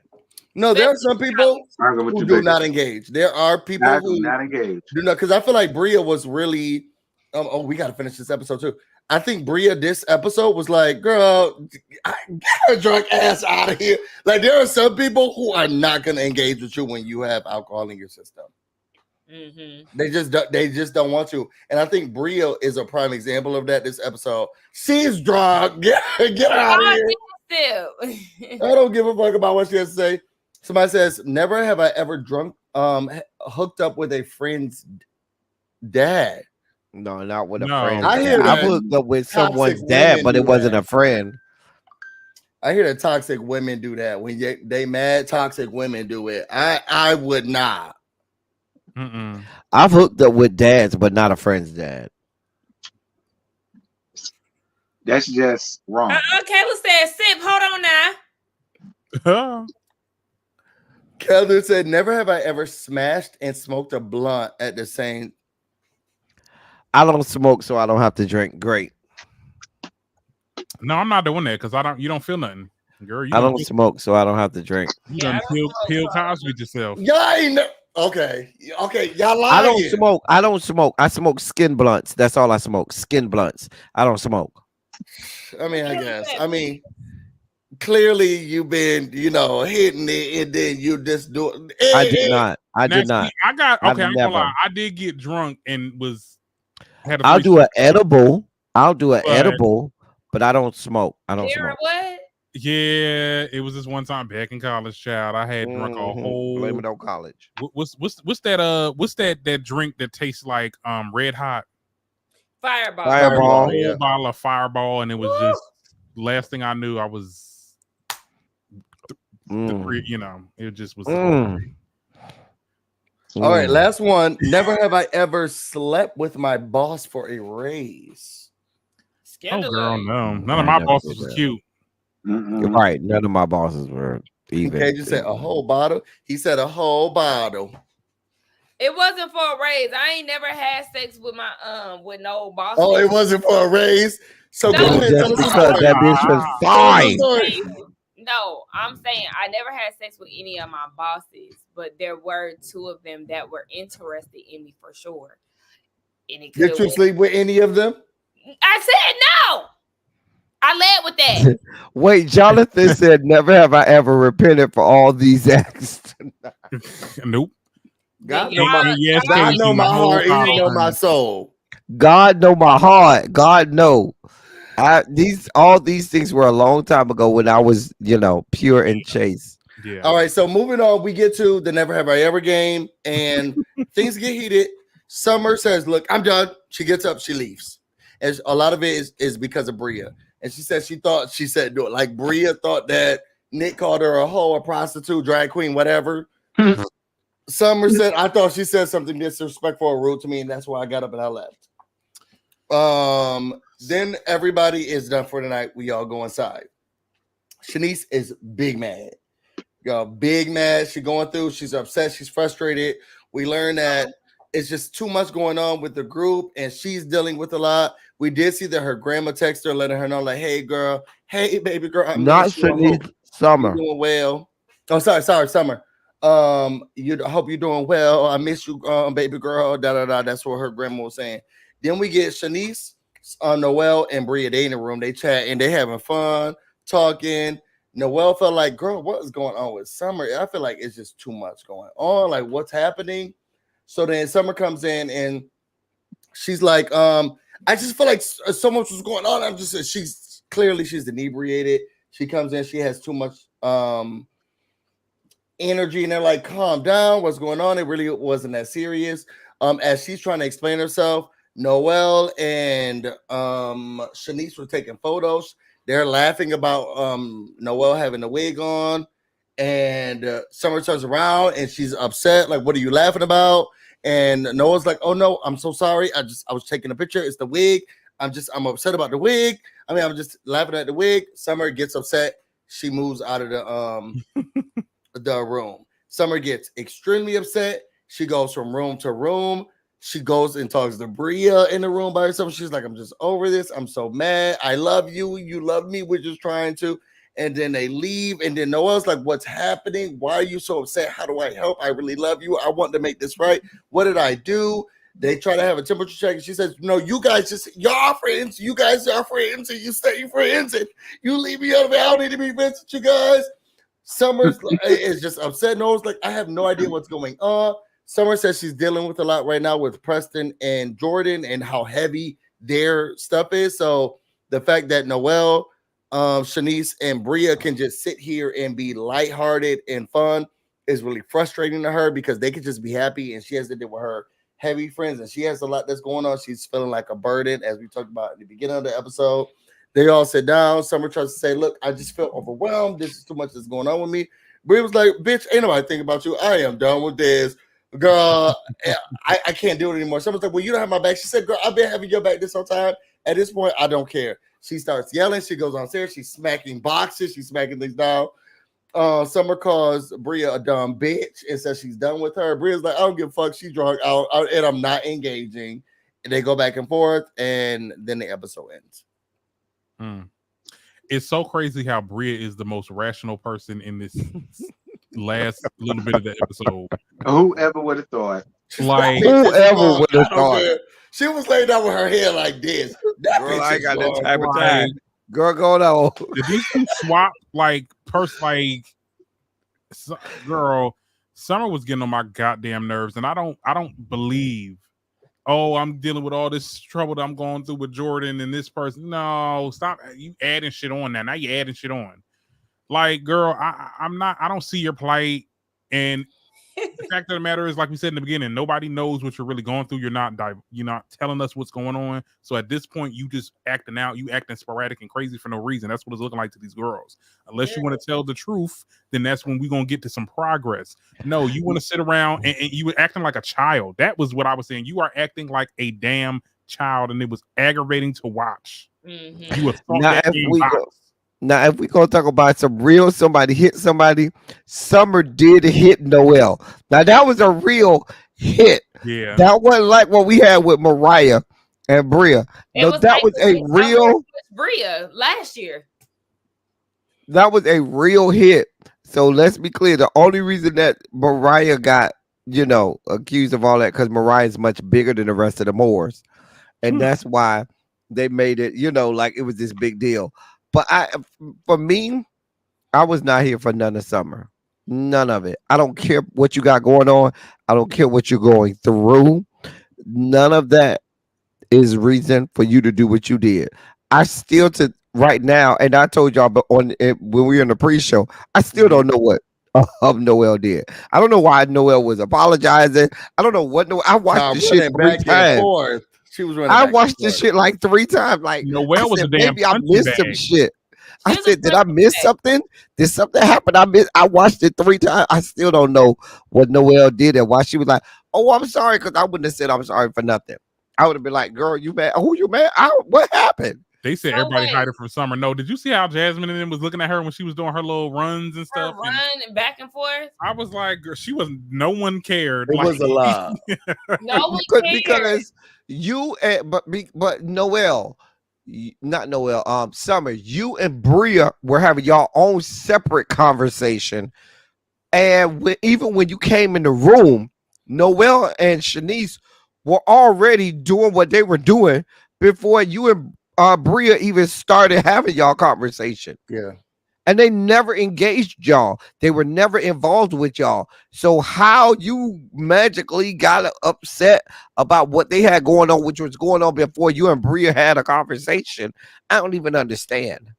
No, there are some people Argue with who your do baby. not engage. There are people Not, who not engaged. do not, because I feel like Bria was really. We got to finish this episode too. I think Bria this episode was like, girl, get her drunk ass out of here. Like there are some people who are not going to engage with you when you have alcohol in your system. Mm-hmm. They just don't want to. And I think Bria is a prime example of that this episode. She's drunk. Get her out of here. Still. I don't give a fuck about what she has to say. Somebody says, never have I ever hooked up with a friend's dad. No, not with a No. friend. I hear I've that hooked up with toxic someone's dad, women but do it wasn't that. a friend. I hear that toxic women do that. When they mad, toxic women do it. I would not. Mm-mm. I've hooked up with dads, but not a friend's dad. That's just wrong. Kayla said, sip, hold on now. Kelly said, never have I ever smashed and smoked a blunt at the same. I don't smoke, so I don't have to drink. Great. No, I'm not doing that because you don't feel nothing, girl. I don't smoke, so I don't have to drink. You Yeah, done I don't peel smoke, Cosby yourself. Y'all ain't okay. Y'all lying. I don't smoke. I don't smoke. I smoke skin blunts. That's all I smoke. Skin blunts. I don't smoke. I mean, I guess. I mean, clearly you've been, hitting it, and then you just do it. I did not. I did Now, not. see, I got okay. I'm never. gonna lie. I did get drunk and had a I'll do an threesome. edible. I'll do an But- edible, but I don't smoke. I don't Darren, smoke. what? Yeah, it was this one time back in college, child. I had drunk a whole. Blame it on college. What's that drink that tastes like Red Hot? Fireball. Fireball. A Yeah. whole bottle of Fireball, and it was just last thing I knew, I was it just was. All right, last one. Never have I ever slept with my boss for a raise. Oh girl, no. None I of my never bosses did was that. cute. You're right. None of my bosses were even. Okay, just said a whole bottle. He said a whole bottle. It wasn't for a raise. I ain't never had sex with my with no boss. Oh, it wasn't for a raise. So No. go ahead, Just tell us the because story. that bitch was Tell us fine. the story. No, I'm saying I never had sex with any of my bosses, but there were two of them that were interested in me for sure. And it Did you sleep with any of them? I said no. I led with that. Wait, Jonathan said, "Never have I ever repented for all these acts." Nope. God Yeah, know my, yes, God Casey, know my the whole heart and He know time. my soul. God know my heart. God know. All these things were a long time ago when I was, pure and chaste. Yeah. All right, so moving on, we get to the Never Have I Ever game, and things get heated. Summer says, "Look, I'm done." She gets up, she leaves, and a lot of it is because of Bria. And she said she said do it like Bria thought that Nick called her a hoe, a prostitute, drag queen, whatever. Summer said, "I thought she said something disrespectful or rude to me, and that's why I got up and I left." Then everybody is done for the night. We all go inside. Shanice is big mad. Big mad. She's going through. She's upset. She's frustrated. We learn that it's just too much going on with the group, and she's dealing with a lot. We did see that her grandma texted her, letting her know, like, "Hey, girl. Hey, baby girl. I Not miss you. I hope Shanice, Summer. you're doing well." Oh, sorry, Summer. I hope you're doing well. I miss you, baby girl. That's what her grandma was saying. Then we get Shanice, Noelle, and Bria. They in the room. They chat and they having fun, talking. Noelle felt like, girl, what is going on with Summer? I feel like it's just too much going on. Like, what's happening? So then Summer comes in and she's like, I just feel like so much was going on. She's inebriated. She comes in, she has too much energy, and they're like, calm down, what's going on? It really wasn't that serious. As she's trying to explain herself, Noelle and Shanice were taking photos. They're laughing about Noelle having the wig on, and Summer turns around and she's upset, like, what are you laughing about? And Noelle's like, oh no, I'm so sorry, I was taking a picture, it's the wig, I'm upset about the wig. I'm just laughing at the wig. Summer gets upset, she moves out of the room. Summer gets extremely upset. She goes from room to room. She goes and talks to Bria in the room by herself. She's like, I'm just over this. I'm so mad. I love you. You love me. We're just trying to. And then they leave. And then Noelle's like, what's happening? Why are you so upset? How do I help? I really love you. I want to make this right. What did I do? They try to have a temperature check. And she says, no, you guys y'all friends. You guys are friends. And you stay friends. And you leave me out of it. I don't need to be friends with you guys. Summer's is just upset. Noelle's like, I have no idea what's going on. Summer says she's dealing with a lot right now with Preston and Jordan and how heavy their stuff is. So the fact that Noelle, Shanice, and Bria can just sit here and be lighthearted and fun is really frustrating to her, because they could just be happy, and she has to deal with her heavy friends, and she has a lot that's going on. She's feeling like a burden, as we talked about at the beginning of the episode. They all sit down. Summer tries to say, look, I just feel overwhelmed. This is too much that's going on with me. Bria was like, bitch, ain't nobody thinking about you. I am done with this. Girl, I can't do it anymore. Someone's like, well, you don't have my back. She said, girl, I've been having your back this whole time. At this point, I don't care. She starts yelling. She goes downstairs. She's smacking boxes. She's smacking things down. Summer calls Bria a dumb bitch and says she's done with her. Bria's like, I don't give a fuck. She's drunk out, and I'm not engaging. And they go back and forth, and then the episode ends. It's so crazy how Bria is the most rational person in this last little bit of the episode. Whoever would have thought? Like, whoever would have thought? She was laying down with her hair like this. That Girl, bitch I is got that wrong. type of time. Girl, go on. Did these two swap girl? Summer was getting on my goddamn nerves, and I don't believe. Oh, I'm dealing with all this trouble that I'm going through with Jordan and this person. No, stop. You adding shit on now. Now you adding shit on. Like, girl, I don't see your plight. And the fact of the matter is, like we said in the beginning, nobody knows what you're really going through. You're not telling us what's going on. So at this point, you just acting out. You acting sporadic and crazy for no reason. That's what it's looking like to these girls. Unless you want to tell the truth, then that's when we're going to get to some progress. No, you want to sit around and you were acting like a child. That was what I was saying. You are acting like a damn child, and it was aggravating to watch. Mm-hmm. You were Now, if we gonna talk about somebody hit somebody, Summer did hit Noelle. Now that was a real hit. Yeah, that wasn't like what we had with Mariah and Bria. No, that was a real Bria last year. That was a real hit. So let's be clear. The only reason that Mariah got accused of all that because Mariah is much bigger than the rest of the Moors, and that's why they made it. Like it was this big deal. But for me, I was not here for none of Summer. None of it. I don't care what you got going on. I don't care what you're going through. None of that is reason for you to do what you did. I still right now, and I told y'all when we were in the pre-show, I still don't know what Noelle did. I don't know why Noelle was apologizing. I don't know what I watched the shit 3 times. She was running. I watched this shit like 3 times. Like Noelle was a damn. Maybe I missed some shit. I said, did I miss something? Did something happen? I watched it 3 times. I still don't know what Noelle did and why she was like, "Oh, I'm sorry," because I wouldn't have said I'm sorry for nothing. I would have been like, "Girl, you mad? Who you mad? What happened?" They said everybody hiding from Summer. No, did you see how Jasmine and them was looking at her when she was doing her little runs and stuff? And back and forth. I was like, girl, no one cared. It was a lie. No one cared. Because but Noelle, not Noelle, Summer, you and Bria were having your own separate conversation. And even when you came in the room, Noelle and Shanice were already doing what they were doing before you and Bria even started having y'all conversation. Yeah. And they never engaged y'all. They were never involved with y'all. So how you magically got upset about what they had going on, which was going on before you and Bria had a conversation, I don't even understand.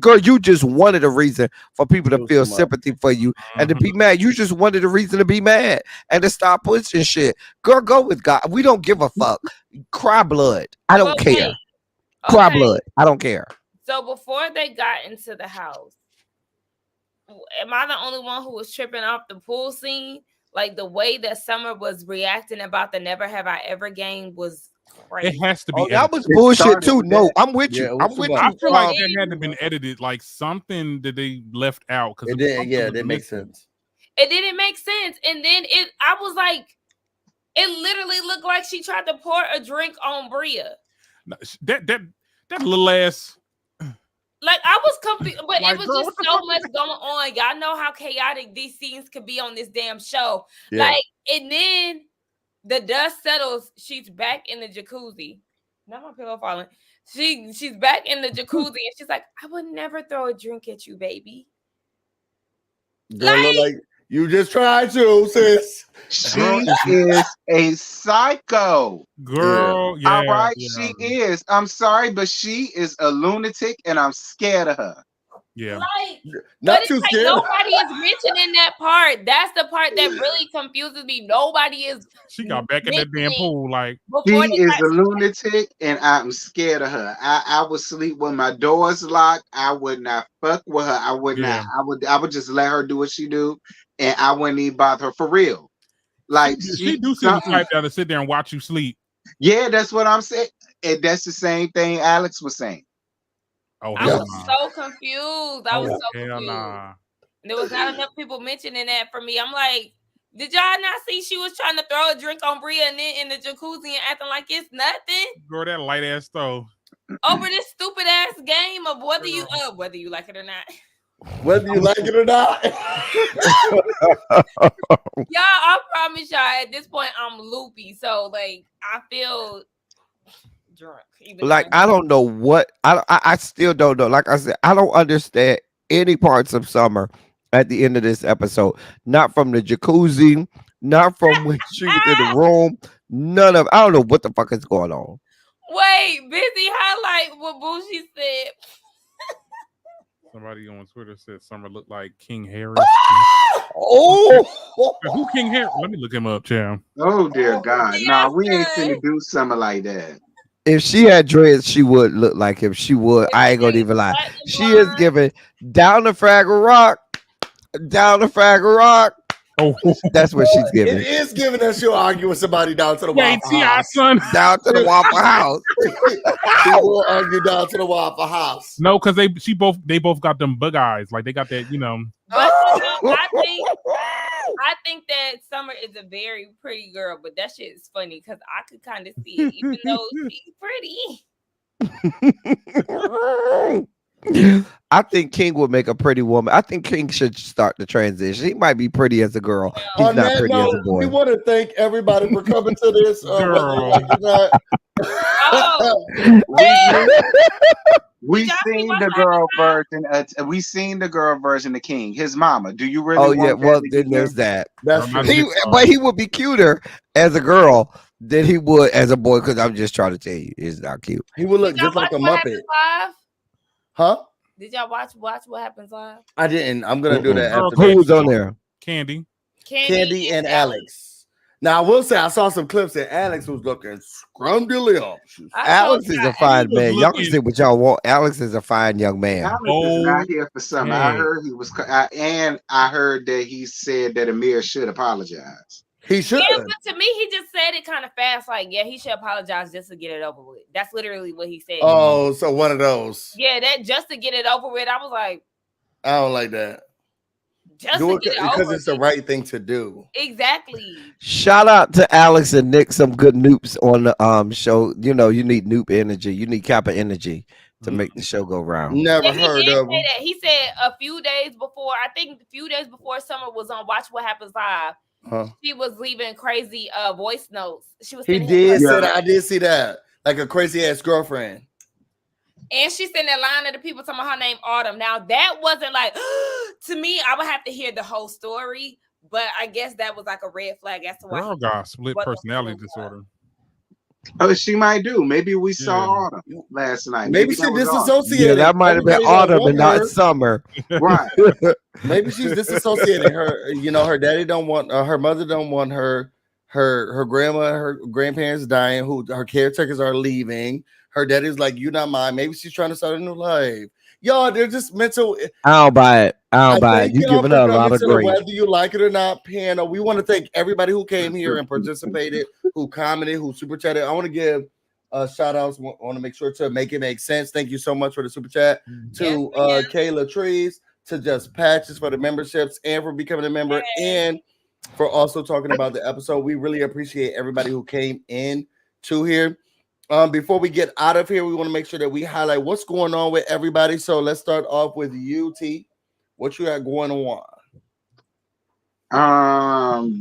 Girl, you just wanted a reason for people It to was feel too much. sympathy for you and to be Mhm. mad. You just wanted a reason to be mad and to stop pushing shit. Girl, go with God. We don't give a fuck. Cry blood. I don't But wait, care. Cry okay. blood. I don't care. So before they got into the house, am I the only one who was tripping off the pool scene? Like the way that Summer was reacting about the Never Have I Ever game was crazy. It has to be. Oh, that edited. was It bullshit started too. with No, that. I'm with Yeah, you. it was I'm too with much. I you. feel like that had to been edited, like something that they left out because It did. Yeah, that makes sense. It didn't make sense. And then I was like, it literally looked like she tried to pour a drink on Bria. That little ass. Like I was confused, but Like, it was girl, just what the so fuck? much going on. Y'all know how chaotic these scenes could be on this damn show. Yeah. Like, and then the dust settles. She's back in the jacuzzi. Not my pillow falling. She's back in the jacuzzi, and she's like, "I would never throw a drink at you, baby." Girl, look like you just tried to, sis. She Girl, is a psycho. girl, yeah, All right, yeah, she is. I'm sorry, but she is a lunatic, and I'm scared of her. yeah. Like, Not but it's too like scared. nobody is mentioning that part. That's the part that really confuses me. Nobody is She got back in that damn mentioning pool, like, before She they is got. a lunatic, and I'm scared of her. I would sleep with my doors locked. I would not fuck with her. I would Yeah. not. I would just let her do what she do, and I wouldn't even bother her for real. Like she do seem the type that to sit there and watch you sleep. Yeah, that's what I'm saying. And that's the same thing Alex was saying. Oh, I hell was nah. so confused. I was Oh, so hell confused. nah. There was not enough people mentioning that for me. I'm like, did y'all not see she was trying to throw a drink on Bria and then in the jacuzzi and acting like it's nothing Girl, that light ass stove. over this stupid ass game of whether you like it or not. Whether you like it or not. Y'all, I promise y'all at this point I'm loopy. So like I feel drunk. Like I don't know what I still don't know. Like I said, I don't understand any parts of Summer at the end of this episode. Not from the jacuzzi, not from when she was in the room. None of I don't know what the fuck is going on. Wait, busy highlight what Bougie said. Somebody on Twitter said Summer looked like King Harry. Oh, Who King Harry? Let me look him up, champ. Oh dear God. Yes, No, we ain't good. finna do something like that. If she had dreads, she would look like him. She would. I ain't gonna even lie. She is giving down the Fraggle Rock, down the Fraggle Rock. Oh, That's what she's giving. it is giving that she'll argue with somebody down to the yeah, Waffle T.I. House. son. Down to the Waffle House. He will argue down to the Waffle House. No, because they both got them bug eyes. Like they got that, you know. But I think that Summer is a very pretty girl, but that shit is funny because I could kind of see it, even though she's pretty. I think King would make a pretty woman. I think King should start the transition. He might be pretty as a girl. He's On not that pretty note, as a boy. we want to thank everybody for coming to this. Whether you Girl. like it or not. We Did y'all see seen what the girl version. We seen the girl version of King. His mama. Do you really? Oh want yeah, that well to then get there's there? that. That's Girl, true. But he would be cuter as a girl than he would as a boy. Because I'm just trying to tell you, he's not cute. He would look Did y'all just like watch a What Muppet. Happens Live? Huh? Did y'all watch What Happens Live? I didn't. I'm gonna do that Girl, after Who this. was on there? Candy. Candy and Alex. Now I will say I saw some clips and Alex was looking scrumdiddlyumptious. Alex is a fine man. Y'all can say what y'all want. Alex is a fine young man. Alex is not here for something. I Okay. heard he was, and I heard that he said that Amir should apologize. He should. Yeah, but to me, he just said it kind of fast. Like, yeah, he should apologize just to get it over with. That's literally what he said. Oh, so one of those. Yeah, that just to get it over with. I was like, I don't like that. just Do to it get it because over it's the with. right thing to do. Exactly. Shout out to Alex and Nick, some good noops on the show. You know, you need noop energy. You need Kappa energy to make the show go round. Never Yeah, he heard did of say him. that. He said a few days before, I think a few days before Summer was on Watch What Happens Live, Huh? she was leaving crazy voice notes. She was He sending did him- say that. I did see that. Like a crazy ass girlfriend. And she sent a line of the people talking about her name Autumn. Now that wasn't like to me, I would have to hear the whole story, but I guess that was like a red flag as to why Girl got split What the personality fuck? disorder. Oh, she might do. Maybe we saw Yeah. Autumn last night. Maybe Maybe she that was Autumn. disassociated. Yeah, that might have been Everybody don't autumn and want not her. summer. Right. Maybe she's disassociated. Her daddy don't want her mother don't want her. Her grandma, her grandparents dying. Who her caretakers are leaving. Her daddy's like, "You not mine." Maybe she's trying to start a new life. Y'all, they're just mental. I don't buy it. I I don't buy it. thank You y'all giving for her a coming lot of to the grief. whether you like it or not panel. We want to thank everybody who came here and participated, who commented, who super chatted. I want to give shout outs. Want to make sure to make it make sense. Thank you so much for the super chat to Yes, Kayla Trees, to Just Patches for the memberships and for becoming a member and for also talking about the episode. We really appreciate everybody who came in to here. Before we get out of here, we want to make sure that we highlight what's going on with everybody. So let's start off with you, T. What you got going on?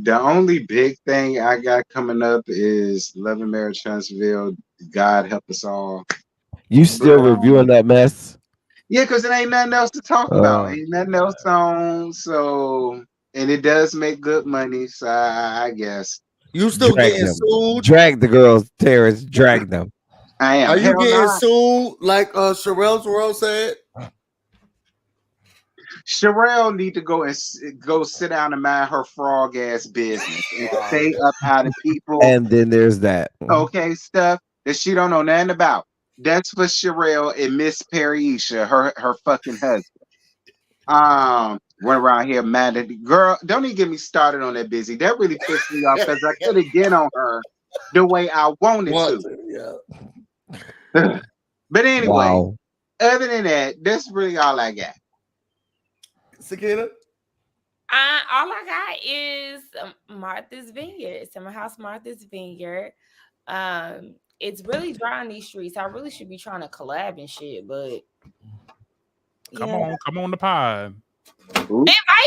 The only big thing I got coming up is Love and Marriage Huntsville. God help us all. You still But reviewing that mess? yeah, because it ain't nothing else to talk about. Ain't nothing else on. So, and it does make good money. So I guess You still Drag getting them. sued? Drag the girls, Terrence. Drag them. I am. Are you Hell getting no. sued like Sherelle's World said? Sherelle need to go and go sit down and mind her frog ass business and stay up out of people. And then there's that. Okay, stuff that she don't know nothing about. That's for Sherelle and Miss Parisha, her fucking husband. Run around here mad at the girl. Don't even get me started on that busy. That really pissed me off because I could have get on her the way I wanted to. Yeah. But anyway, Wow. other than that, that's really all I got. Sakina? all I got is Martha's Vineyard, Summer House Martha's Vineyard. It's really dry on these streets. I really should be trying to collab and shit, but Come on the pod. invite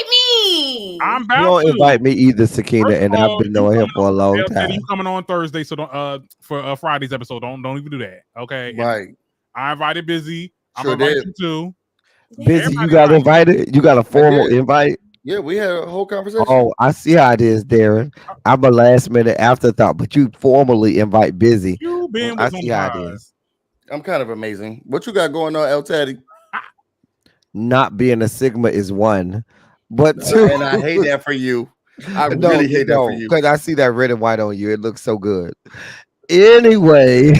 me. I'm You about don't to invite me either, Sakina, First and of all, I've been knowing him for a long Teddy, time. you coming on Thursday, so don't for Friday's episode. Don't even do that. Okay. Right. And I invited Busy. I'm Sure inviting did. you too. Busy, you Everybody got invited. invited? You got a formal did. invite? Yeah, we had a whole conversation. Oh, I see how it is, Darren. I'm a last minute afterthought, but you formally invite Busy. You been I was on see the how it pod. is. I'm kind of amazing. What you got going on, El Teddy? Not being a Sigma is one, but two. And I hate that for you. I No, really hate that for you. because I see that red and white on you. It looks so good. Anyway,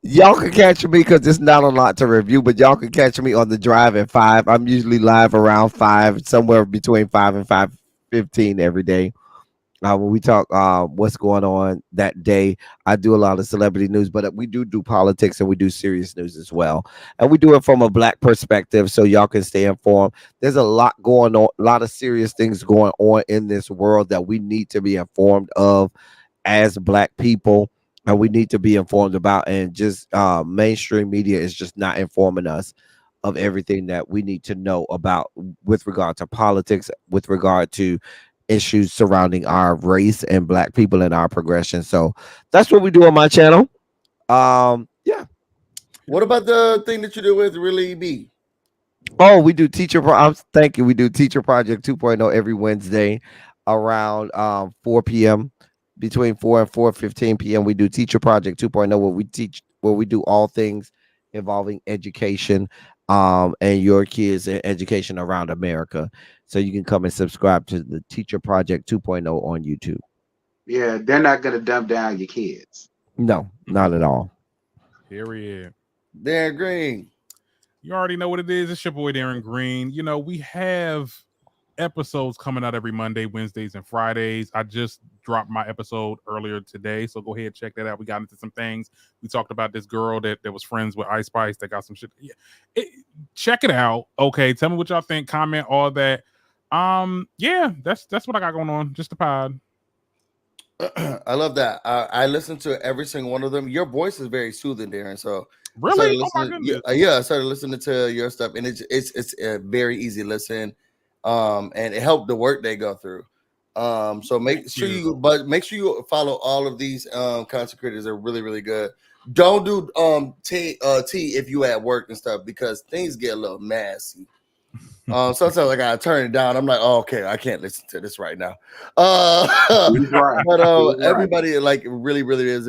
y'all can catch me because it's not a lot to review, but y'all can catch me on the drive at 5. I'm usually live around 5, somewhere between 5 and 5:15 every day. When we talk what's going on that day, I do a lot of celebrity news, but we do politics and we do serious news as well. And we do it from a Black perspective so y'all can stay informed. There's a lot going on, a lot of serious things going on in this world that we need to be informed of as Black people. And we need to be informed about, and just mainstream media is just not informing us of everything that we need to know about with regard to politics, with regard to issues surrounding our race and Black people and our progression. So that's what we do on my channel. Yeah. What about the thing that you do with Really B? Oh, we do thank you. We do Teacher Project 2.0 every Wednesday around 4 p.m. Between 4 and 4:15 p.m. We do Teacher Project 2.0 where we do all things involving education and your kids and education around America. So you can come and subscribe to the Teacher Project 2.0 on YouTube. Yeah, they're not gonna dumb down your kids. No, not at all. Period. Darren Green. You already know what it is. It's your boy Darren Green. You know, we have episodes coming out every Monday, Wednesdays, and Fridays. I just dropped my episode earlier today, so go ahead, check that out. We got into some things. We talked about this girl that was friends with Ice Spice that got some shit. Yeah. Check it out. Okay, tell me what y'all think. Comment all that. Yeah, that's what I got going on. Just the pod. I love that. I listen to every single one of them. Your voice is very soothing, Darren. So Really? Oh my goodness. I started listening to your stuff, and it's a very easy listen. And it helped the work they go through. So make sure you follow all of these content creators. They're really, really good. Don't do tea if you at work and stuff, because things get a little messy. Sometimes I gotta turn it down. I'm like, oh, okay, I can't listen to this right now. He's right. But He's right. everybody like really, really is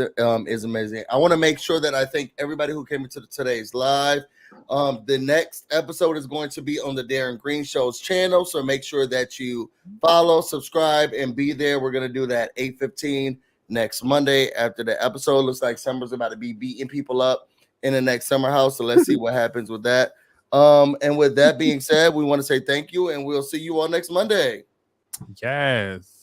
amazing. I want to make sure that I thank everybody who came into today's live. The next episode is going to be on the Darren Green Show's channel, so make sure that you follow, subscribe, and be there. We're gonna do that 8:15 next Monday after the episode. Looks like Summer's about to be beating people up in the next summer house, so let's see what happens with that. And with that being said, we want to say thank you, and we'll see you all next Monday. Yes.